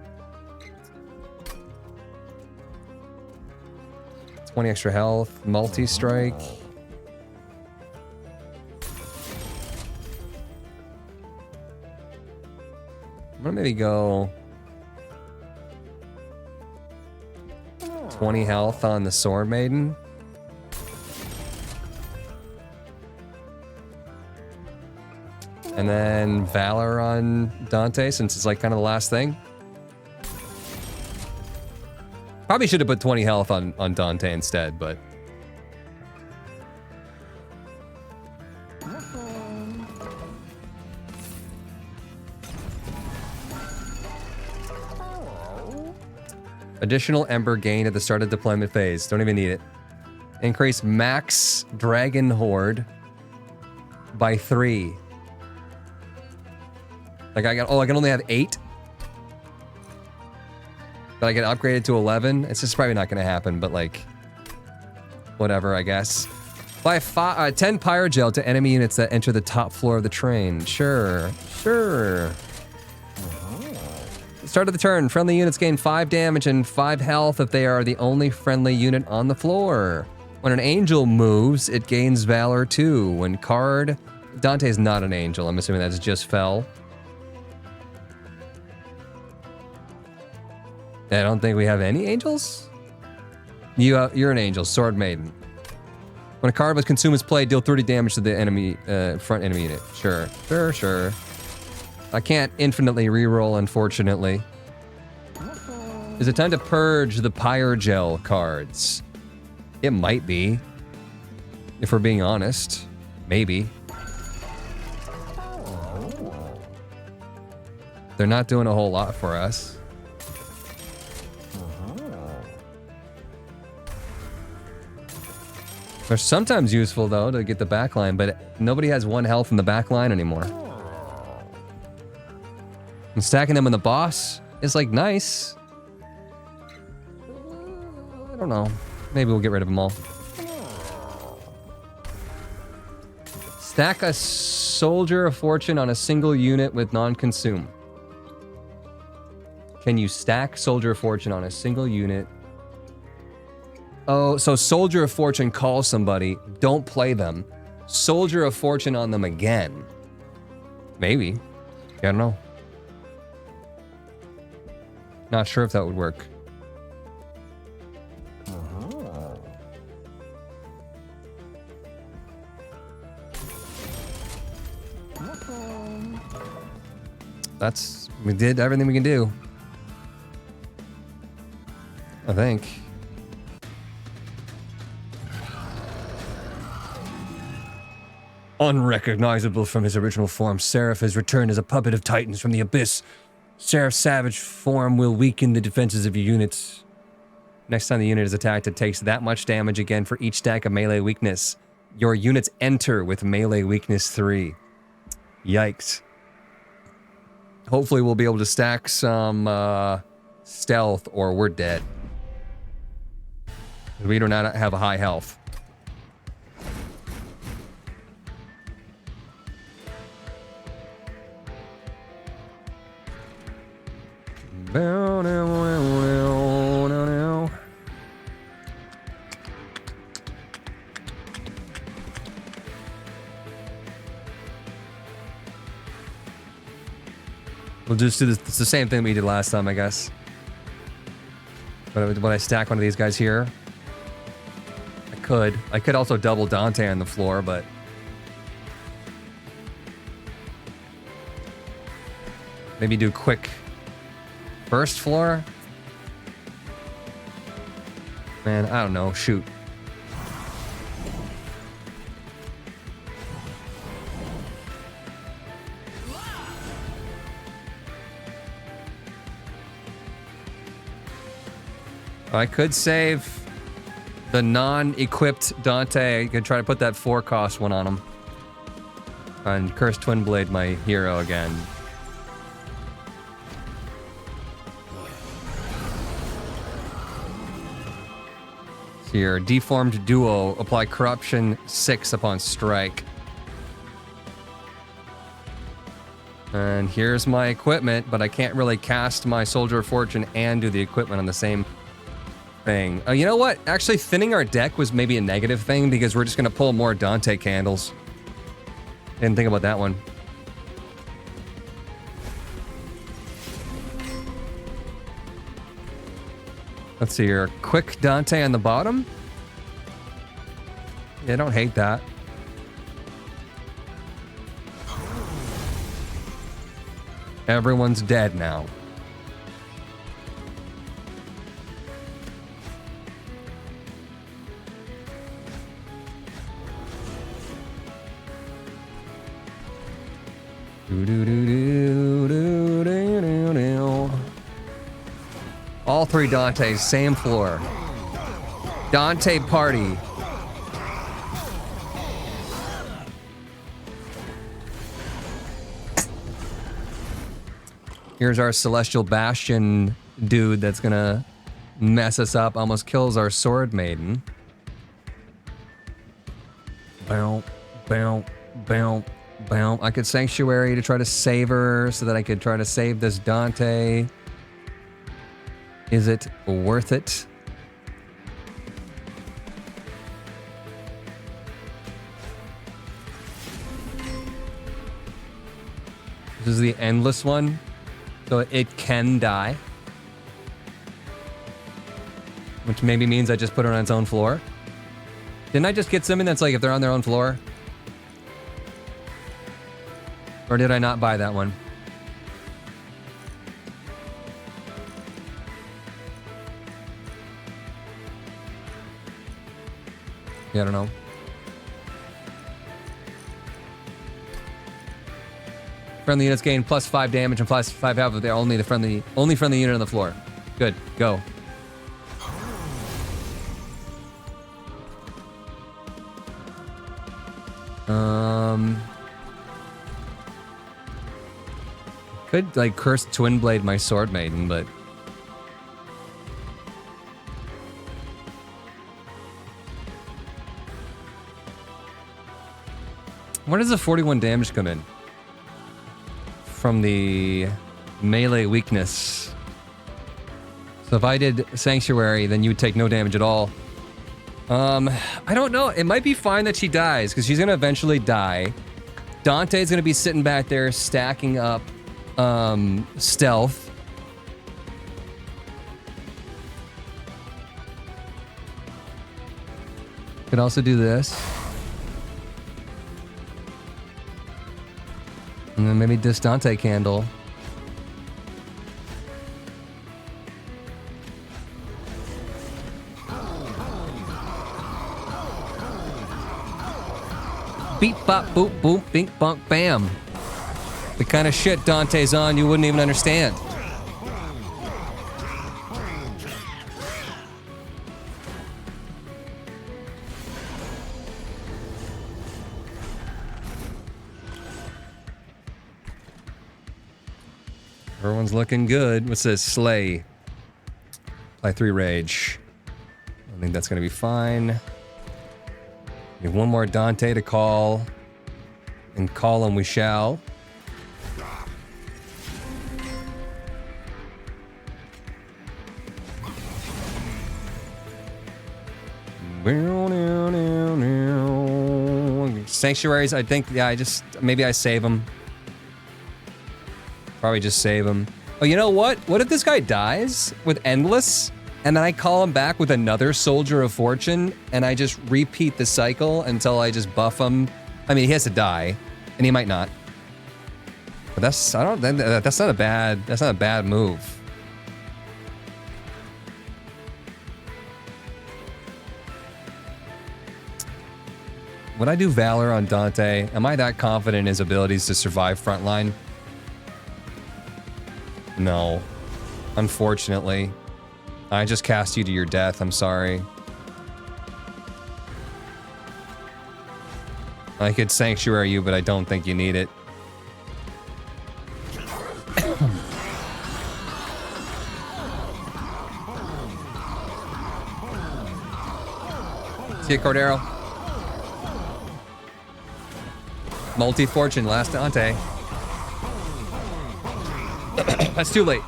20 extra health. Multi-strike. I'm gonna maybe go 20 health on the Sword Maiden. And then Valor on Dante, since it's like kind of the last thing. Probably should have put 20 health on Dante instead, but... Additional Ember gain at the start of deployment phase. Don't even need it. Increase max Dragon Horde by 3. Like I can only have 8. But I get upgraded to 11. It's just probably not going to happen, but like, whatever, I guess. Buy 10 Pyrogel to enemy units that enter the top floor of the train. Sure, sure. Start of the turn, friendly units gain 5 damage and 5 health if they are the only friendly unit on the floor. When an angel moves, it gains Valor 2. When card... Dante's not an angel, I'm assuming that's just Fel. I don't think we have any angels? You're an angel, Sword Maiden. When a card with consume is played, deal 30 damage to the enemy front enemy unit. Sure. Sure, sure. I can't infinitely reroll, unfortunately. Is it time to purge the Pyrogel cards? It might be. If we're being honest. Maybe. They're not doing a whole lot for us. They're sometimes useful, though, to get the backline, but nobody has 1 health in the backline anymore. And stacking them in the boss is, like, nice. I don't know. Maybe we'll get rid of them all. Stack a Soldier of Fortune on a single unit with non-consume. Can you stack Soldier of Fortune on a single unit? Oh, so Soldier of Fortune calls somebody. Don't play them. Soldier of Fortune on them again. Maybe. I don't know. Not sure if that would work. We did everything we can do. I think. Unrecognizable from his original form, Seraph has returned as a puppet of Titans from the Abyss. Seraph's savage form will weaken the defenses of your units. Next time the unit is attacked, it takes that much damage again for each stack of melee weakness. Your units enter with melee weakness 3. Yikes. Hopefully we'll be able to stack some stealth or we're dead. We do not have a high health. We'll just do this. It's the same thing we did last time, I guess. But when I stack one of these guys here, I could also double Dante on the floor, but maybe do quick first floor. Man, I don't know. Shoot. I could save the non-equipped Dante. I could try to put that 4-cost one on him. And Cursed Twin Blade, my hero again. Here, Deformed Duo. Apply Corruption 6 upon strike. And here's my equipment, but I can't really cast my Soldier of Fortune and do the equipment on the same thing. You know what? Actually, thinning our deck was maybe a negative thing because we're just going to pull more Dante candles. Didn't think about that one. Let's see here. Quick Dante on the bottom. Yeah, I don't hate that. Everyone's dead now. All 3 Dantes, same floor. Dante party. Here's our Celestial Bastion dude that's gonna mess us up. Almost kills our Sword Maiden. Bow, bow, bow, bow. I could Sanctuary to try to save her so that I could try to save this Dante. Is it worth it? This is the endless one, so it can die. Which maybe means I just put it on its own floor. Didn't I just get something that's like if they're on their own floor? Or did I not buy that one? Yeah, I don't know. Friendly units gain +5 damage and +5 health if they're only friendly unit on the floor. Good, go. Could like curse Twin Blade my Sword Maiden, but where does the 41 damage come in? From the melee weakness. So if I did Sanctuary, then you would take no damage at all. I don't know. It might be fine that she dies, because she's gonna eventually die. Dante's gonna be sitting back there stacking up stealth. Could also do this. And then maybe this Dante candle. Beep, bop, boop, boop, bink, bonk, bam. The kind of shit Dante's on you wouldn't even understand. Everyone's looking good. What's this? Slay. Apply 3 rage. I think that's gonna be fine. We have one more Dante to call. And call him we shall. Sanctuaries, I think, yeah, maybe I save them. Probably just save him. Oh, you know what? What if this guy dies with Endless, and then I call him back with another Soldier of Fortune, and I just repeat the cycle until I just buff him? I mean, he has to die, and he might not. But that's not a bad move. Would I do Valor on Dante? Am I that confident in his abilities to survive frontline? No. Unfortunately. I just cast you to your death, I'm sorry. I could Sanctuary you, but I don't think you need it. See ya, Cordero. Multi-fortune, last Dante. That's too late.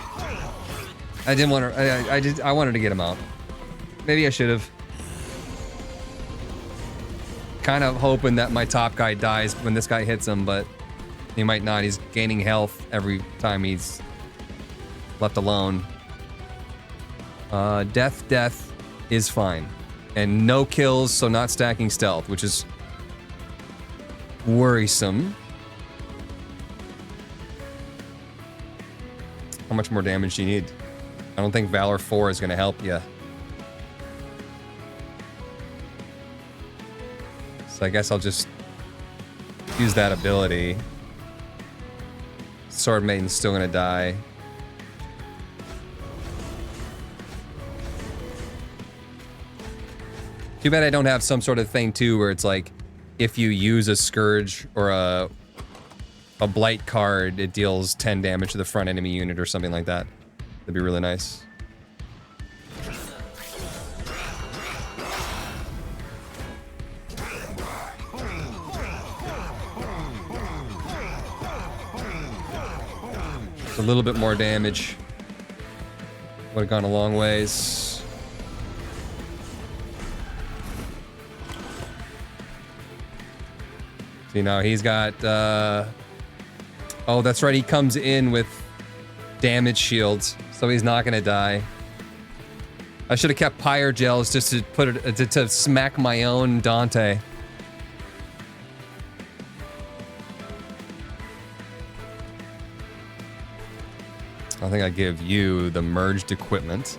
I didn't want to. I wanted to get him out. Maybe I should have. Kind of hoping that my top guy dies when this guy hits him, but he might not. He's gaining health every time he's left alone. Death is fine, and no kills, so not stacking stealth, which is worrisome. How much more damage do you need? I don't think Valor 4 is going to help you. So I guess I'll just use that ability. Sword Maiden's still going to die. Too bad I don't have some sort of thing too where it's like if you use a Scourge or a Blight card, it deals 10 damage to the front enemy unit or something like that. That'd be really nice. Just a little bit more damage. Would have gone a long ways. See, now he's got, oh, that's right, he comes in with damage shields, so he's not gonna die. I should have kept Pyre Gels just to put it to smack my own Dante. I think I give you the merged equipment.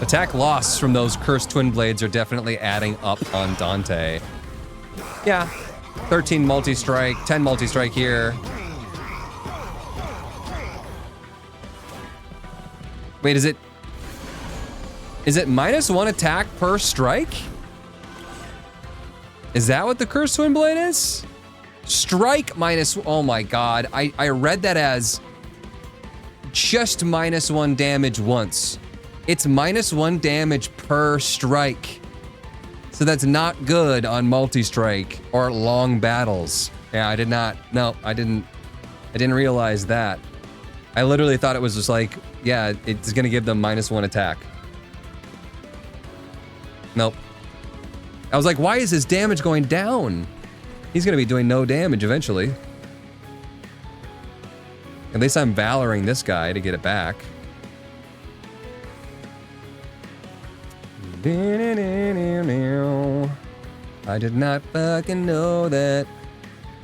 Attack loss from those cursed twin blades are definitely adding up on Dante. Yeah, 13 multi-strike, 10 multi-strike here. Wait, is it -1 attack per strike? Is that what the cursed twin blade is? Strike minus, oh my god. I read that as just -1 damage once. It's -1 damage per strike. So that's not good on multi-strike or long battles. Yeah, I did not, no, I didn't realize that. I literally thought it was just like, yeah, it's gonna give them -1 attack. Nope. I was like, why is his damage going down? He's gonna be doing no damage eventually. At least I'm valoring this guy to get it back. I did not fucking know that.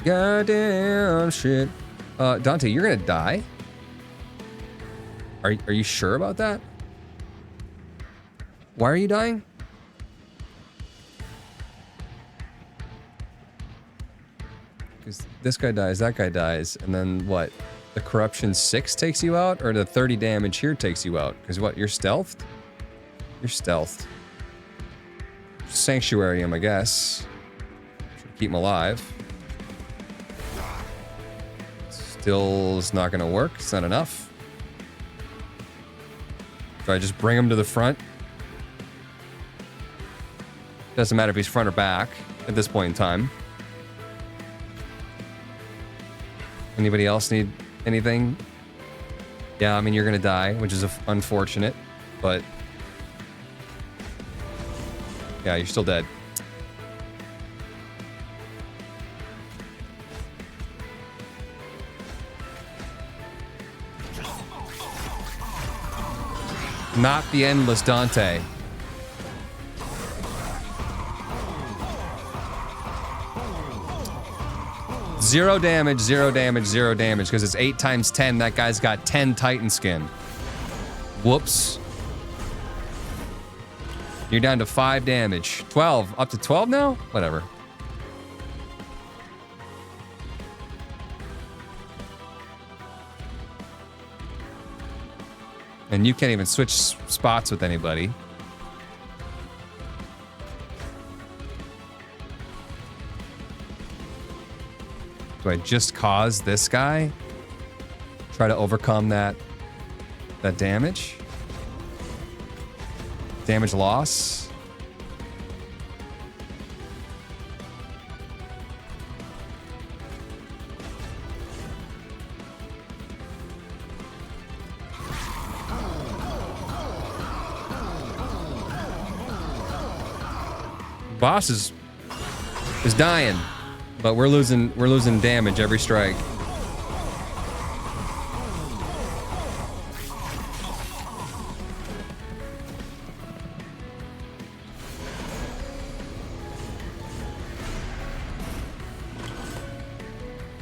Goddamn shit. Dante, you're gonna die? Are you sure about that? Why are you dying? Because this guy dies, that guy dies, and then what? The corruption 6 takes you out, or the 30 damage here takes you out? Because what, you're stealthed? You're stealthed. Sanctuary him, I guess. Should keep him alive. Still is not gonna work, it's not enough. Do I just bring him to the front? Doesn't matter if he's front or back at this point in time. Anybody else need anything? Yeah, I mean, you're gonna die, which is unfortunate, but yeah, you're still dead. Not the endless Dante. Zero damage, zero damage, zero damage, because it's 8 times 10. That guy's got 10 Titan skin. Whoops. You're down to 5 damage. 12. Up to 12 now? Whatever. And you can't even switch spots with anybody. Do I just cause this guy? Try to overcome that damage? Damage loss? Boss is dying, but we're losing damage every strike.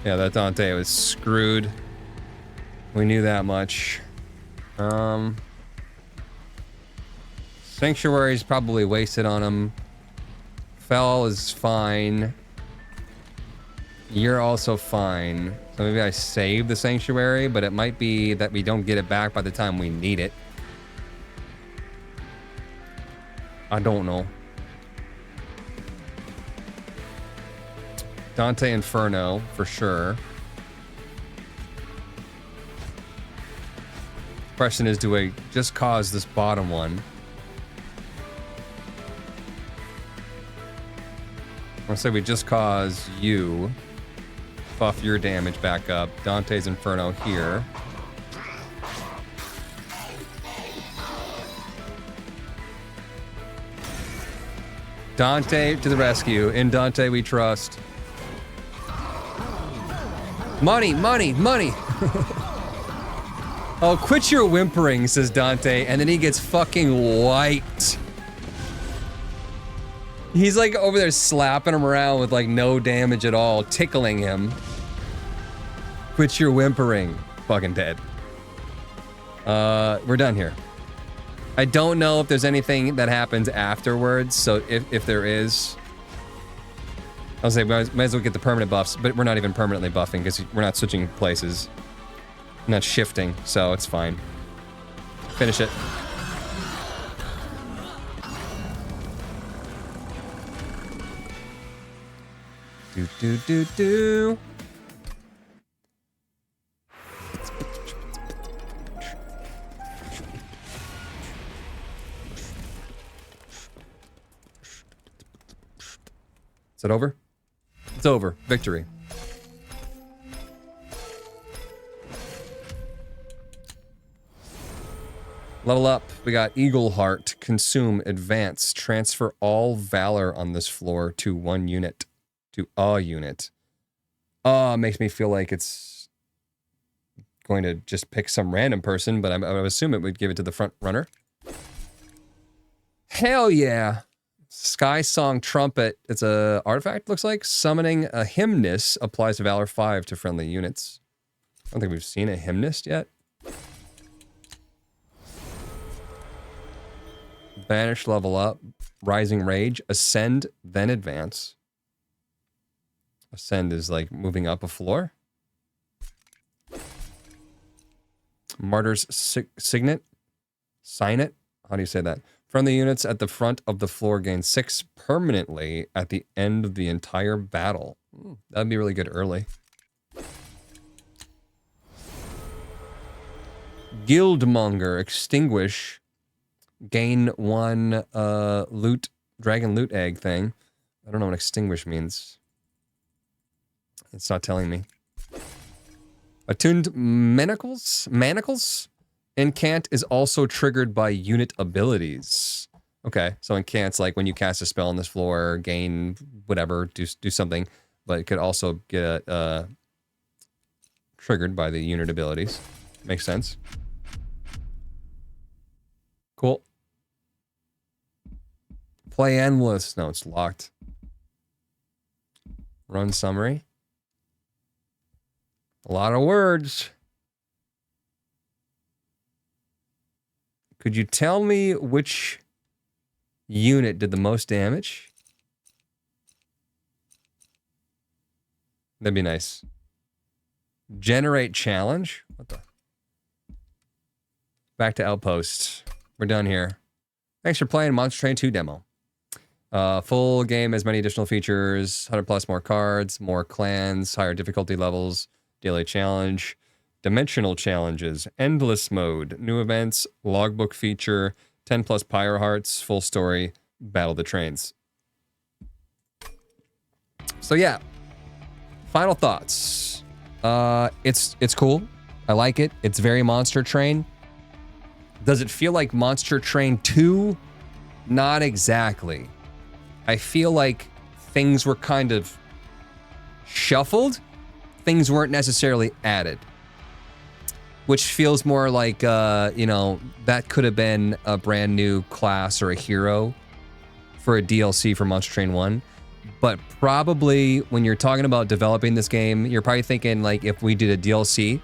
Yeah, that Dante was screwed. We knew that much. Sanctuary's probably wasted on him. Fell is fine. You're also fine. So maybe I save the Sanctuary, but it might be that we don't get it back by the time we need it. I don't know. Dante Inferno, for sure. Question is, do I just cause this bottom one? I'll say we just cause you. Buff your damage back up. Dante's Inferno here. Dante to the rescue. In Dante we trust. Money, money, money. Oh, quit your whimpering, says Dante, and then he gets fucking wiped. He's like over there slapping him around with like no damage at all, tickling him. Quit your whimpering. Fucking dead. We're done here. I don't know if there's anything that happens afterwards, so if there is... I'll say, might as well get the permanent buffs, but we're not even permanently buffing because we're not switching places. We're not shifting, so it's fine. Finish it. Do, do, do, do. Is it over? It's over. Victory. Level up. We got Eagle Heart. Consume. Advance. Transfer all Valor on this floor to one unit. To a unit. Makes me feel like it's going to just pick some random person, but I would assume it would give it to the front runner. Hell yeah. Sky Song Trumpet. It's a artifact, looks like. Summoning a Hymnist applies to Valor 5 to friendly units. I don't think we've seen a Hymnist yet. Banish, level up. Rising Rage. Ascend, then advance. Ascend is like moving up a floor. Martyr's Signet. Sign it. How do you say that? Friendly units at the front of the floor gain 6 permanently at the end of the entire battle. That'd be really good early. Guildmonger. Extinguish. Gain 1 loot, dragon loot egg thing. I don't know what extinguish means. It's not telling me. Attuned Manacles? Incant is also triggered by unit abilities. Okay, so incant's like when you cast a spell on this floor, gain whatever, do something, but it could also get triggered by the unit abilities. Makes sense. Cool. Play endless. No, it's locked. Run summary. A lot of words. Could you tell me which unit did the most damage? That'd be nice. Generate challenge? What the? Back to Outpost. We're done here. Thanks for playing Monster Train 2 demo. Full game has many additional features, 100 plus more cards, more clans, higher difficulty levels, daily challenge, dimensional challenges, endless mode, new events, logbook feature, 10 plus pyro hearts, full story, battle the trains. So yeah, final thoughts. It's cool. I like it. It's very Monster Train. Does it feel like Monster Train 2? Not exactly. I feel like things were kind of shuffled. Things weren't necessarily added. Which feels more like, you know, that could have been a brand new class or a hero for a DLC for Monster Train 1. But probably when you're talking about developing this game, you're probably thinking like if we did a DLC,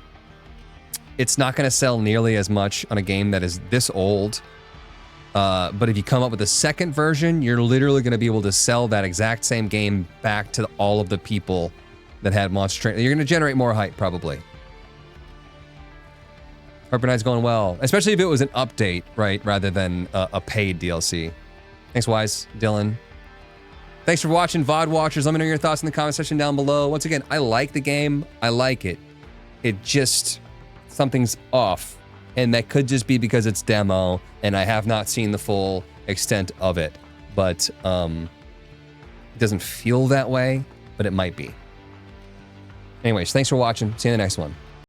it's not going to sell nearly as much on a game that is this old. But if you come up with a second version, you're literally going to be able to sell that exact same game back to all of the people that had Monster Train. You're going to generate more hype, probably. Harper Knight's going well, especially if it was an update, right, rather than a paid DLC. Thanks, Wise, Dylan. Thanks for watching, VOD watchers. Let me know your thoughts in the comment section down below. Once again, I like the game. I like it. It just, something's off. And that could just be because it's demo, and I have not seen the full extent of it. But it doesn't feel that way, but it might be. Anyways, thanks for watching. See you in the next one.